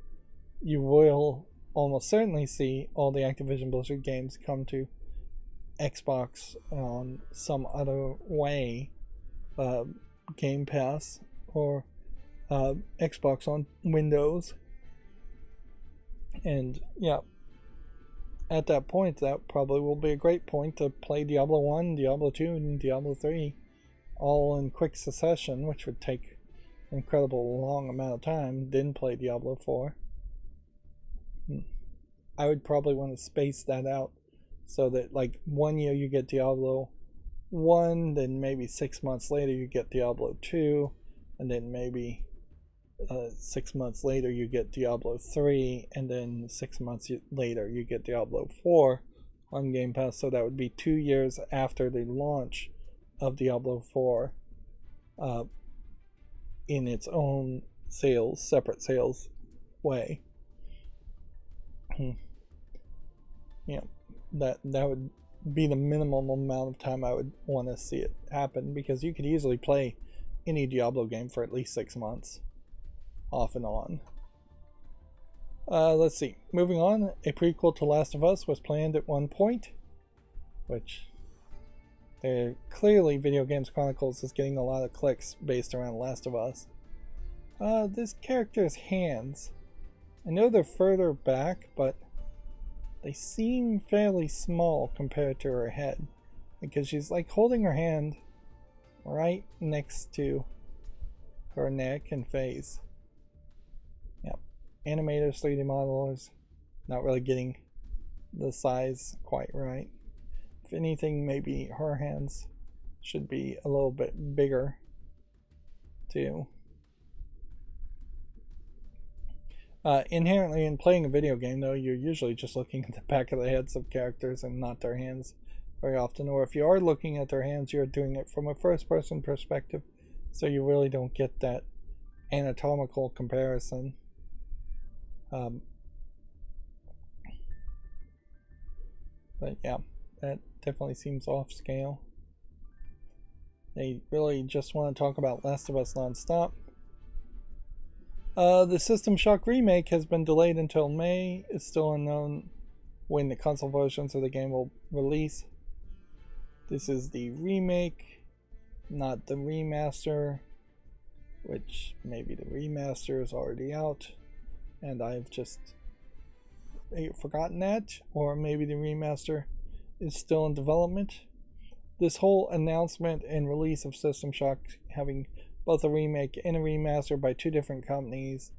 you will almost certainly see all the Activision Blizzard games come to Xbox on some other way, Game Pass or Xbox on Windows. And yeah, at that point, that probably will be a great point to play Diablo 1, Diablo 2, and Diablo 3 all in quick succession, which would take an incredible long amount of time, then play Diablo 4. I would probably want to space that out so that like 1 year you get Diablo 1, then maybe 6 months later you get Diablo 2, and then maybe 6 months later you get Diablo 3, and then 6 months later you get Diablo 4 on Game Pass. So that would be 2 years after the launch of Diablo 4 in its own separate sales way. Yeah, that would be the minimum amount of time I would want to see it happen, because you could easily play any Diablo game for at least 6 months off and on. Let's see. Moving on, a prequel to Last of Us was planned at one point, which clearly Video Games Chronicles is getting a lot of clicks based around Last of Us. This character's hands, I know they're further back, but they seem fairly small compared to her head, because she's like holding her hand right next to her neck and face. Yep. Animators, 3D modelers, not really getting the size quite right. If anything, maybe her hands should be a little bit bigger too. Inherently, in playing a video game, though, you're usually just looking at the back of the heads of characters and not their hands very often. Or if you are looking at their hands, you're doing it from a first-person perspective, so you really don't get that anatomical comparison. But yeah, that definitely seems off scale. They really just want to talk about Last of Us nonstop. The System Shock remake has been delayed until May. It's still unknown when the console versions of the game will release. This is the remake, not the remaster, which maybe the remaster is already out and I've just forgotten that, or maybe the remaster is still in development. This whole announcement and release of System Shock having both a remake and a remaster by two different companies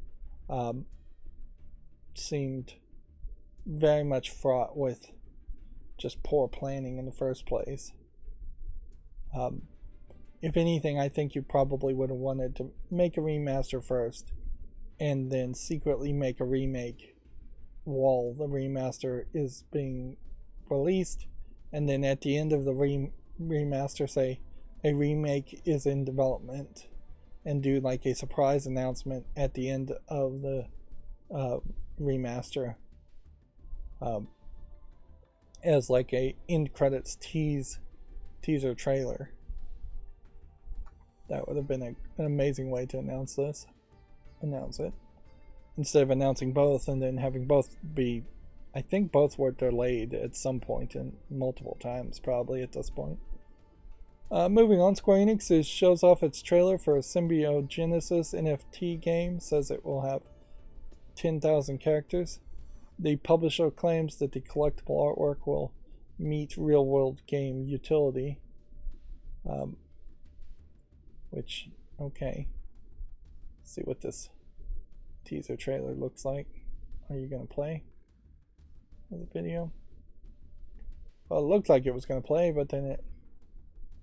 seemed very much fraught with just poor planning in the first place. If anything, I think you probably would have wanted to make a remaster first and then secretly make a remake while the remaster is being released, and then at the end of the remaster say a remake is in development, and do like a surprise announcement at the end of the remaster as like a end credits teaser trailer. That would have been an amazing way to announce it, instead of announcing both and then having both be, I think both were delayed at some point and multiple times probably at this point. Moving on, Square Enix shows off its trailer for a Symbiogenesis NFT game, says it will have 10,000 characters. The publisher claims that the collectible artwork will meet real-world game utility. Which, okay. Let's see what this teaser trailer looks like. Are you going to play the video? Well, it looked like it was going to play, but then it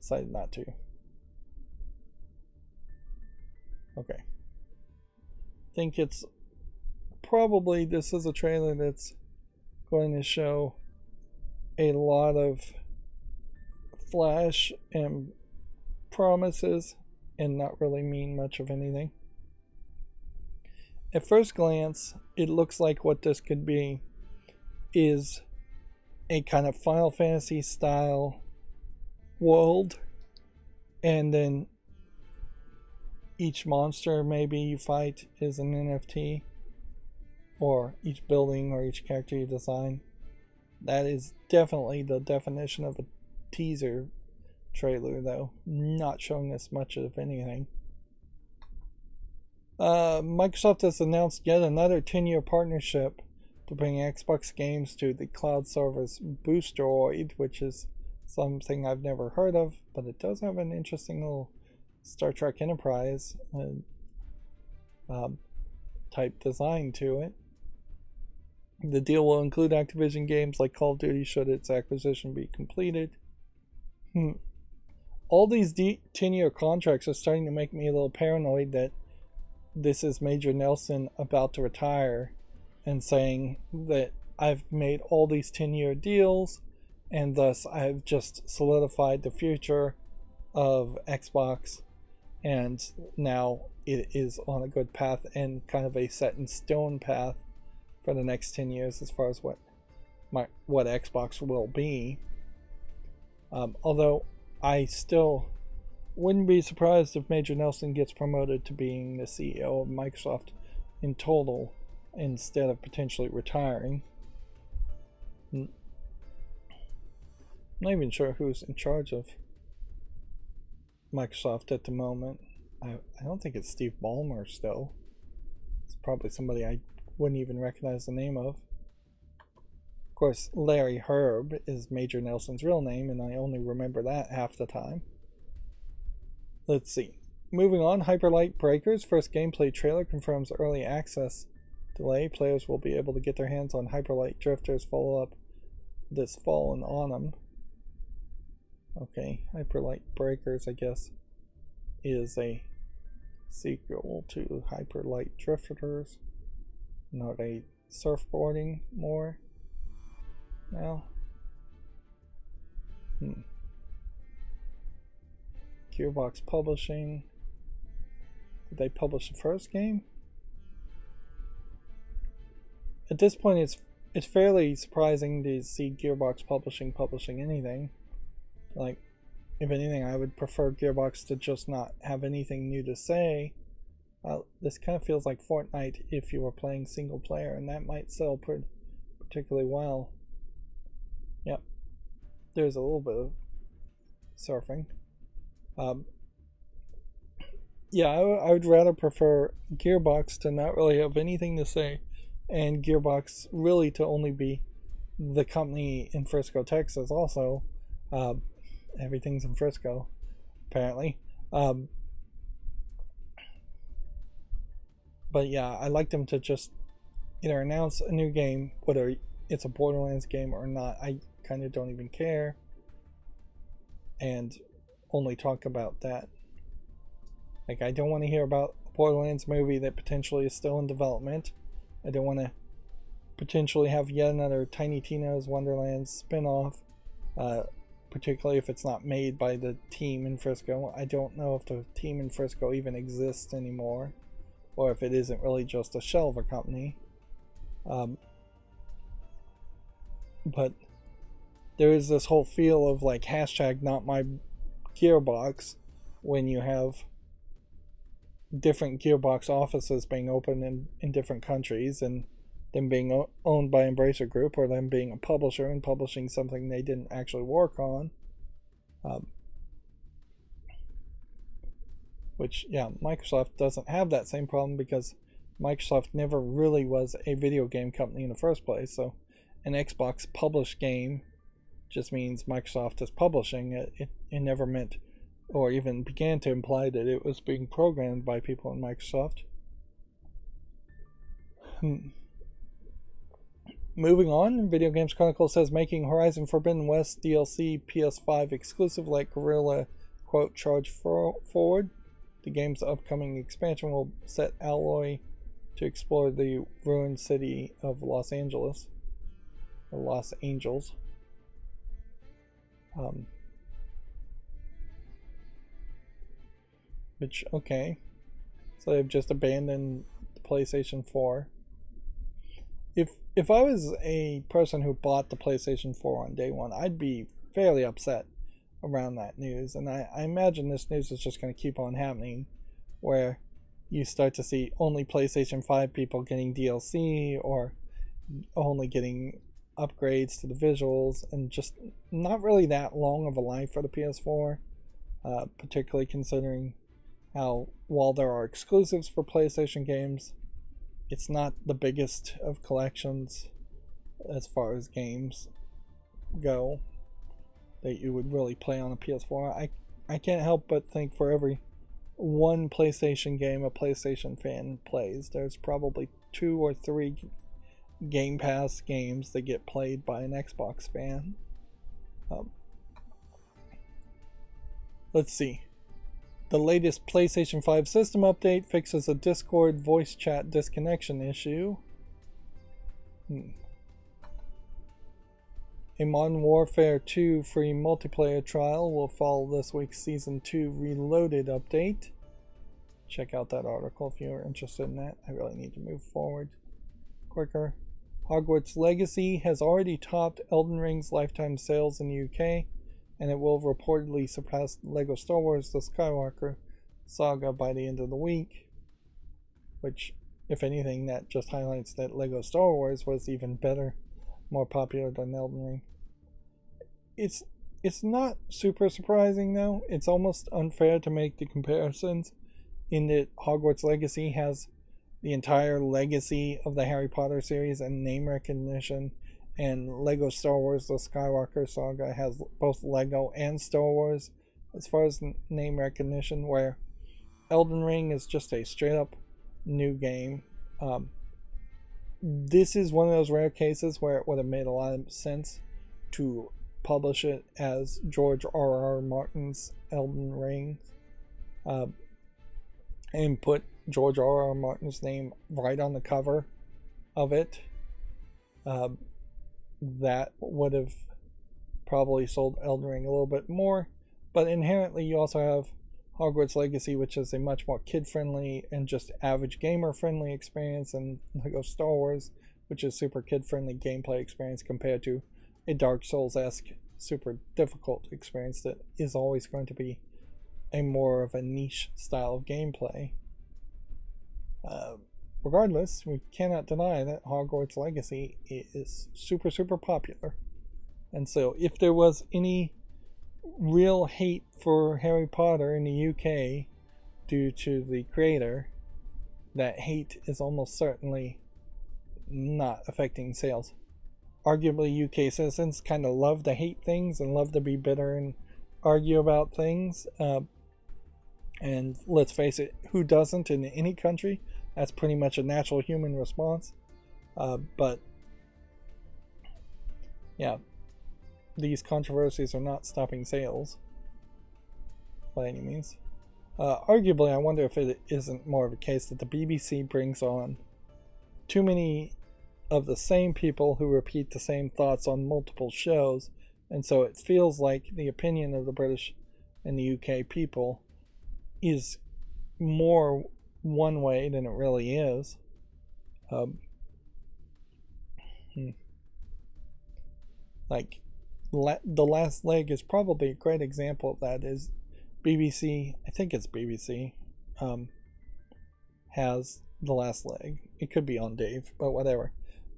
decided not to. Okay. I think it's probably, this is a trailer that's going to show a lot of flash and promises and not really mean much of anything. At first glance, it looks like what this could be is a kind of Final Fantasy style world, and then each monster maybe you fight is an NFT, or each building or each character you design. That is definitely the definition of a teaser trailer, though, not showing us much of anything. Microsoft has announced yet another 10-year partnership to bring Xbox games to the cloud service Boosteroid, which is something I've never heard of, but it does have an interesting little Star Trek Enterprise type design to it. The deal will include Activision games like Call of Duty should its acquisition be completed. All these 10-year contracts are starting to make me a little paranoid that this is Major Nelson about to retire and saying that I've made all these 10-year deals and thus I've just solidified the future of Xbox, and now it is on a good path and kind of a set in stone path for the next 10 years as far as what Xbox will be. Although I still wouldn't be surprised if Major Nelson gets promoted to being the CEO of Microsoft in total instead of potentially retiring. I'm not even sure who's in charge of Microsoft at the moment. I don't think it's Steve Ballmer still. It's probably somebody I wouldn't even recognize the name of. course, Larry Herb is Major Nelson's real name, and I only remember that half the time. Let's see. Moving on, Hyperlight Breakers. First gameplay trailer confirms early access delay. Players will be able to get their hands on Hyperlight Drifters follow-up this fall in autumn. Okay, Hyperlight Breakers, I guess, is a sequel to Hyperlight Drifters. Not a surfboarding more now. Gearbox Publishing. Did they publish the first game? At this point, it's fairly surprising to see Gearbox publishing anything. Like, if anything, I would prefer Gearbox to just not have anything new to say. This kind of feels like Fortnite if you were playing single player, and that might sell particularly well. Yep, there's a little bit of surfing. Yeah, I would rather prefer Gearbox to not really have anything to say, and Gearbox really to only be the company in Frisco, Texas. Also, everything's in Frisco, apparently. But yeah, I like them to just either announce a new game, whether it's a Borderlands game or not. I kind of don't even care, and only talk about that. Like, I don't want to hear about a Borderlands movie that potentially is still in development. I don't want to potentially have yet another Tiny Tina's Wonderlands spin-off, particularly if it's not made by the team in Frisco. I don't know if the team in Frisco even exists anymore, or if it isn't really just a shell of a company. But there is this whole feel of like hashtag not my Gearbox when you have different Gearbox offices being open in different countries, and them being owned by Embracer Group, or them being a publisher and publishing something they didn't actually work on. Which, yeah, Microsoft doesn't have that same problem because Microsoft never really was a video game company in the first place. So an Xbox published game just means Microsoft is publishing it. It never meant, or even began to imply, that it was being programmed by people in Microsoft. Moving on, Video Games Chronicle says making Horizon Forbidden West DLC PS5 exclusive like Guerrilla, quote, charge forward. The game's upcoming expansion will set Alloy to explore the ruined city of Los Angeles, or Los Angeles. Which, okay, so they've just abandoned the PlayStation 4. If I was a person who bought the PlayStation 4 on day one, I'd be fairly upset around that news, and I imagine this news is just going to keep on happening, where you start to see only PlayStation 5 people getting DLC, or only getting upgrades to the visuals, and just not really that long of a life for the PS4, particularly considering how, while there are exclusives for PlayStation games, it's not the biggest of collections as far as games go that you would really play on a PS4. I can't help but think for every one PlayStation game a PlayStation fan plays, there's probably 2 or 3 Game Pass games that get played by an Xbox fan. Let's see. The latest PlayStation 5 system update fixes a Discord voice chat disconnection issue. A Modern Warfare 2 free multiplayer trial will follow this week's Season 2 Reloaded update. Check out that article if you're interested in that. I really need to move forward quicker. Hogwarts Legacy has already topped Elden Ring's lifetime sales in the UK, and it will reportedly surpass LEGO Star Wars The Skywalker Saga by the end of the week. Which, if anything, that just highlights that LEGO Star Wars was even better, more popular than Elden Ring. It's not super surprising though. It's almost unfair to make the comparisons, in that Hogwarts Legacy has the entire legacy of the Harry Potter series and name recognition And Lego Star Wars The Skywalker Saga has both Lego and Star Wars as far as name recognition, where Elden Ring is just a straight up new game. This is one of those rare cases where it would have made a lot of sense to publish it as George R.R. Martin's Elden Ring, and put George R.R. Martin's name right on the cover of it. That would have probably sold Elden Ring a little bit more, but inherently you also have Hogwarts Legacy, which is a much more kid-friendly and just average gamer-friendly experience, and Lego Star Wars, which is super kid-friendly gameplay experience compared to a Dark Souls-esque super difficult experience that is always going to be a more of a niche style of gameplay. Regardless, we cannot deny that Hogwarts Legacy is super, super popular. And so if there was any real hate for Harry Potter in the UK due to the creator, that hate is almost certainly not affecting sales. Arguably, UK citizens kind of love to hate things and love to be bitter and argue about things. And let's face it, who doesn't in any country? That's pretty much a natural human response. But yeah, these controversies are not stopping sales by any means. Arguably, I wonder if it isn't more of a case that the BBC brings on too many of the same people who repeat the same thoughts on multiple shows, and so it feels like the opinion of the British and the UK people is more one way than it really is. Like The Last Leg is probably a great example of that. Is BBC, I think it's BBC, has The Last Leg. It could be on Dave, but whatever.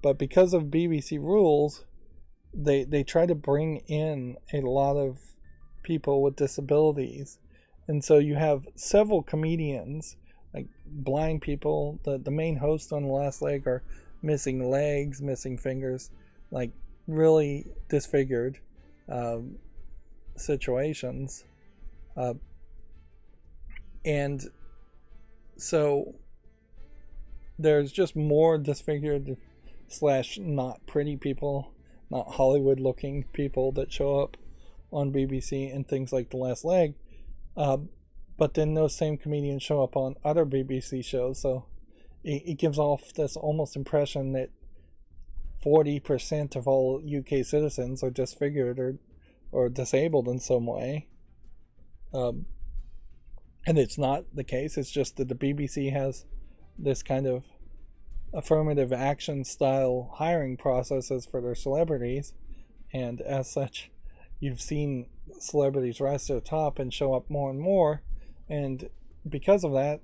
But because of BBC rules, they try to bring in a lot of people with disabilities, and so you have several comedians, like blind people. The main hosts on The Last Leg are missing legs, missing fingers, like really disfigured situations, and so there's just more disfigured / not pretty people, not Hollywood looking people that show up on BBC and things like The Last Leg, but then those same comedians show up on other BBC shows, so it gives off this almost impression that 40% of all UK citizens are disfigured or disabled in some way. And it's not the case. It's just that the BBC has this kind of affirmative action style hiring processes for their celebrities, and as such you've seen celebrities rise to the top and show up more and more, and because of that,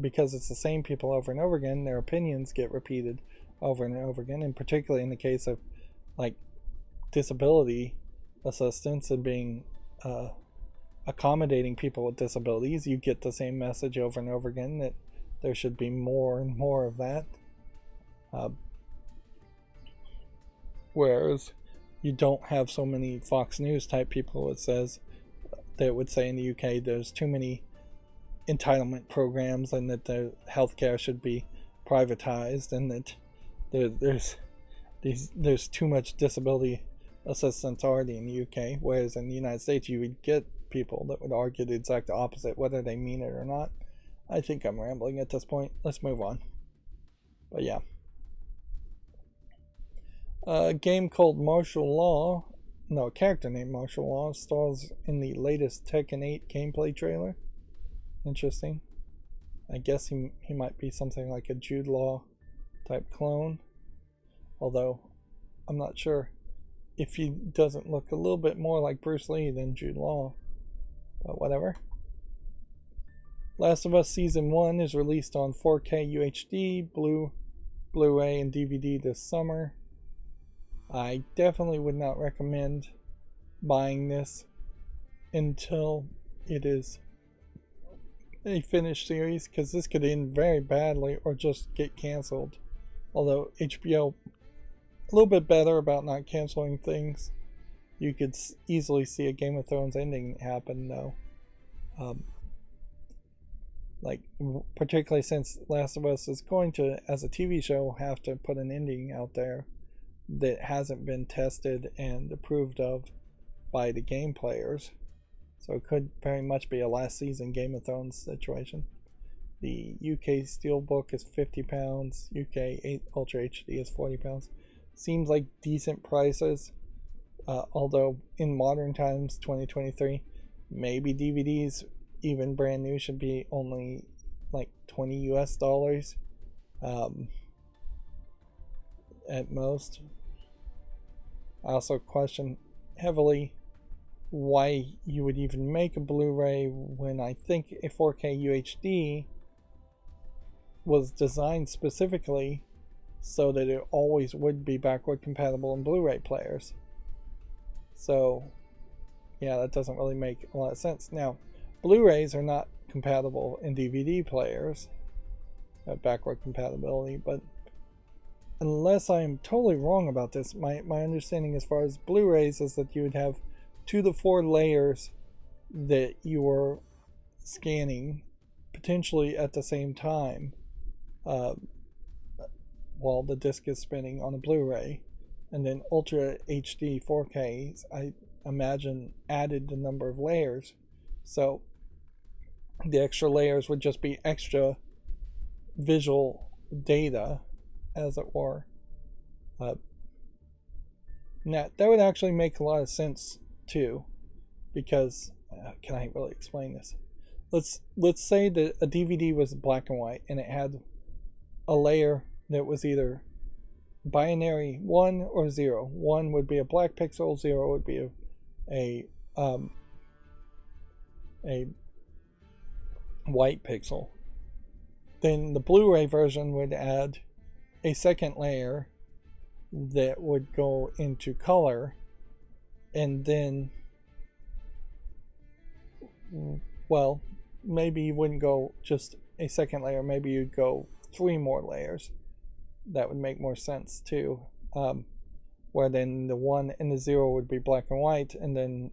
because it's the same people over and over again, their opinions get repeated over and over again, and particularly in the case of like disability assistance and being accommodating people with disabilities, you get the same message over and over again that there should be more and more of that. Whereas you don't have so many Fox News type people that would say in the UK there's too many entitlement programs and that the healthcare should be privatized, and that there's too much disability assistance already in the UK, whereas in the United States you would get people that would argue the exact opposite, whether they mean it or not. I think I'm rambling at this point. Let's move on. But yeah. A game called Martial Law, a character named Martial Law, stars in the latest Tekken 8 gameplay trailer. Interesting. I guess he might be something like a Jude Law type clone. Although, I'm not sure if he doesn't look a little bit more like Bruce Lee than Jude Law. But whatever. Last of Us Season 1 is released on 4K UHD, Blu-ray, and DVD this summer. I definitely would not recommend buying this until it is a finished series, because this could end very badly or just get canceled. Although HBO a little bit better about not canceling things. You could easily see a Game of Thrones ending happen, though. Like, particularly since Last of Us is going to, as a TV show, have to put an ending out there that hasn't been tested and approved of by the game players. So it could very much be a last season Game of Thrones situation. The UK Steelbook is £50, UK 8 Ultra HD is £40. Seems like decent prices, although in modern times, 2023, maybe DVDs, even brand new, should be only like $20 US at most. I also question heavily why you would even make a Blu-ray when I think a 4K UHD was designed specifically so that it always would be backward compatible in Blu-ray players. So yeah, that doesn't really make a lot of sense. Now, Blu-rays are not compatible in DVD players, backward compatibility, but unless I am totally wrong about this, my understanding as far as Blu-rays is that you would have 2 to 4 layers that you were scanning potentially at the same time while the disc is spinning on a Blu-ray, and then Ultra HD 4K, I imagine, added the number of layers, so the extra layers would just be extra visual data, as it were. Now that would actually make a lot of sense too, because can I really explain this? Let's say that a DVD was black and white and it had a layer that was either binary 1 or 0. 1 would be a black pixel, 0 would be a white pixel. Then the Blu-ray version would add a second layer that would go into color, and then, well, maybe you wouldn't go just a second layer, maybe you'd go 3 more layers. That would make more sense too, where then the 1 and the 0 would be black and white, and then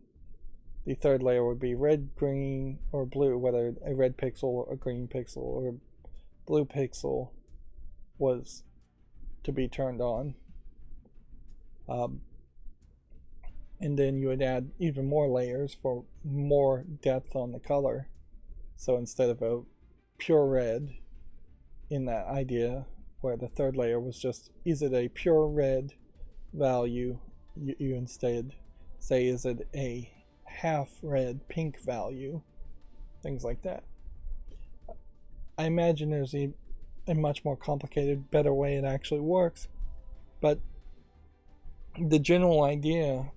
the third layer would be red, green, or blue, whether a red pixel, a green pixel, or a blue pixel was to be turned on. And then you would add even more layers for more depth on the color. So instead of a pure red in that idea, where the third layer was just, is it a pure red value, you instead say, is it a half red pink value, things like that. I imagine there's a much more complicated, better way it actually works, but the general idea,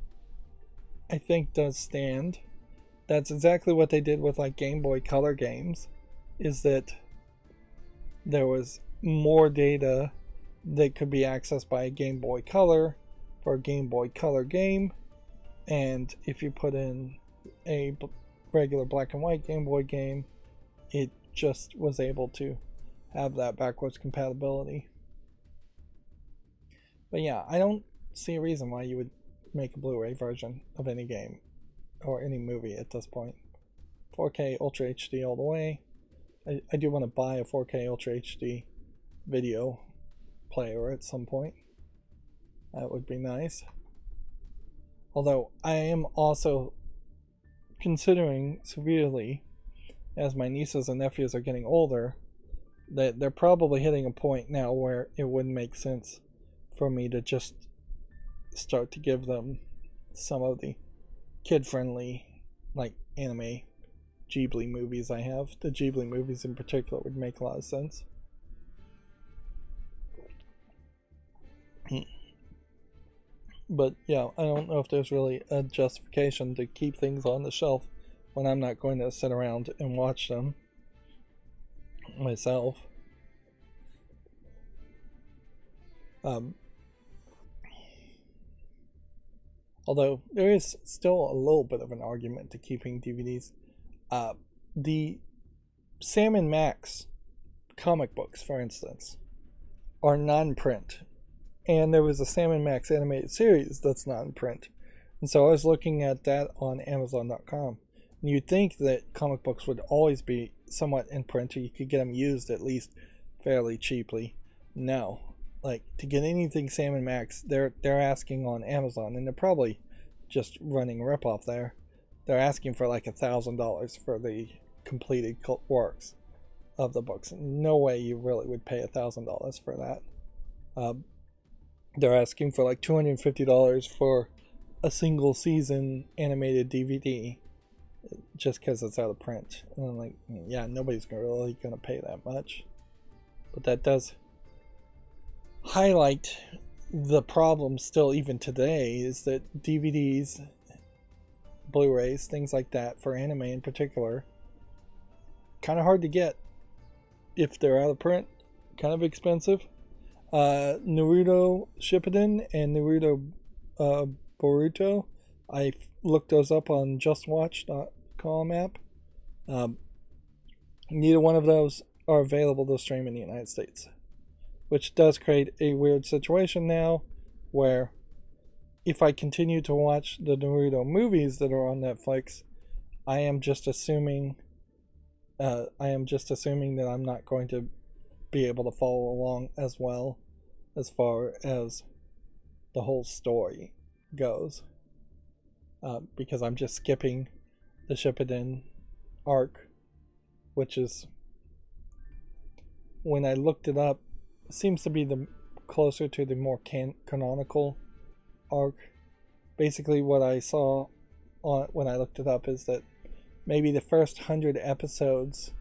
I think, does stand. That's exactly what they did with like Game Boy Color games, is that there was more data that could be accessed by a Game Boy Color for a Game Boy Color game, and if you put in a regular black and white Game Boy game, it just was able to have that backwards compatibility. But yeah, I don't see a reason why you would make a Blu-ray version of any game or any movie at this point. 4K Ultra HD all the way. I do want to buy a 4K Ultra HD video player at some point. That would be nice. Although I am also considering severely, as my nieces and nephews are getting older, that they're probably hitting a point now where it wouldn't make sense for me to just start to give them some of the kid-friendly, like, anime Ghibli movies I have. The Ghibli movies in particular would make a lot of sense. But yeah, I don't know if there's really a justification to keep things on the shelf when I'm not going to sit around and watch them myself. Although there is still a little bit of an argument to keeping DVDs. The Sam and Max comic books, for instance, are non-print, and there was a Sam and Max animated series that's not in print. And so I was looking at that on Amazon.com. And you'd think that comic books would always be somewhat in print, or you could get them used at least fairly cheaply. No. Like, to get anything Sam and Max, they're asking on Amazon, and they're probably just running a ripoff there. They're asking for like $1,000 for the completed works of the books. No way you really would pay $1,000 for that. They're asking for like $250 for a single season animated DVD, just because it's out of print. And I'm like, yeah, nobody's really gonna pay that much. But that does highlight the problem still even today, is that DVDs, Blu-rays, things like that for anime in particular, kind of hard to get if they're out of print, kind of expensive. Naruto Shippuden and Naruto Boruto, I looked those up on JustWatch.com app. Neither one of those are available to stream in the United States, which does create a weird situation now where if I continue to watch the Naruto movies that are on Netflix, I am just assuming that I'm not going to be able to follow along as well as far as the whole story goes, because I'm just skipping the Shippuden arc, which is, when I looked it up, seems to be the closer to the more canonical arc. Basically, what I saw when I looked it up is that maybe the first 100 episodes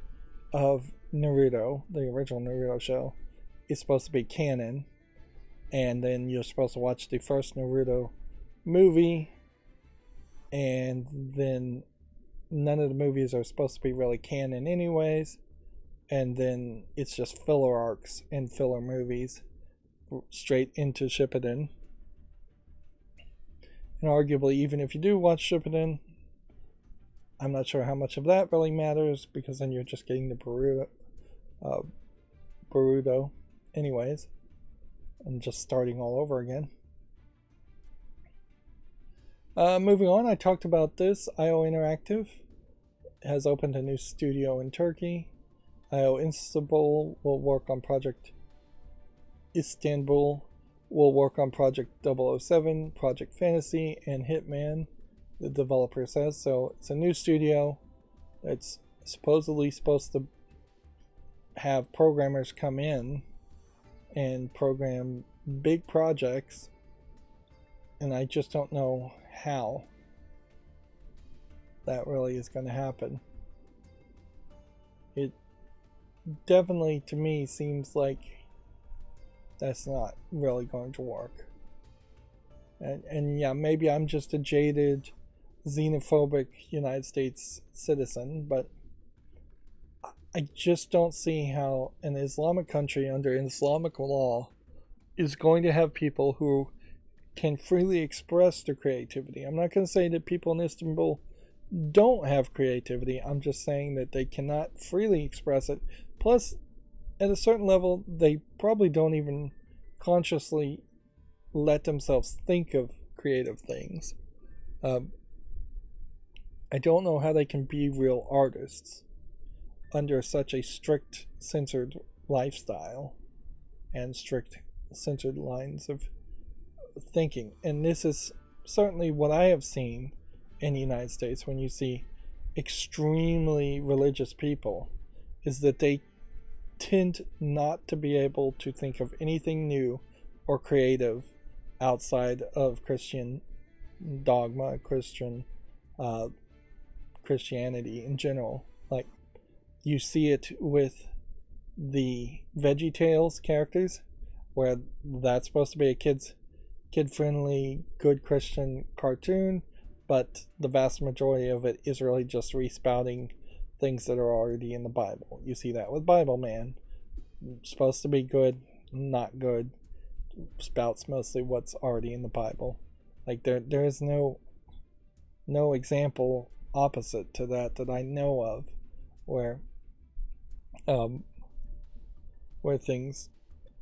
of Naruto, the original Naruto show, is supposed to be canon, and then you're supposed to watch the first Naruto movie, and then none of the movies are supposed to be really canon anyways, and then it's just filler arcs and filler movies straight into Shippuden. And arguably, even if you do watch Shippuden, I'm not sure how much of that really matters, because then you're just getting the Boruto anyways, and just starting all over again. Moving on, I talked about this. IO Interactive has opened a new studio in Turkey. IO Istanbul will work on Project Istanbul, will work on Project 007, Project Fantasy, and Hitman, the developer says. So it's a new studio that's supposedly supposed to have programmers come in and program big projects, and I just don't know how that really is going to happen. It definitely, to me, seems like that's not really going to work. And yeah, maybe I'm just a jaded, xenophobic United States citizen, but I just don't see how an Islamic country under Islamic law is going to have people who can freely express their creativity. I'm not going to say that people in Istanbul don't have creativity. I'm just saying that they cannot freely express it. Plus, at a certain level, they probably don't even consciously let themselves think of creative things. I don't know how they can be real artists under such a strict censored lifestyle and strict censored lines of thinking. And this is certainly what I have seen in the United States when you see extremely religious people, is that they tend not to be able to think of anything new or creative outside of Christian dogma, Christianity in general. Like, you see it with the VeggieTales characters, where that's supposed to be a kid-friendly, good Christian cartoon, but the vast majority of it is really just respouting things that are already in the Bible. You see that with Bible Man. Supposed to be good, not good. Spouts mostly what's already in the Bible. Like, there is no example opposite to that I know of, where things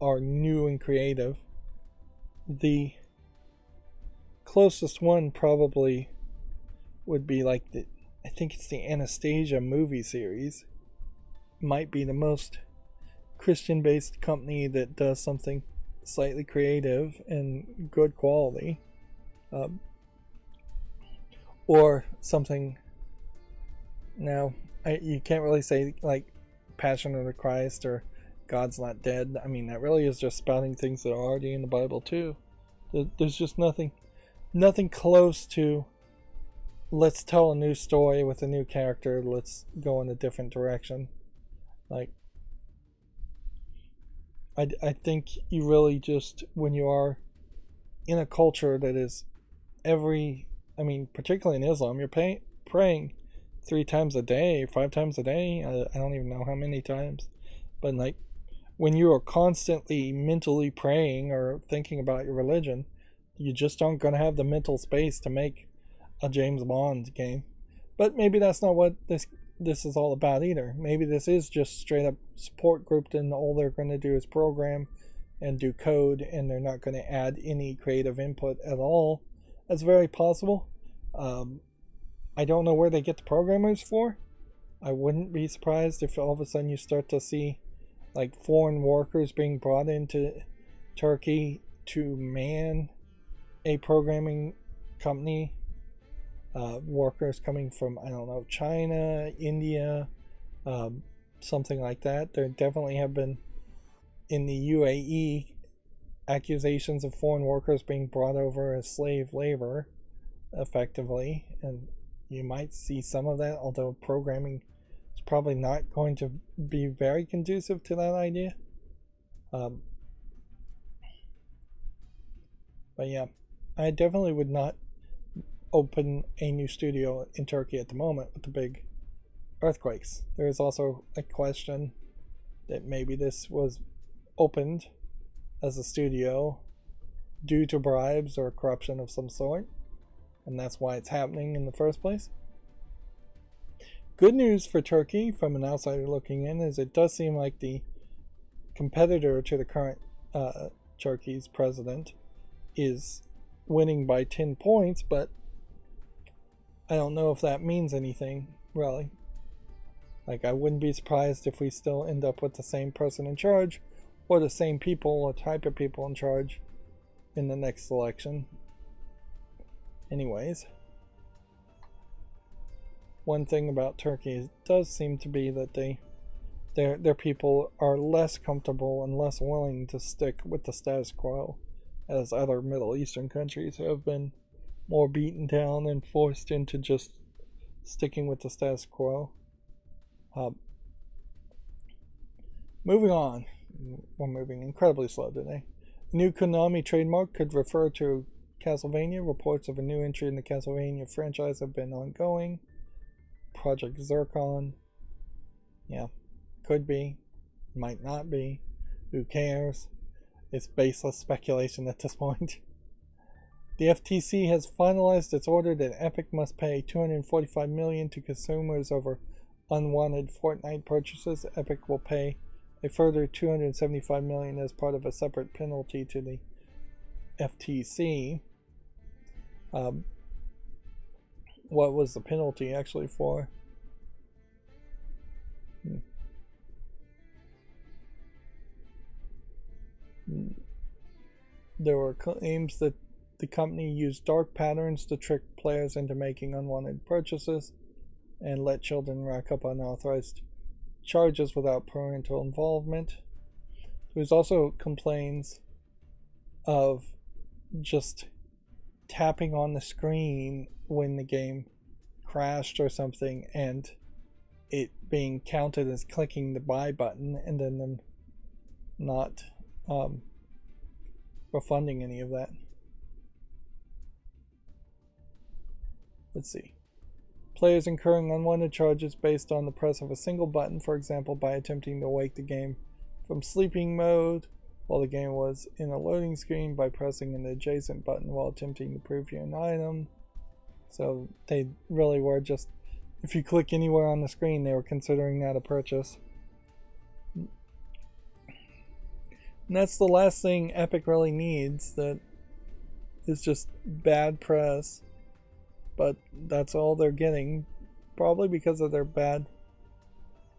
are new and creative The closest one probably would be like I think it's the Anastasia movie series. Might be the most Christian based company that does something slightly creative and good quality. Or something. Now, you can't really say like Passion of the Christ or God's Not Dead. I mean, that really is just spouting things that are already in the Bible too. There's just nothing close to let's tell a new story with a new character, let's go in a different direction. Like, I think you really just, when you are in a culture that is particularly in Islam, you're praying 3 times a day, 5 times a day. I don't even know how many times. But like, when you are constantly mentally praying or thinking about your religion, you just aren't going to have the mental space to make a James Bond game. But maybe that's not what this is all about either. Maybe this is just straight up support grouped and all they're going to do is program and do code, and they're not going to add any creative input at all. That's very possible. I don't know where they get the programmers for. I wouldn't be surprised if all of a sudden you start to see like foreign workers being brought into Turkey to man a programming company. Workers coming from, I don't know, China, India, something like that. There definitely have been in the UAE accusations of foreign workers being brought over as slave labor, effectively, and you might see some of that, although programming is probably not going to be very conducive to that idea. But yeah, I definitely would not open a new studio in Turkey at the moment with the big earthquakes. There is also a question that maybe this was opened as a studio due to bribes or corruption of some sort, and that's why it's happening in the first place. Good news for Turkey from an outsider looking in is it does seem like the competitor to the current Turkey's president is winning by 10 points, but I don't know if that means anything, really. Like, I wouldn't be surprised if we still end up with the same person in charge, or the same people or type of people in charge in the next election. Anyways, one thing about Turkey does seem to be that their people are less comfortable and less willing to stick with the status quo, as other Middle Eastern countries have been more beaten down and forced into just sticking with the status quo. Moving on. We're moving incredibly slow today. The new Konami trademark could refer to Castlevania. Reports of a new entry in the Castlevania franchise have been ongoing. Project Zircon. Yeah, could be. Might not be. Who cares? It's baseless speculation at this point. The FTC has finalized its order that Epic must pay $245 million to consumers over unwanted Fortnite purchases. Epic will pay a further $275 million as part of a separate penalty to the FTC. What was the penalty actually for? There were claims that the company used dark patterns to trick players into making unwanted purchases and let children rack up unauthorized charges without parental involvement. There's also complaints of just tapping on the screen when the game crashed or something and it being counted as clicking the buy button and then them not refunding any of that. Let's see. Players incurring unwanted charges based on the press of a single button, for example, by attempting to wake the game from sleeping mode while the game was in a loading screen, by pressing an adjacent button while attempting to preview an item. So they really were just, if you click anywhere on the screen, they were considering that a purchase. And that's the last thing Epic really needs, that is just bad press, but that's all they're getting, probably because of their bad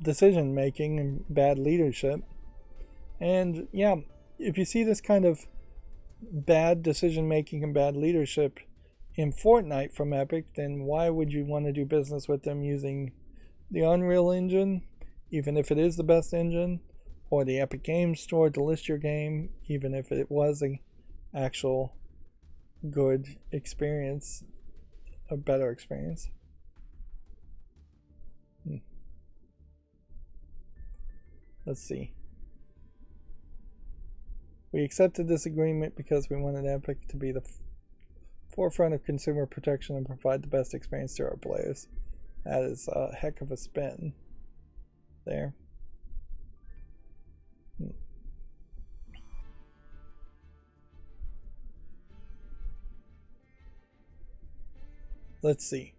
decision making and bad leadership. And yeah, if you see this kind of bad decision making and bad leadership in Fortnite from Epic, then why would you want to do business with them using the Unreal Engine, even if it is the best engine, or the Epic Games Store to list your game, even if it was an actual good experience, a better experience? Let's see. We accepted this agreement because we wanted Epic to be the forefront of consumer protection and provide the best experience to our players. That is a heck of a spin there. Let's see.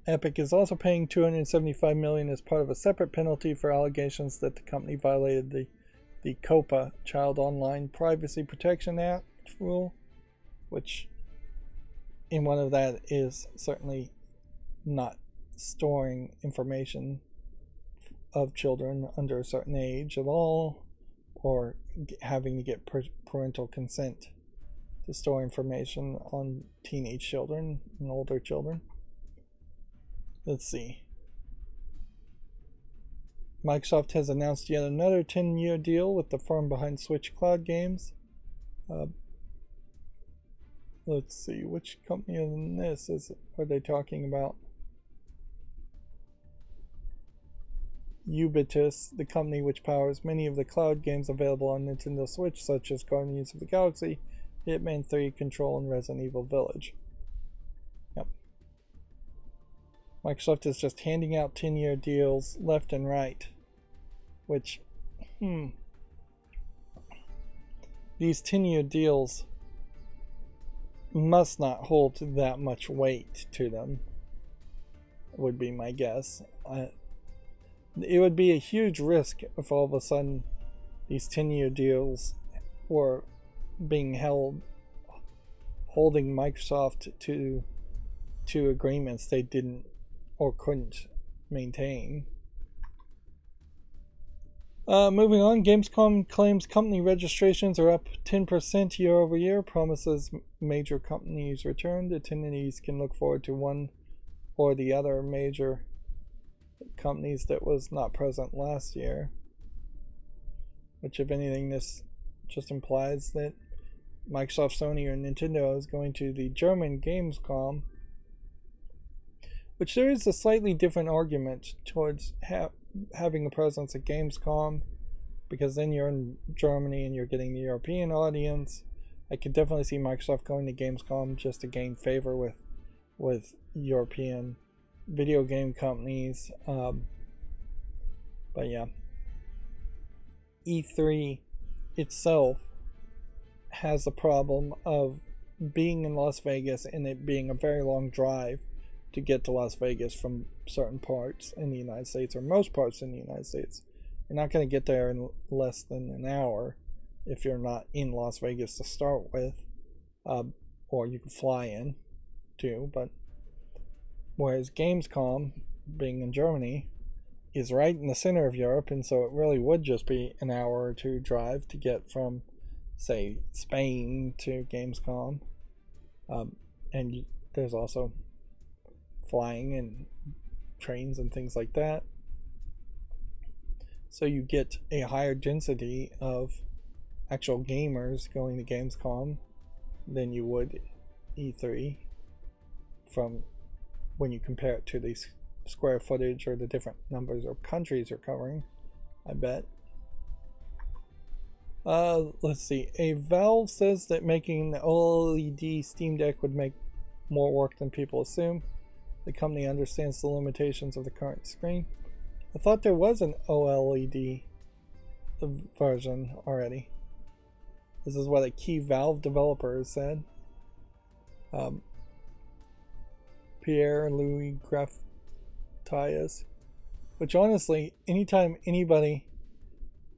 Epic is also paying $275 million as part of a separate penalty for allegations that the company violated the COPPA, Child Online Privacy Protection Act rule, which in one of that is certainly not storing information of children under a certain age at all, or having to get parental consent to store information on teenage children and older children. Let's see. Microsoft has announced yet another 10-year deal with the firm behind Switch Cloud Games. Let's see, which company in this are they talking about? Ubitus, the company which powers many of the cloud games available on Nintendo Switch, such as Guardians of the Galaxy, Hitman 3, Control, and Resident Evil Village. Yep. Microsoft is just handing out 10-year deals left and right, which, these 10-year deals must not hold that much weight to them, would be my guess. It would be a huge risk if all of a sudden these 10-year deals were being holding Microsoft to agreements they didn't or couldn't maintain. Moving on, Gamescom claims company registrations are up 10% year over year, promises major companies return. Attendees can look forward to one or the other major companies that was not present last year, which, if anything, this just implies that Microsoft, Sony, or Nintendo is going to the German Gamescom, which there is a slightly different argument towards having a presence at Gamescom, because then you're in Germany and you're getting the European audience. I could definitely see Microsoft going to Gamescom just to gain favor with European video game companies. But yeah, E3 itself has a problem of being in Las Vegas and it being a very long drive to get to Las Vegas from certain parts in the United States, or most parts in the United States. You're not going to get there in less than an hour if you're not in Las Vegas to start with, or you can fly in too. But whereas Gamescom, being in Germany, is right in the center of Europe, and so it really would just be an hour or two drive to get from, say, Spain to Gamescom. And there's also flying and trains and things like that. So you get a higher density of actual gamers going to Gamescom than you would E3, from when you compare it to the square footage or the different numbers of countries you're covering, I bet. Let's see. A Valve says that making the OLED Steam Deck would make more work than people assume. The company understands the limitations of the current screen. I thought there was an OLED version already. This is what a key Valve developer has said. Pierre-Louis Graftias. Which honestly, anytime anybody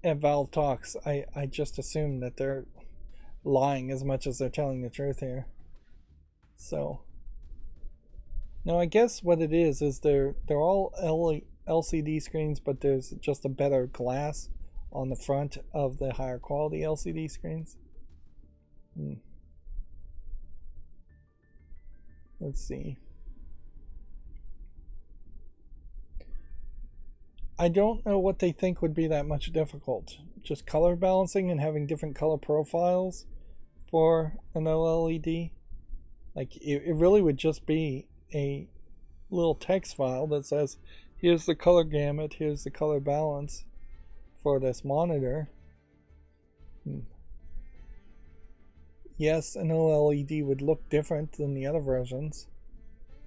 at Valve talks, I just assume that they're lying as much as they're telling the truth here. So now I guess what it is they're all LCD screens, but there's just a better glass on the front of the higher quality LCD screens. Let's see. I don't know what they think would be that much difficult. Just color balancing and having different color profiles for an OLED. Like, it really would just be a little text file that says, here's the color gamut, here's the color balance for this monitor. Yes, an OLED would look different than the other versions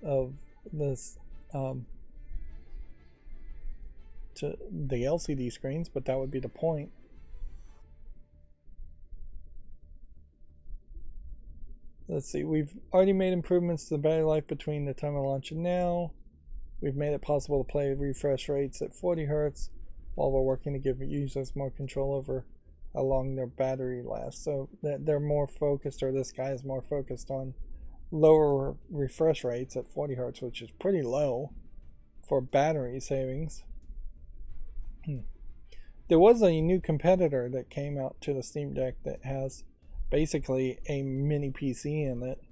of this to the LCD screens, but that would be the point. Let's see, we've already made improvements to the battery life between the time of launch and now. We've made it possible to play refresh rates at 40 Hz while we're working to give users more control over how long their battery lasts. So that they're more focused, or this guy is more focused on lower refresh rates at 40 Hz, which is pretty low for battery savings. There was a new competitor that came out to the Steam Deck that has basically a mini PC in it,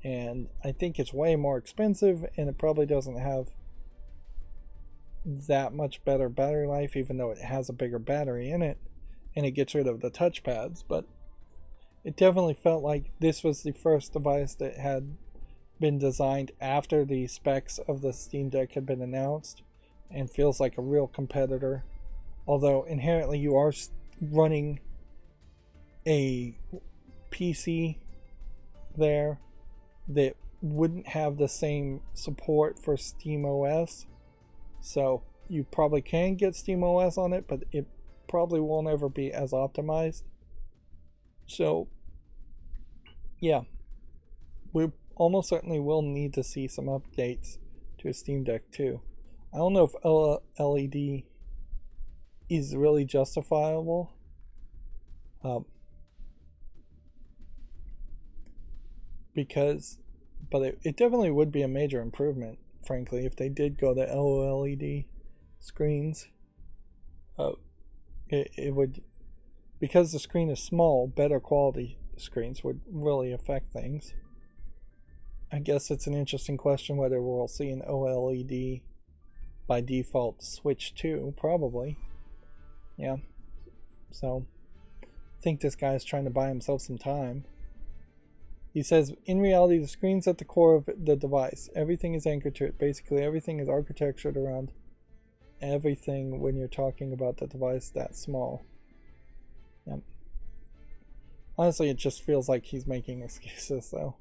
and I think it's way more expensive, and it probably doesn't have that much better battery life, even though it has a bigger battery in it, and it gets rid of the touchpads. But it definitely felt like this was the first device that had been designed after the specs of the Steam Deck had been announced, and feels like a real competitor, although inherently you are running a PC there that wouldn't have the same support for SteamOS. So you probably can get SteamOS on it, but it probably won't ever be as optimized. So yeah, we almost certainly will need to see some updates to a Steam Deck 2. I don't know if LED is really justifiable. But it definitely would be a major improvement, frankly, if they did go to OLED screens. It would, because the screen is small, better quality screens would really affect things. I guess it's an interesting question whether we'll see an OLED by default switch to. Probably. Yeah. So I think this guy's trying to buy himself some time. He says, in reality, the screen's at the core of the device. Everything is anchored to it. Basically, everything is architectured around everything when you're talking about the device that small. Yep. Honestly, it just feels like he's making excuses, though.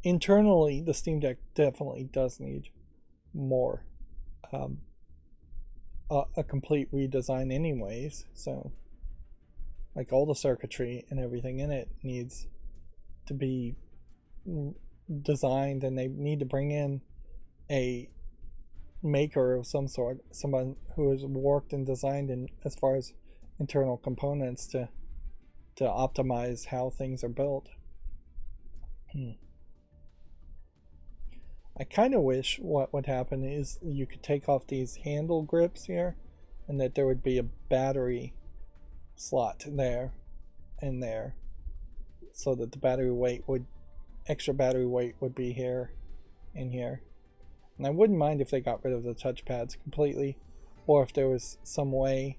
Internally, the Steam Deck definitely does need more. A complete redesign anyways, so like all the circuitry and everything in it needs to be designed, and they need to bring in a maker of some sort, someone who has worked and designed in as far as internal components to optimize how things are built. I kind of wish what would happen is you could take off these handle grips here, and that there would be a battery slot there and there, so that the extra battery weight would be here and here. And I wouldn't mind if they got rid of the touchpads completely, or if there was some way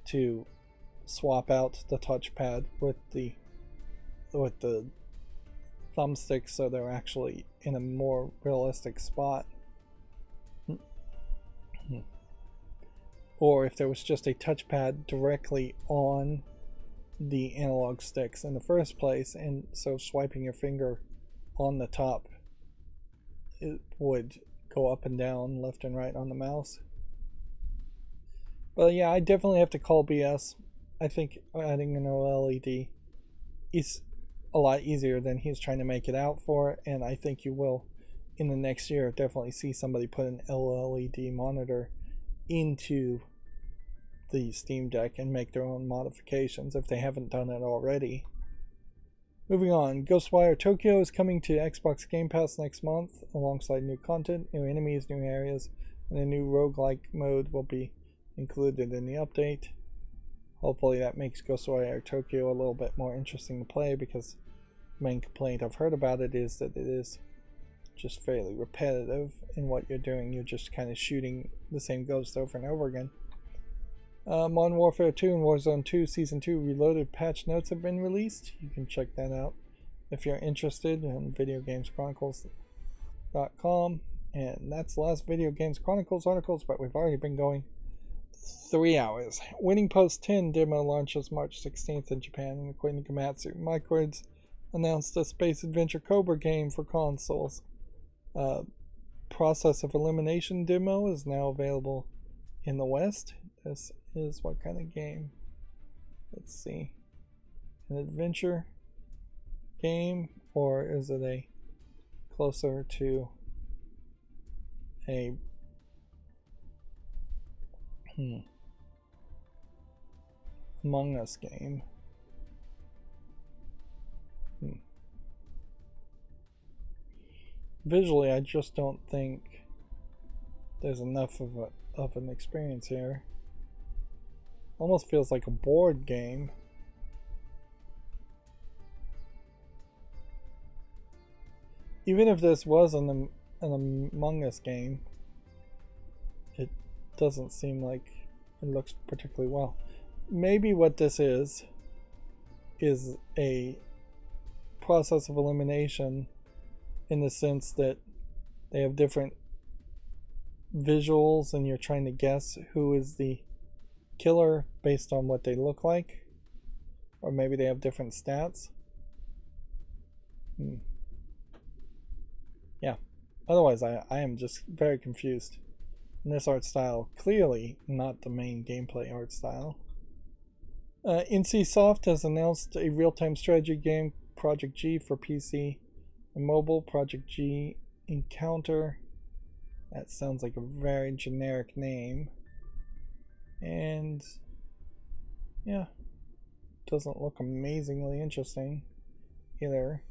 to swap out the touchpad with the thumbsticks so they're actually in a more realistic spot. Or if there was just a touchpad directly on the analog sticks in the first place, and so swiping your finger on the top, it would go up and down, left and right on the mouse. But yeah, I definitely have to call BS. I think adding an OLED is a lot easier than he's trying to make it out for, and I think you will, in the next year, definitely see somebody put an OLED monitor into the Steam Deck and make their own modifications if they haven't done it already. Moving on, Ghostwire Tokyo is coming to Xbox Game Pass next month alongside new content, new enemies, new areas, and a new roguelike mode will be included in the update. Hopefully that makes Ghostwire Tokyo a little bit more interesting to play, because the main complaint I've heard about it is that it is just fairly repetitive in what you're doing. You're just kind of shooting the same ghost over and over again. Modern Warfare 2 and Warzone 2 Season 2 Reloaded patch notes have been released. You can check that out if you're interested on videogameschronicles.com. And that's the last Video Games Chronicles articles, but we've already been going 3 hours. Winning Post 10 demo launches March 16th in Japan, and according to Komatsu, Microids announced a Space Adventure Cobra game for consoles. Process of Elimination demo is now available in the West. This is what kind of game? Let's see. An adventure game, or is it a closer to a Among Us game? Visually, I just don't think there's enough of an experience here. Almost feels like a board game. Even if this was an Among Us game, it doesn't seem like it looks particularly well. Maybe what this is a process of elimination, in the sense that they have different visuals and you're trying to guess who is the killer based on what they look like, or maybe they have different stats. Yeah, otherwise I am just very confused. And this art style, clearly not the main gameplay art style. NCSoft has announced a real-time strategy game, Project G, for PC and mobile. Project G Encounter. That sounds like a very generic name. And yeah, doesn't look amazingly interesting either.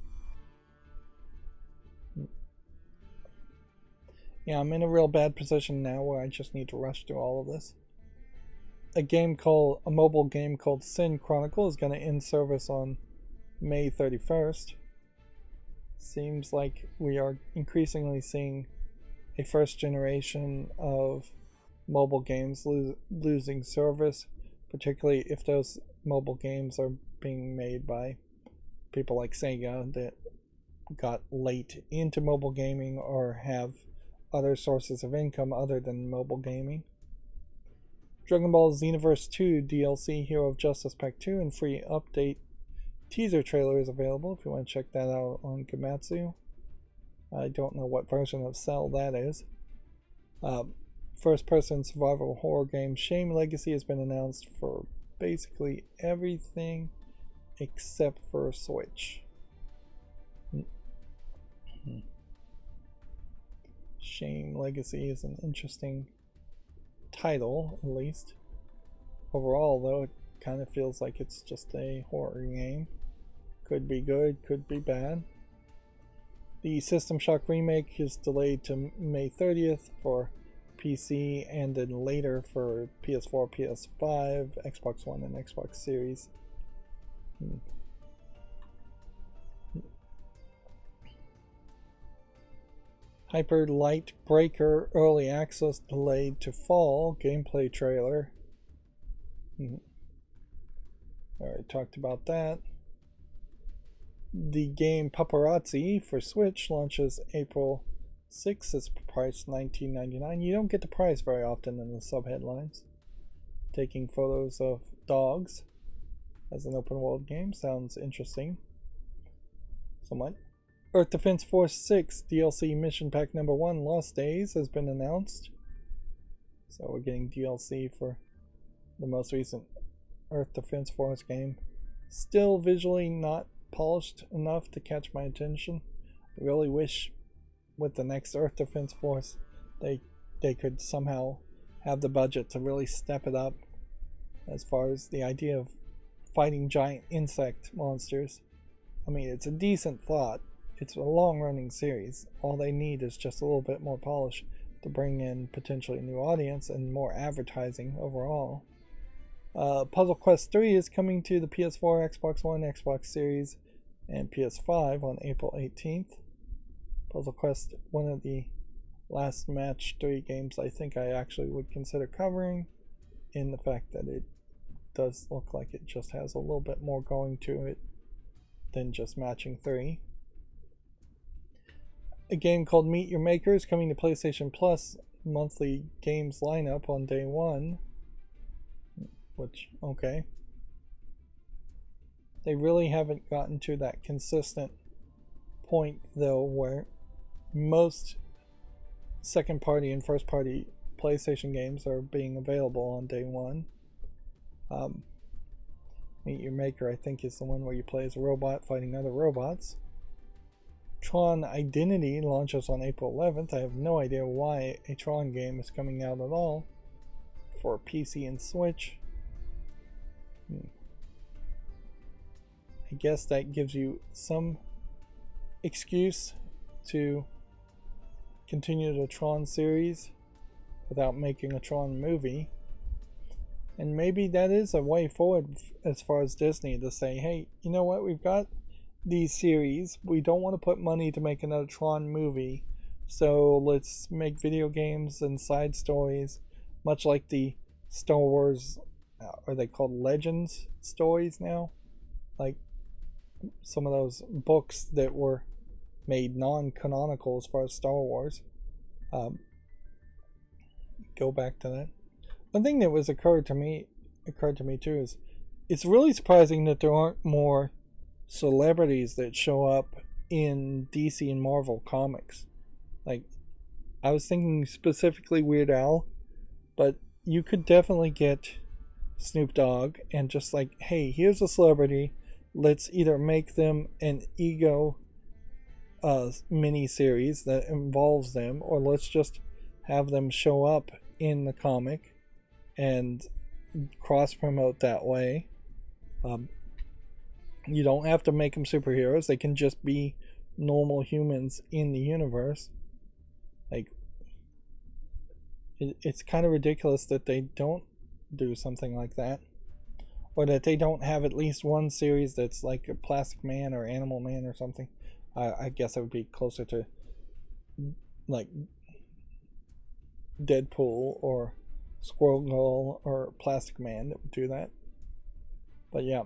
Yeah, I'm in a real bad position now where I just need to rush through all of this. A mobile game called Sin Chronicle is going to end service on May 31st. Seems like we are increasingly seeing a first generation of mobile games losing service, particularly if those mobile games are being made by people like Sega that got late into mobile gaming or have other sources of income other than mobile gaming. Dragon Ball Xenoverse 2 DLC Hero of Justice Pack 2 and free update teaser trailer is available if you want to check that out on Komatsu. I don't know what version of Cell that is. First-person survival horror game Shame Legacy has been announced for basically everything except for Switch. Shame Legacy is an interesting title, at least. Overall, though, it kind of feels like it's just a horror game. Could be good, could be bad. The System Shock remake is delayed to May 30th for PC, and then later for PS4, PS5, Xbox One, and Xbox Series. Hyper Light Breaker Early Access delayed to fall. Gameplay trailer. Already talked about that. The game Paparazzi for Switch launches April 6th. It's priced $19.99. You don't get the price very often in the subheadlines. Taking photos of dogs as an open world game sounds interesting. Somewhat. Earth Defense Force 6 DLC Mission Pack number 1 Lost Days has been announced. So we're getting DLC for the most recent Earth Defense Force game. Still visually not polished enough to catch my attention. I really wish with the next Earth Defense Force they could somehow have the budget to really step it up as far as the idea of fighting giant insect monsters. I mean, it's a decent thought. It's a long-running series. All they need is just a little bit more polish to bring in potentially a new audience and more advertising overall. Puzzle Quest 3 is coming to the PS4, Xbox One, Xbox Series, and PS5 on April 18th. Puzzle Quest, one of the last match 3 games I think I actually would consider covering, in the fact that it does look like it just has a little bit more going to it than just matching 3. A game called Meet Your Maker is coming to PlayStation Plus monthly games lineup on day 1. Which, okay. They really haven't gotten to that consistent point, though, where most second party and first party PlayStation games are being available on day 1. Meet Your Maker, I think, is the one where you play as a robot fighting other robots. Tron Identity launches on April 11th. I have no idea why a Tron game is coming out at all for PC and Switch. I guess that gives you some excuse to continue the Tron series without making a Tron movie. And maybe that is a way forward as far as Disney to say, hey, you know what, we've got these series, we don't want to put money to make another Tron movie, so let's make video games and side stories, much like the Star Wars, are they called Legends stories now? Like some of those books that were made non-canonical as far as Star Wars. Go back to that. One thing that was occurred to me too is it's really surprising that there aren't more celebrities that show up in DC and Marvel comics. Like, I was thinking specifically Weird Al, but you could definitely get Snoop Dogg and just like, hey, here's a celebrity, let's either make them an ego mini series that involves them, or let's just have them show up in the comic and cross promote that way. You don't have to make them superheroes, they can just be normal humans in the universe. Like, it's kind of ridiculous that they don't do something like that, or that they don't have at least one series that's like a Plastic Man or Animal Man or something. I guess it would be closer to like Deadpool or Squirrel Girl or Plastic Man that would do that. But yeah,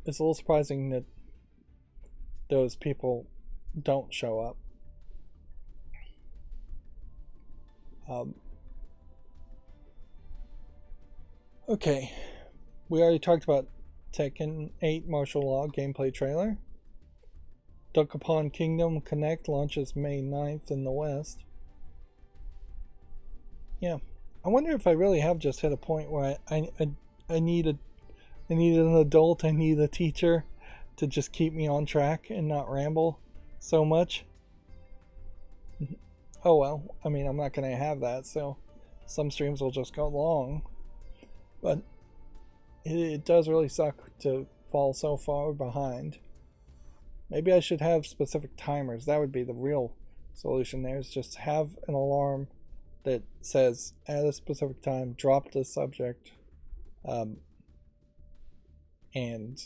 it's a little surprising that those people don't show up. Okay, we already talked about Tekken 8 Martial Law gameplay trailer. Duck Upon Kingdom Connect launches May 9th in the West. Yeah, I wonder if I really have just hit a point where I need an adult, I need a teacher to just keep me on track and not ramble so much. Oh well, I mean, I'm not going to have that, so some streams will just go long. But it does really suck to fall so far behind. Maybe I should have specific timers. That would be the real solution there, is just have an alarm that says at a specific time, drop the subject, and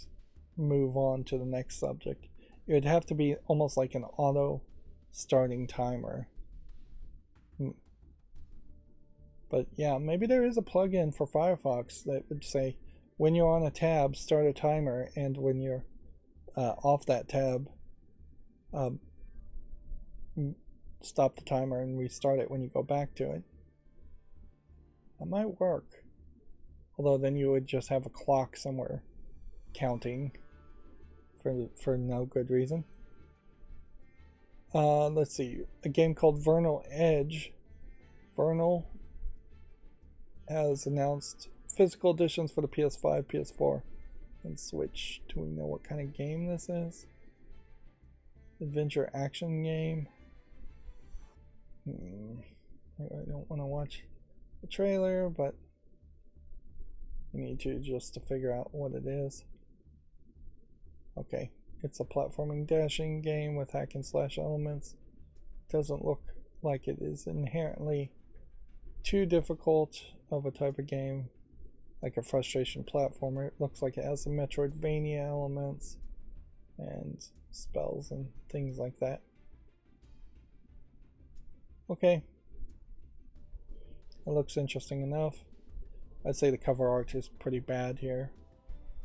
move on to the next subject. It would have to be almost like an auto starting timer. But yeah, maybe there is a plugin for Firefox that would say when you're on a tab, start a timer, and when you're off that tab, stop the timer and restart it when you go back to it. That might work. Although then you would just have a clock somewhere counting for no good reason. Let's see. A game called Vernal Edge. Vernal has announced physical editions for the PS5, PS4, and Switch. Do we know what kind of game this is? Adventure action game. I don't want to watch the trailer, but you need to just to figure out what it is. Okay, it's a platforming dashing game with hack and slash elements. Doesn't look like it is inherently too difficult of a type of game, like a frustration platformer. It looks like it has some Metroidvania elements and spells and things like that. Okay, it looks interesting enough. I'd say the cover art is pretty bad here,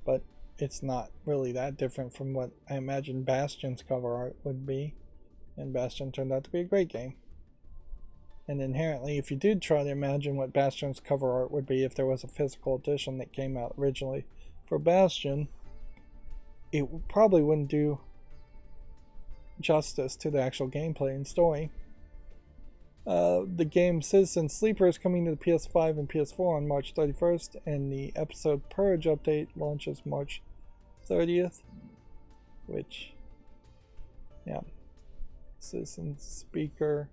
but it's not really that different from what I imagined Bastion's cover art would be, and Bastion turned out to be a great game. And inherently, if you did try to imagine what Bastion's cover art would be if there was a physical edition that came out originally for Bastion, it probably wouldn't do justice to the actual gameplay and story. The game Citizen Sleeper is coming to the PS5 and PS4 on March 31st, and the episode Purge update launches March 30th, which, yeah, Citizen Sleeper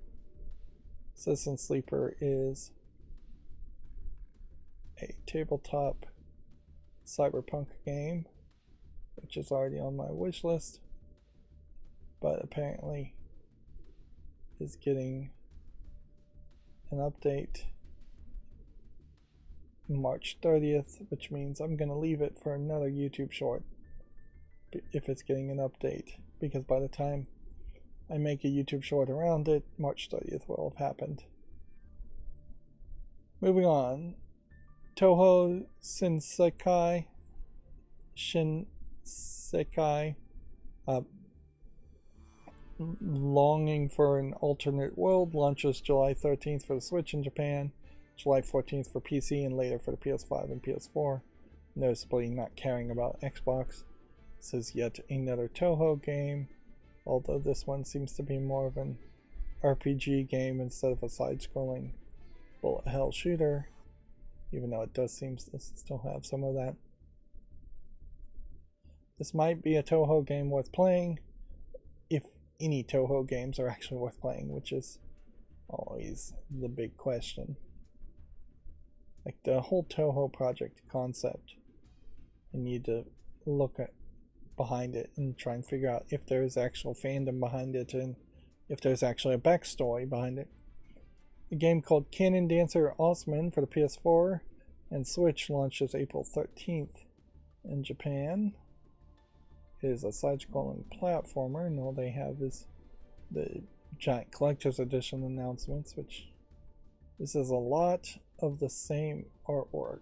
is a tabletop cyberpunk game, which is already on my wish list, but apparently is getting an update March 30th, which means I'm going to leave it for another YouTube short if it's getting an update, because by the time I make a YouTube short around it, March 30th will have happened. Moving on, Toho Shinsekai Longing for an Alternate World launches July 13th for the Switch in Japan, July 14th for PC, and later for the PS5 and PS4. Noticeably not caring about Xbox. This is yet another Toho game, although this one seems to be more of an RPG game instead of a side-scrolling bullet hell shooter, even though it does seem to still have some of that. This might be a Toho game worth playing, if any Toho games are actually worth playing, which is always the big question. Like the whole Toho project concept, you need to look at behind it and try and figure out if there's actual fandom behind it and if there's actually a backstory behind it. A game called Cannon Dancer Osman for the PS4 and Switch launches April 13th in Japan. It is a side-scrolling platformer, and all they have is the giant collector's edition announcements, which this is a lot of the same artwork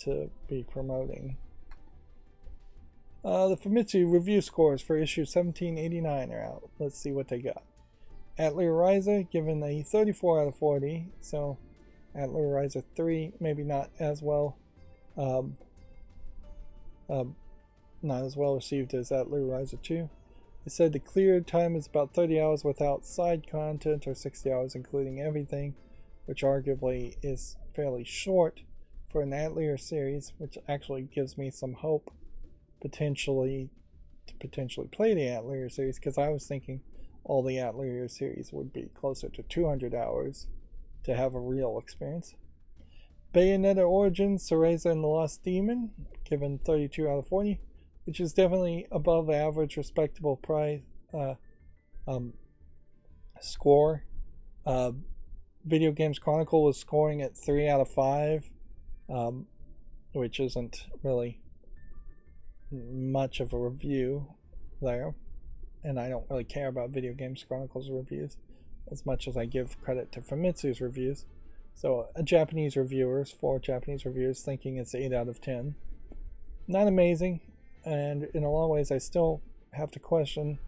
to be promoting. The Famitsu review scores for issue 1789 are out. Let's see what they got. Atelier Ryza given a 34 out of 40, so Atelier Ryza 3 maybe not as well not as well received as Atelier Ryza 2. It said the clear time is about 30 hours without side content, or 60 hours including everything, which arguably is fairly short for an Atelier series, which actually gives me some hope to potentially play the Atelier series, because I was thinking all the Atelier series would be closer to 200 hours to have a real experience. Bayonetta Origins, Cereza and the Lost Demon, given 32 out of 40, which is definitely above average, respectable price score. Video Games Chronicle was scoring at 3 out of 5, which isn't really much of a review there, and I don't really care about Video Games Chronicle's reviews as much as I give credit to Famitsu's reviews. So four Japanese reviewers thinking it's 8 out of 10. Not amazing, and in a lot of ways I still have to question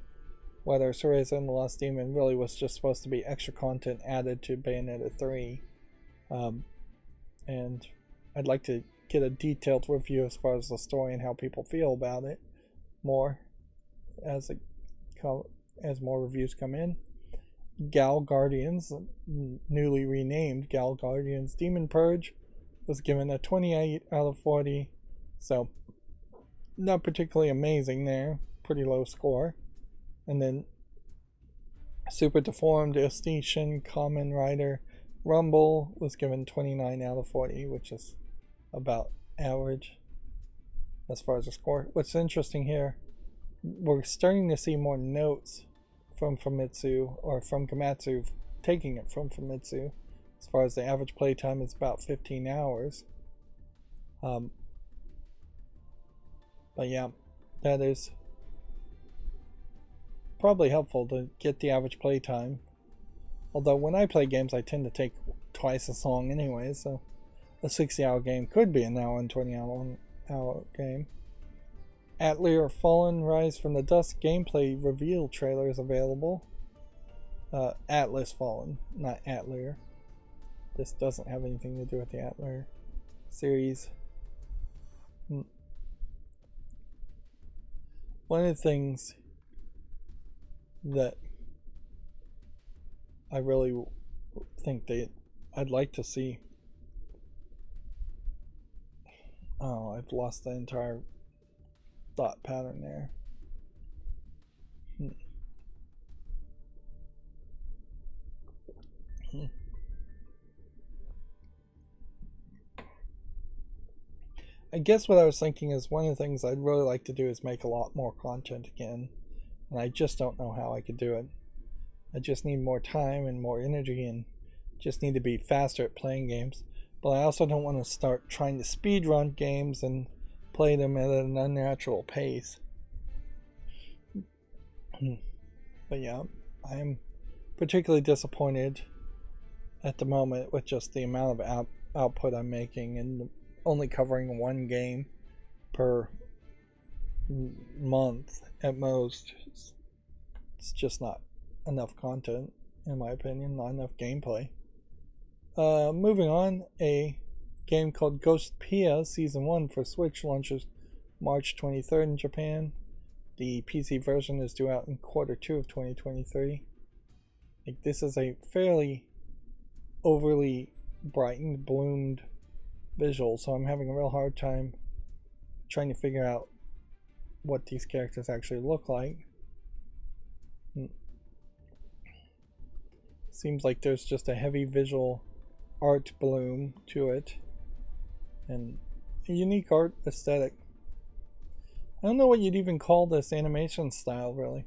whether Cereza and the Lost Demon really was just supposed to be extra content added to Bayonetta 3. And I'd like to get a detailed review as far as the story and how people feel about it more as more reviews come in. Gal Guardians, newly renamed Gal Guardians Demon Purge, was given a 28 out of 40, so not particularly amazing there, pretty low score. And then Super Deformed Estation Kamen Rider Rumble was given 29 out of 40, which is about average as far as the score. What's interesting here we're starting to see more notes from Famitsu, or from Komatsu, taking it from Famitsu. As far as the average playtime is about 15 hours. But yeah, that is probably helpful to get the average playtime. Although when I play games, I tend to take twice as long anyway, so a 60-hour game could be an hour and 20-hour game. Atelier Fallen Rise from the Dust gameplay reveal trailer is available. Atlas Fallen, not Atelier. This doesn't have anything to do with the Atelier series. One of the things that I really think I'd like to see. Oh, I've lost the entire thought pattern there. I guess what I was thinking is one of the things I'd really like to do is make a lot more content again, and I just don't know how I could do it. I just need more time and more energy, and just need to be faster at playing games. But I also don't want to start trying to speedrun games and play them at an unnatural pace. But yeah, I'm particularly disappointed at the moment with just the amount of output I'm making, and only covering one game per month at most. It's just not enough content, in my opinion, not enough gameplay. Moving on, a game called Ghost Pia Season 1 for Switch launches March 23rd in Japan. The PC version is due out in Q2 of 2023. Like, this is a fairly overly brightened, bloomed visual, so I'm having a real hard time trying to figure out what these characters actually look like. Seems like there's just a heavy visual art bloom to it, and a unique art aesthetic. I don't know what you'd even call this animation style, really.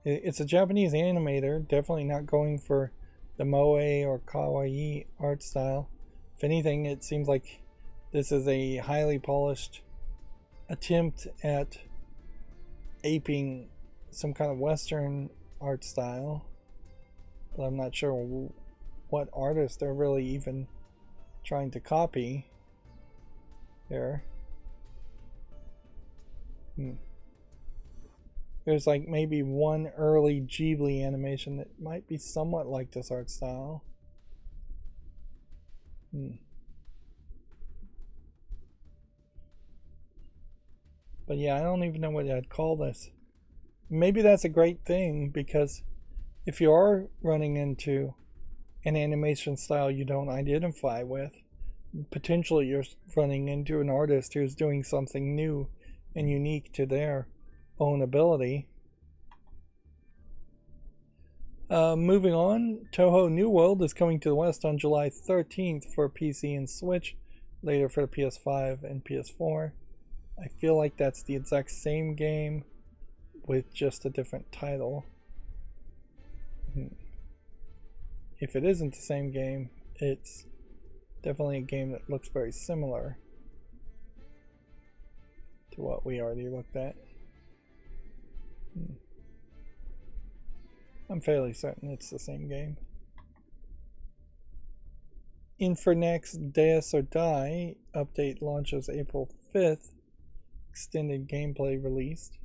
It's a Japanese animator, definitely not going for the moe or kawaii art style. If anything, it seems like this is a highly polished attempt at aping some kind of Western art style, but I'm not sure what artist they're really even trying to copy here. There's like maybe one early Ghibli animation that might be somewhat like this art style. But yeah, I don't even know what I'd call this. Maybe that's a great thing, because if you are running into an animation style you don't identify with, potentially you're running into an artist who's doing something new and unique to their own ability. Moving on, Toho New World is coming to the West on July 13th for PC and Switch, later for the PS5 and PS4. I feel like that's the exact same game with just a different title. If it isn't the same game, it's definitely a game that looks very similar to what we already looked at. I'm fairly certain it's the same game. Infernax Deus or Die update launches April 5th. Extended gameplay released.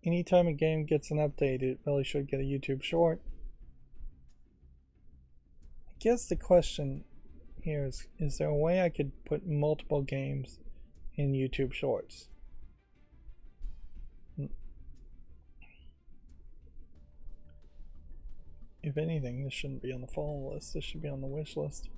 Anytime a game gets an update, it really should get a YouTube short. I guess the question here is there a way I could put multiple games in YouTube shorts? If anything, this shouldn't be on the follow list. This should be on the wish list.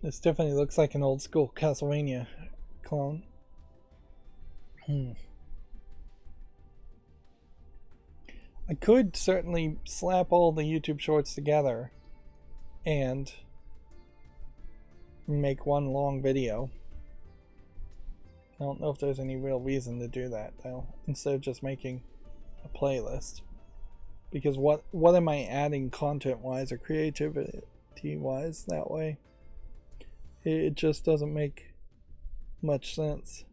This definitely looks like an old school Castlevania clone. I could certainly slap all the YouTube shorts together and make one long video. I don't know if there's any real reason to do that though, instead of just making a playlist. Because what am I adding content-wise or creativity-wise that way? It just doesn't make much sense.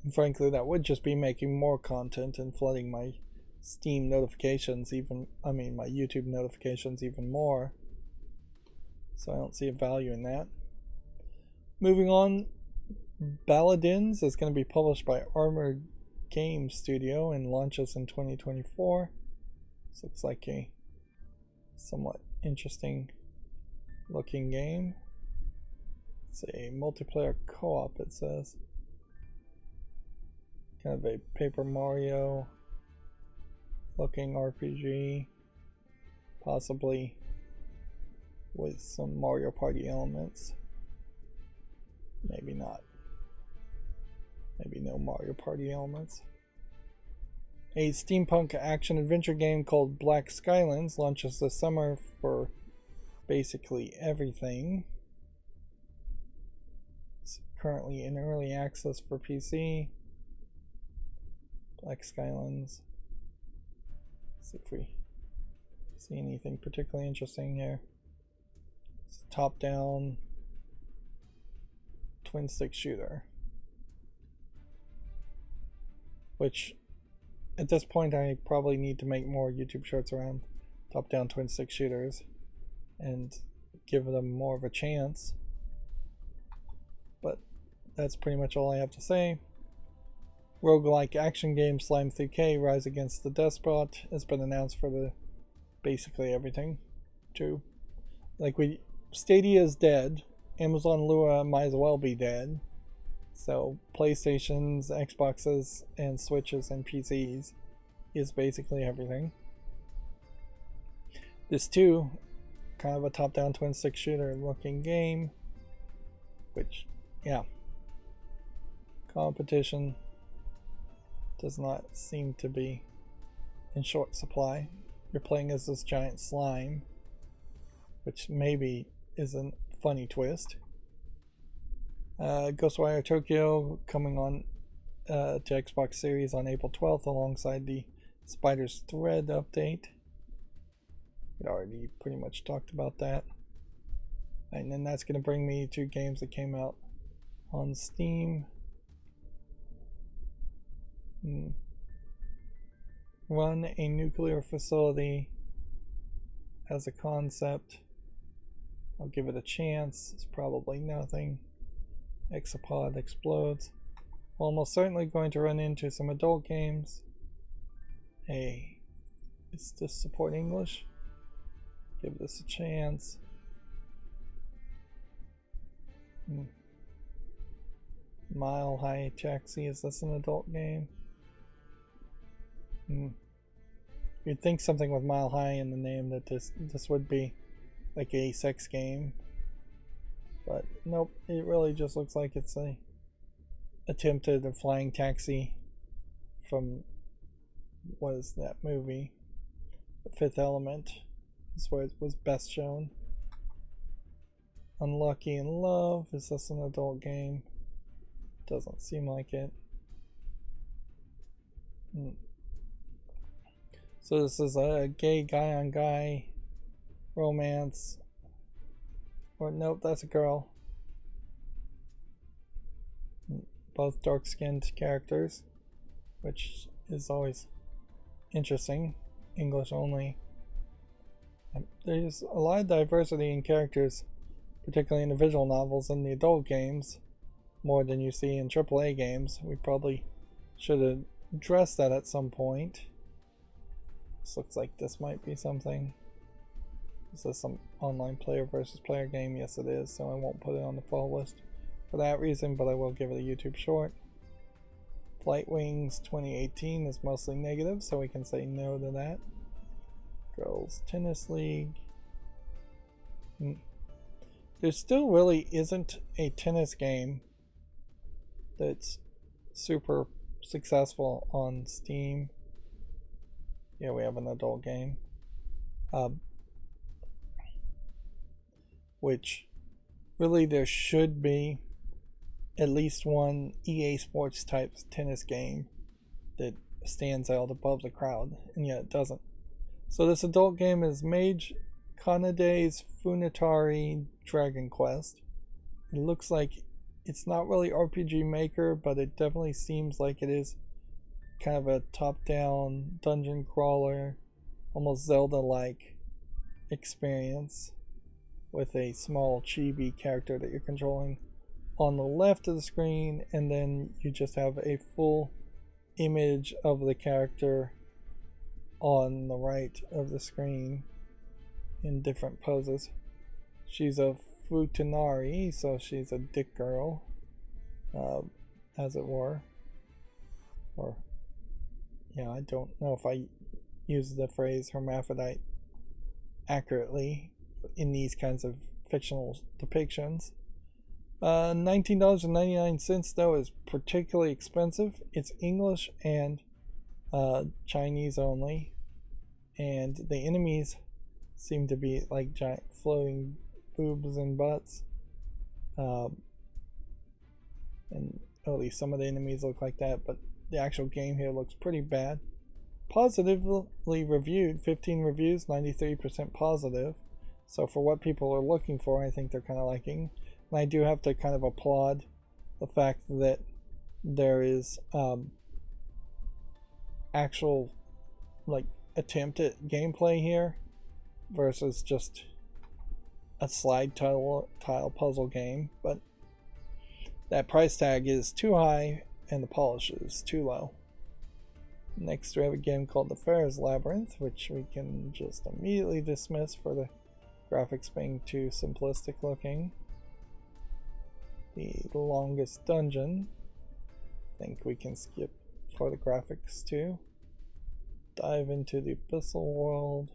And frankly, that would just be making more content and flooding my Steam notifications my YouTube notifications even more. So I don't see a value in that. Moving on, Paladins is going to be published by Armored Game Studio and launches in 2024. This looks like a somewhat interesting looking game. It's a multiplayer co-op, it says. Kind of a Paper Mario looking RPG, possibly with some Mario Party elements. Maybe not. Maybe no Mario Party elements. A steampunk action adventure game called Black Skylands launches this summer for basically everything. It's currently in early access for PC. Black Skylands. Let's see if we see anything particularly interesting here. It's a top-down twin-stick shooter, which at this point I probably need to make more YouTube shorts around top-down twin-stick shooters and give them more of a chance. But that's pretty much all I have to say. Roguelike action game Slime 3K Rise Against the Despot has been announced for the basically everything too. Stadia is dead. Amazon Lua might as well be dead. So PlayStations, Xboxes, and Switches and PCs is basically everything. This too, kind of a top-down twin-stick shooter looking game, which, yeah, competition does not seem to be in short supply. You're playing as this giant slime, which maybe is a funny twist. Ghostwire Tokyo coming on to Xbox Series on April 12th alongside the Spider's Thread update. We already pretty much talked about that. And then that's going to bring me to games that came out on Steam. Run a nuclear facility as a concept. I'll give it a chance. It's probably nothing. Exopod explodes. Almost certainly going to run into some adult games. Hey, is this support English? Give this a chance. Mile High Taxi, is this an adult game? You'd think something with Mile High in the name that this would be like a sex game. But nope, it really just looks like it's a attempt at a flying taxi from, what is that movie? The Fifth Element is where it was best shown. Unlucky in Love, is this an adult game? Doesn't seem like it. So this is a gay guy on guy romance. Or nope, that's a girl. Both dark-skinned characters, which is always interesting. English only. There's a lot of diversity in characters, particularly in the visual novels and the adult games, more than you see in AAA games. We probably should have addressed that at some point. This looks like this might be something. Is this some online player versus player game? Yes it is, so I won't put it on the fall list for that reason, but I will give it a YouTube short. Flight Wings 2018 is mostly negative, so we can say no to that. Girls Tennis League. there still really isn't a tennis game that's super successful on Steam. Yeah, we have an adult game. Which really there should be at least one EA Sports type tennis game that stands out above the crowd, and yet it doesn't. So this adult game is Mage Kanade's Funatari Dragon Quest. It looks like it's not really RPG Maker, but it definitely seems like it is kind of a top-down dungeon crawler, almost Zelda-like experience with a small chibi character that you're controlling on the left of the screen, and then you just have a full image of the character on the right of the screen in different poses. She's a futanari, so she's a dick girl, as it were. Or, yeah, I don't know if I use the phrase hermaphrodite accurately in these kinds of fictional depictions. $19.99 though is particularly expensive. It's English and Chinese only, and the enemies seem to be like giant floating boobs and butts. And at least some of the enemies look like that, but the actual game here looks pretty bad. Positively reviewed, 15 reviews, 93% positive. So for what people are looking for, I think they're kind of liking. And I do have to kind of applaud the fact that there is actual like attempt at gameplay here versus just a slide tile puzzle game. But that price tag is too high and the polish is too low. Next we have a game called The Pharaoh's Labyrinth, which we can just immediately dismiss for the graphics being too simplistic looking. The Longest Dungeon, I think we can skip for the graphics too. Dive into the Abyssal World,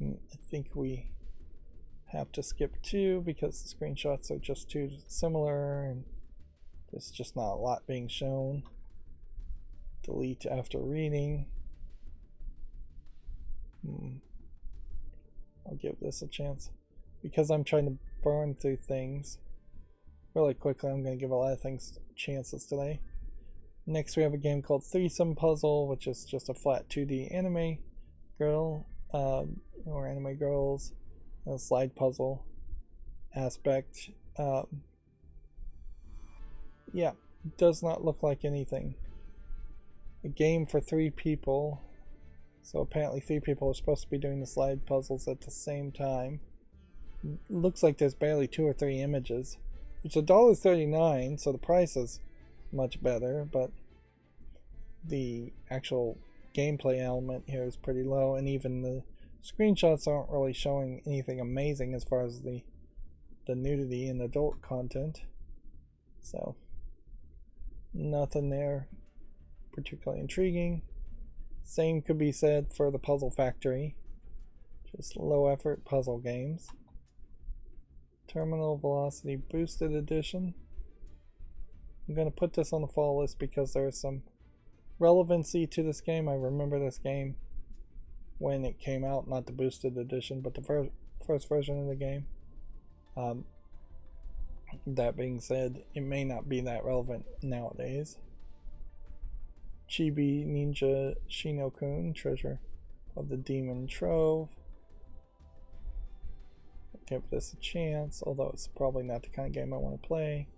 I think we have to skip too because the screenshots are just too similar and there's just not a lot being shown. Delete after reading. I'll give this a chance because I'm trying to burn through things really quickly. I'm going to give a lot of things chances today. Next we have a game called Threesome Puzzle, which is just a flat 2D anime girl or anime girls, a slide puzzle aspect. Yeah, does not look like anything. A game for 3 people, so apparently 3 people are supposed to be doing the slide puzzles at the same time. Looks like there's barely 2 or 3 images. It's $1.39, so the price is much better, but the actual gameplay element here is pretty low, and even the screenshots aren't really showing anything amazing as far as the nudity and adult content. So nothing there particularly intriguing. Same could be said for the Puzzle Factory, just low effort puzzle games. Terminal Velocity Boosted Edition. I'm going to put this on the fall list because there's some relevancy to this game. I remember this game when it came out, not the boosted edition, but the first version of the game. That being said, it may not be that relevant nowadays. Chibi Ninja Shinokun, Treasure of the Demon Trove. I'll give this a chance, although it's probably not the kind of game I want to play.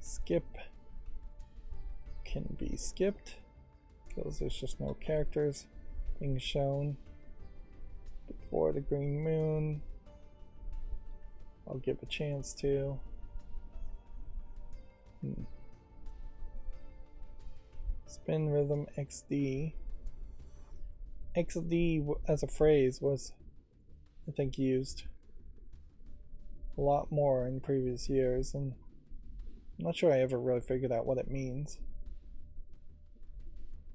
Skip can be skipped because there's just no characters being shown. Before the Green Moon, I'll give a chance to. Spin Rhythm XD. XD as a phrase was, I think, used a lot more in previous years, and I'm not sure I ever really figured out what it means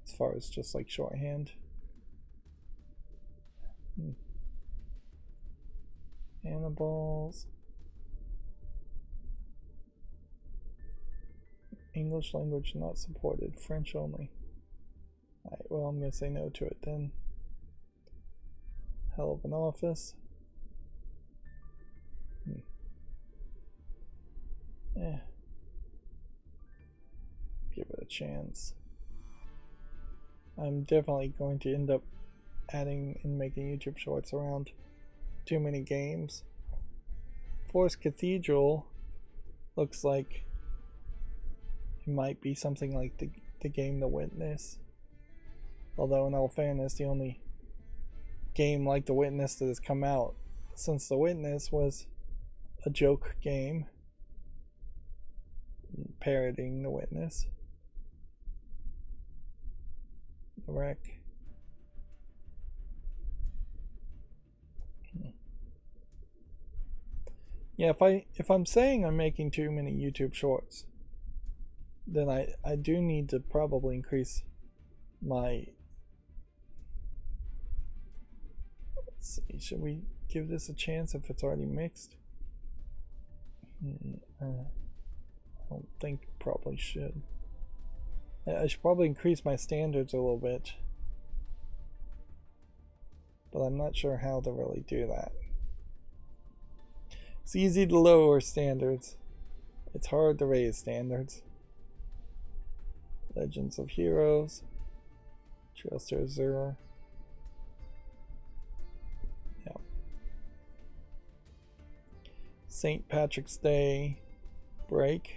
as far as just like shorthand. Cannibals. English language not supported. French only. Alright, well, I'm going to say no to it then. Hell of an office. Give it a chance. I'm definitely going to end up adding and making YouTube shorts around too many games. Forest Cathedral looks like it might be something like the game The Witness. Although in all fairness, the only game like The Witness that has come out since The Witness was a joke game parodying The Witness. The Wreck. Yeah, if I'm saying I'm making too many YouTube shorts, then I do need to probably increase my... Let's see, should we give this a chance if it's already mixed? I don't think probably should. I should probably increase my standards a little bit, but I'm not sure how to really do that. It's easy to lower standards. It's hard to raise standards. Legends of Heroes. Trails to Azure. Yeah. St. Patrick's Day break.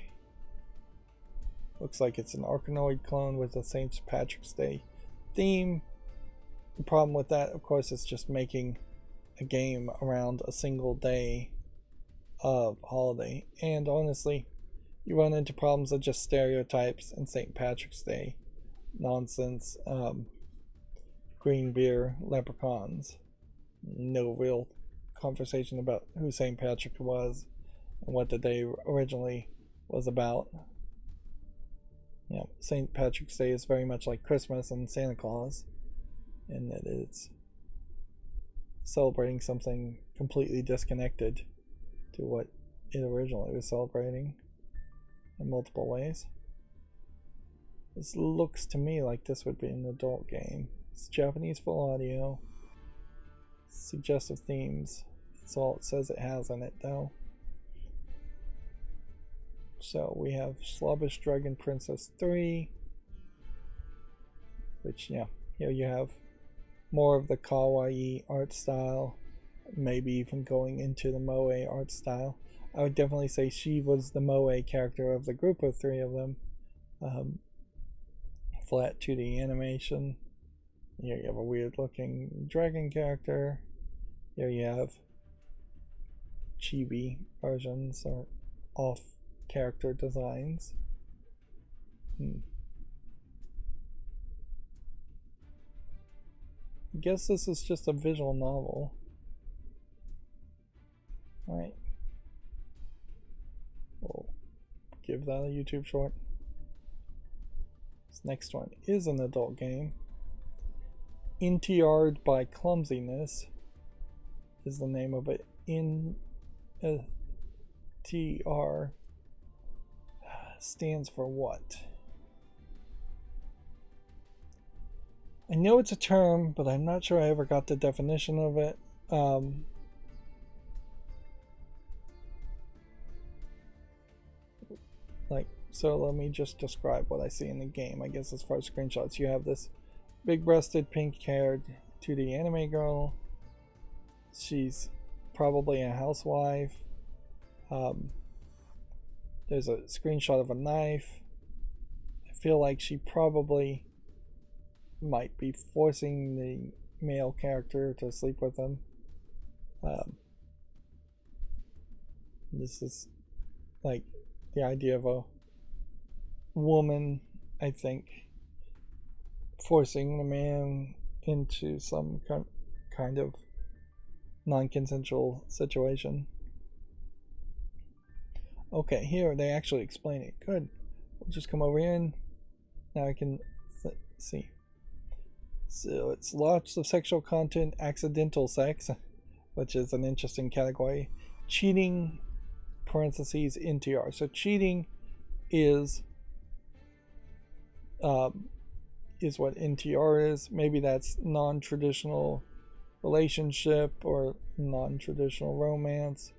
Looks like it's an Arkanoid clone with a St. Patrick's Day theme. The problem with that, of course, is just making a game around a single day of holiday. And honestly, you run into problems of just stereotypes and St. Patrick's Day nonsense. Green beer, leprechauns. No real conversation about who St. Patrick was and what the day originally was about. Yeah, St. Patrick's Day is very much like Christmas and Santa Claus, in that it's celebrating something completely disconnected to what it originally was celebrating in multiple ways. This looks to me like this would be an adult game. It's Japanese full audio, suggestive themes. That's all it says it has in it, though. So we have Slavish Dragon Princess 3, which, yeah, here you have more of the kawaii art style, maybe even going into the moe art style. I would definitely say she was the moe character of the group of three of them. Flat 2D animation. Here you have a weird looking dragon character. Here you have chibi versions or off character designs. I guess this is just a visual novel. Alright. We'll give that a YouTube short. This next one is an adult game. NTR'd by Clumsiness is the name of it. NTR stands for what? I know it's a term, but I'm not sure I ever got the definition of it. So let me just describe what I see in the game. I guess as far as screenshots, you have this big-breasted, pink-haired 2D anime girl. She's probably a housewife. There's a screenshot of a knife. I feel like she probably might be forcing the male character to sleep with him. This is like the idea of a woman, I think, forcing the man into some kind of non-consensual situation. Okay, here they actually explain it. Good. We'll just come over here and now I can see. So it's lots of sexual content, accidental sex, which is an interesting category. Cheating parentheses NTR. So cheating is what NTR is. Maybe that's non-traditional relationship or non-traditional romance.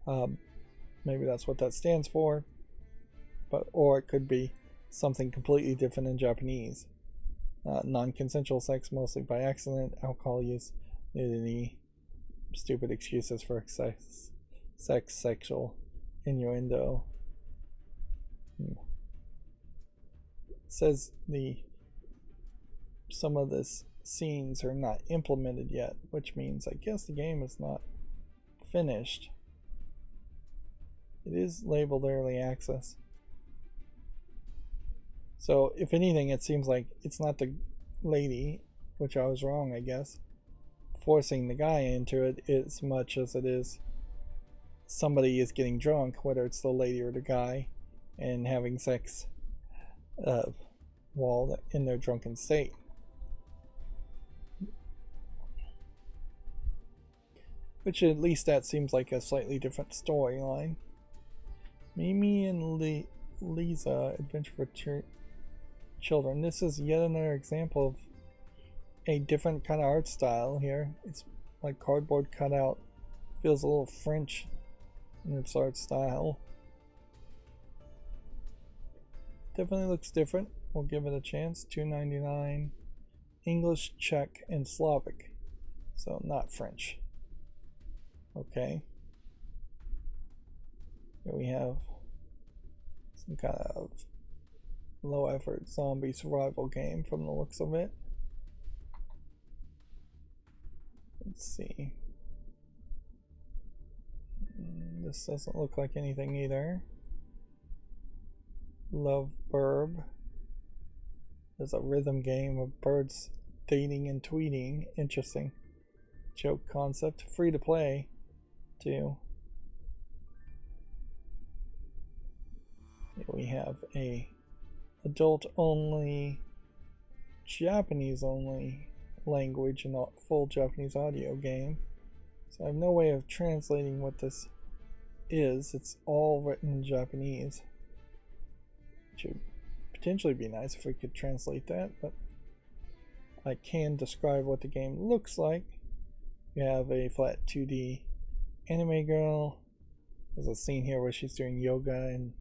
Maybe that's what that stands for. Or it could be something completely different in Japanese. Non-consensual sex, mostly by accident, alcohol use, nudity, stupid excuses for sex, sexual innuendo. It says some of this scenes are not implemented yet, which means I guess the game is not finished. It is labeled early access. So if anything, it seems like it's not the lady, which I was wrong, I guess, forcing the guy into it as much as it is somebody is getting drunk, whether it's the lady or the guy, and having sex while in their drunken state. Which at least that seems like a slightly different storyline. Mimi and Lisa, Adventure for Children. This is yet another example of a different kind of art style here. It's like cardboard cutout. Feels a little French in its art style. Definitely looks different. We'll give it a chance. $2.99. English, Czech, and Slavic. So not French. Okay. Here we have some kind of low effort zombie survival game from the looks of it. Let's see. This doesn't look like anything either. Love Burb. There's a rhythm game of birds dating and tweeting. Interesting. Joke concept. Free to play too. Here we have a adult only, Japanese only language and not full Japanese audio game. So I have no way of translating what this is. It's all written in Japanese. Which would potentially be nice if we could translate that, but I can describe what the game looks like. We have a flat 2D anime girl. There's a scene here where she's doing yoga and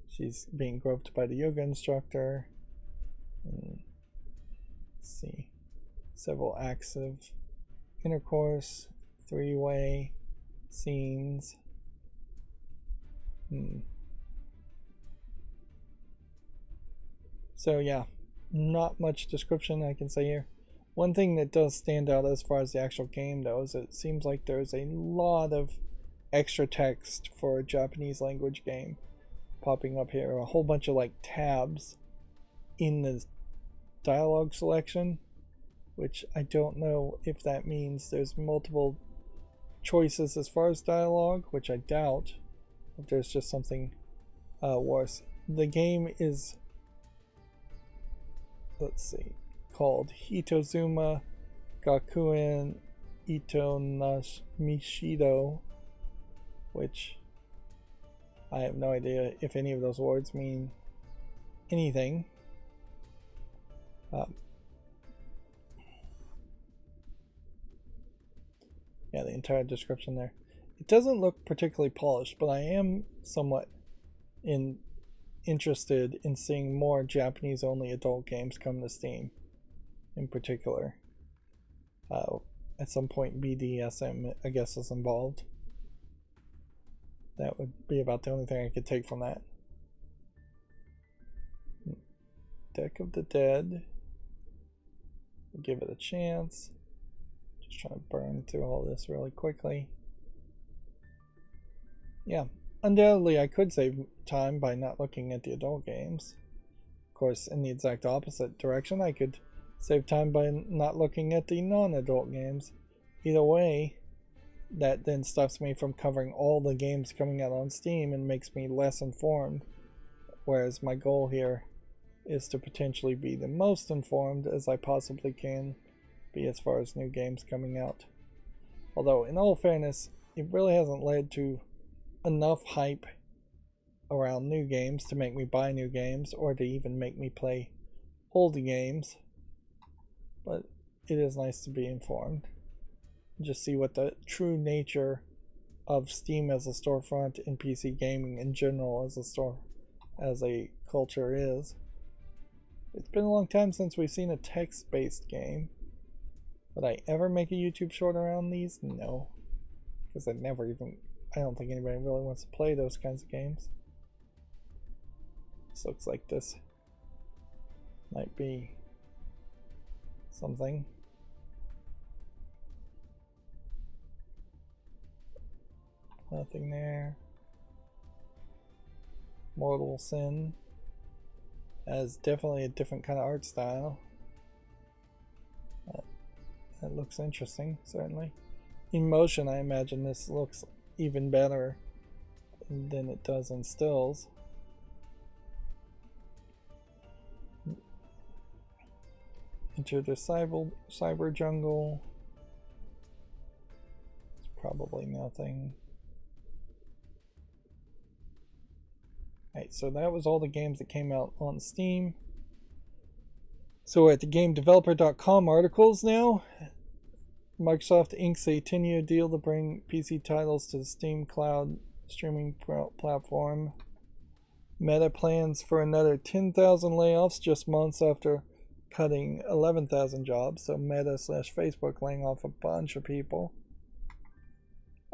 she's being groped by the yoga instructor. And let's see. Several acts of intercourse, three-way scenes. So yeah, not much description I can say here. One thing that does stand out as far as the actual game though is it seems like there's a lot of extra text for a Japanese language game popping up here. A whole bunch of like tabs in the dialogue selection, which I don't know if that means there's multiple choices as far as dialogue, which I doubt. If there's just something worse. The game is, let's see, called Hitozuma Gakuen Ito Mishido, which I have no idea if any of those words mean anything. Yeah, the entire description there. It doesn't look particularly polished, but I am somewhat interested in seeing more Japanese only adult games come to Steam in particular. At some point BDSM I guess is involved. That would be about the only thing I could take from that. Deck of the Dead. We'll give it a chance. Just trying to burn through all this really quickly. Yeah, undoubtedly I could save time by not looking at the adult games. Of course, in the exact opposite direction, I could save time by not looking at the non-adult games. Either way, that then stops me from covering all the games coming out on Steam and makes me less informed, whereas my goal here is to potentially be the most informed as I possibly can be as far as new games coming out. Although, in all fairness, it really hasn't led to enough hype around new games to make me buy new games or to even make me play old games. But it is nice to be informed. Just see what the true nature of Steam as a storefront and PC gaming in general as a culture is. It's been a long time since we've seen a text-based game. Would I ever make a YouTube short around these? No. Because I don't think anybody really wants to play those kinds of games. This looks like this might be something. Nothing there. Mortal Sin has definitely a different kind of art style. That looks interesting, certainly. In motion, I imagine this looks even better than it does in stills. Enter the cyber jungle. It's probably nothing. Alright, so that was all the games that came out on Steam. So we're at the GameDeveloper.com articles now. Microsoft inks a 10-year deal to bring PC titles to the Steam cloud streaming platform. Meta plans for another 10,000 layoffs just months after cutting 11,000 jobs. So Meta/Facebook laying off a bunch of people.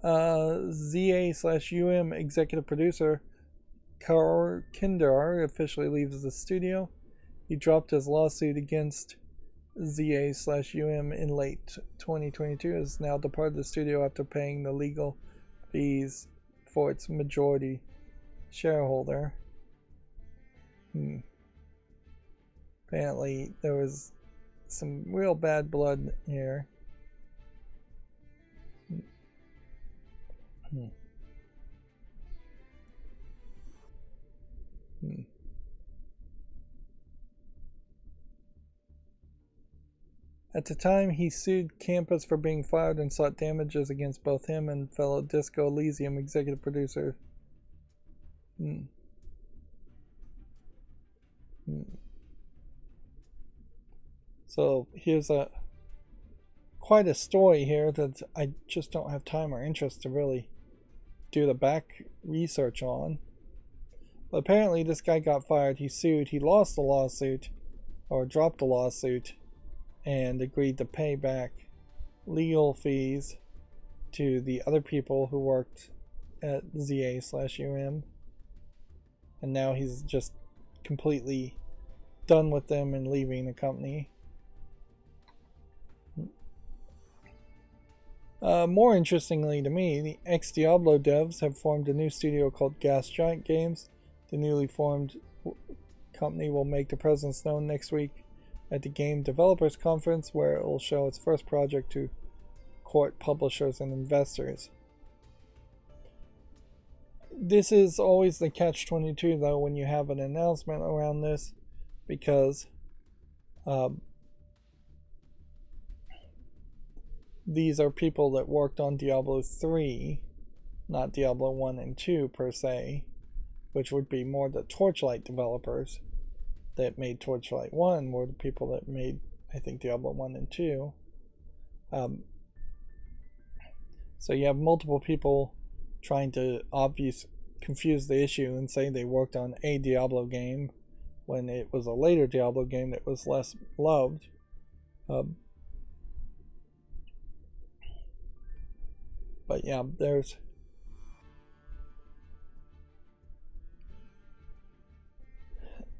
ZA/UM executive producer Kar Kindar officially leaves the studio. He dropped his lawsuit against ZA/UM in late 2022, has now departed the studio after paying the legal fees for its majority shareholder. Apparently there was some real bad blood here. At the time, he sued Campus for being fired and sought damages against both him and fellow Disco Elysium executive producer. So here's quite a story here that I just don't have time or interest to really do the back research on. But apparently this guy got fired, he sued, he lost the lawsuit, or dropped the lawsuit, and agreed to pay back legal fees to the other people who worked at ZA/UM. And now he's just completely done with them and leaving the company. More interestingly to me, the ex-Diablo devs have formed a new studio called Gas Giant Games. The newly formed company will make their presence known next week at the Game Developers Conference, where it will show its first project to court publishers and investors. This is always the catch-22 though when you have an announcement around this, because these are people that worked on Diablo 3, not Diablo 1 and 2 per se, which would be more the Torchlight developers that made Torchlight 1 were the people that made, I think, Diablo 1 and 2. So you have multiple people trying to confuse the issue and say they worked on a Diablo game when it was a later Diablo game that was less loved. But yeah,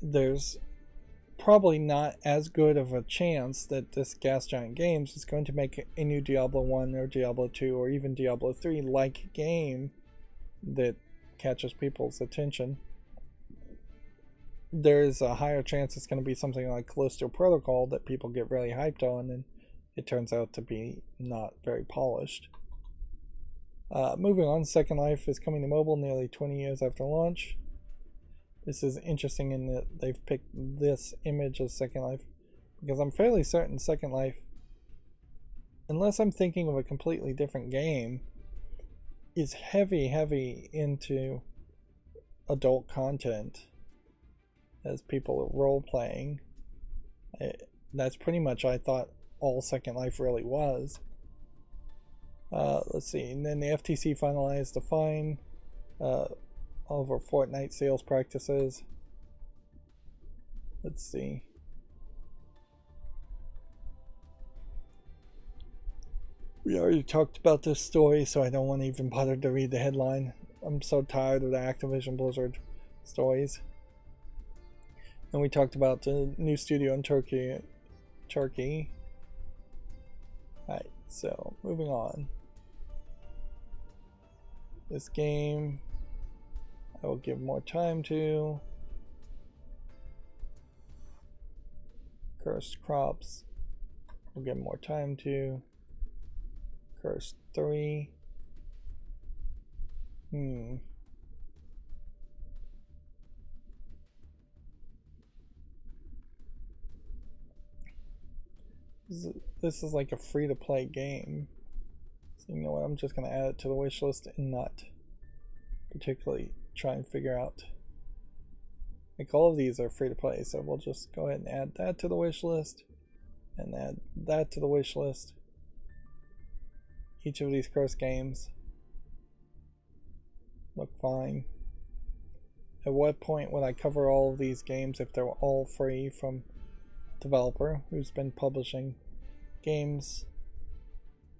there's probably not as good of a chance that this Gas Giant Games is going to make a new Diablo 1 or Diablo 2 or even Diablo 3 like game that catches people's attention. There's a higher chance it's going to be something like Callisto Protocol that people get really hyped on, and it turns out to be not very polished. Moving on, Second Life is coming to mobile nearly 20 years after launch. This is interesting in that they've picked this image as Second Life, because I'm fairly certain Second Life unless I'm thinking of a completely different game, is heavy into adult content as people are role playing. That's pretty much, I thought, all Second Life really was. Let's see, and then the FTC finalized a fine over Fortnite sales practices. Let's see. We already talked about this story, so I don't want to even bother to read the headline. I'm so tired of the Activision Blizzard stories. And we talked about the new studio in Turkey. Alright, so moving on. This game, I will give more time to. Cursed Crops, we'll give more time to. Cursed 3. This is like a free-to-play game. So you know what, I'm just going to add it to the wish list and not particularly try and figure out. Like all of these are free-to-play, so we'll just go ahead and add that to the wish list and add that to the wish list. Each of these cursed games look fine. At what point would I cover all of these games if they're all free from a developer who's been publishing games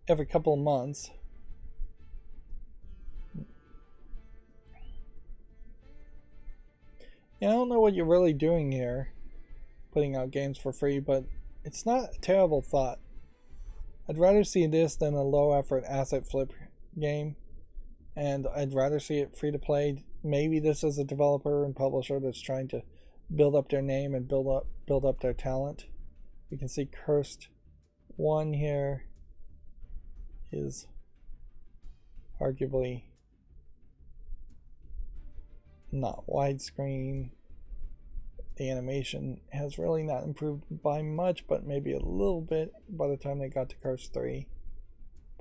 every couple of months? Yeah, I don't know what you're really doing here, putting out games for free, but it's not a terrible thought. I'd rather see this than a low effort asset flip game, and I'd rather see it free to play. Maybe this is a developer and publisher that's trying to build up their name and build up their talent. You can see Cursed 1 here is arguably not widescreen. The animation has really not improved by much, but maybe a little bit by the time they got to Cursed 3.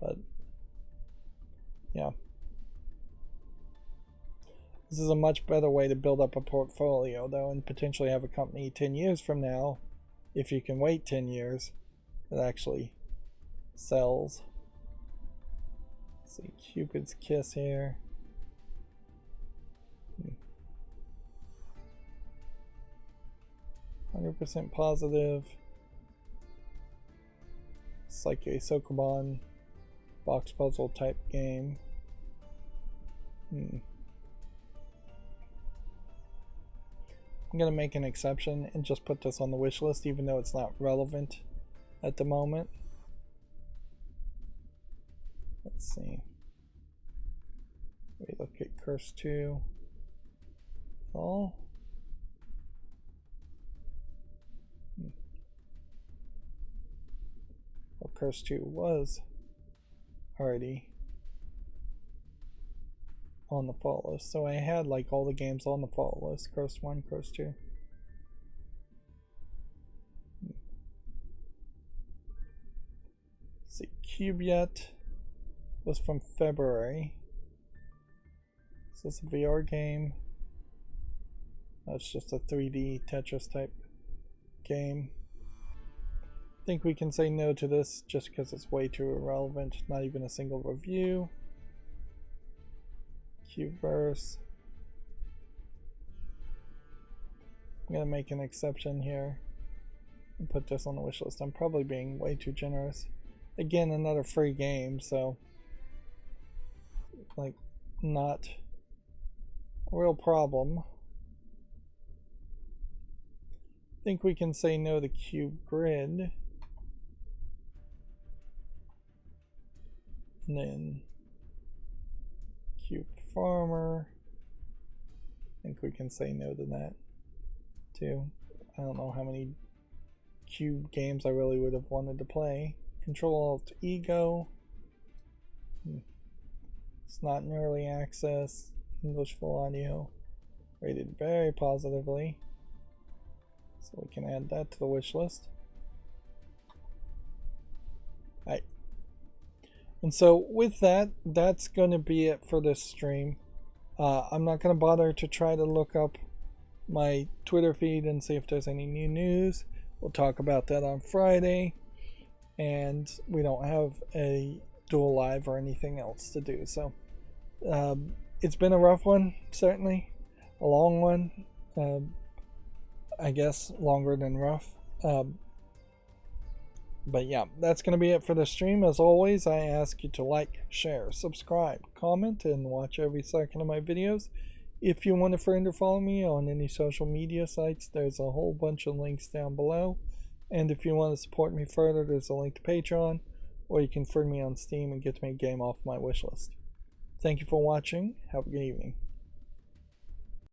But yeah, this is a much better way to build up a portfolio though, and potentially have a company 10 years from now, if you can wait 10 years, that actually sells. Let's see, Cupid's Kiss here. 100% positive. It's like a Sokoban box puzzle type game. I'm gonna make an exception and just put this on the wish list, even though it's not relevant at the moment. Let's see. We look at Curse 2. Oh. Well, Curse 2 was already on the fault list, so I had like all the games on the fault list. Curse 1, Curse 2. Let's see, Cubeyet was from February. Is this a VR game? No, it's just a 3D Tetris type game. I think we can say no to this just because it's way too irrelevant. Not even a single review. Cubeverse. I'm gonna make an exception here and put this on the wish list. I'm probably being way too generous. Again, another free game, so like not a real problem. I think we can say no to Cube Grid. And then Cube Farmer. I think we can say no to that too. I don't know how many Cube games I really would have wanted to play. Control Alt Ego. It's not in early access. English full audio. Rated very positively. So we can add that to the wish list. Alright, And so with that, that's going to be it for this stream. I'm not going to bother to try to look up my Twitter feed and see if there's any new news. We'll talk about that on Friday. And we don't have a Duel Live or anything else to do. So it's been a rough one, certainly. A long one. I guess longer than rough. But yeah, that's going to be it for the stream. As always, I ask you to like, share, subscribe, comment, and watch every second of my videos. If you want to friend or follow me on any social media sites, there's a whole bunch of links down below. And if you want to support me further, there's a link to Patreon, or you can friend me on Steam and get me a game off my wishlist. Thank you for watching. Have a good evening.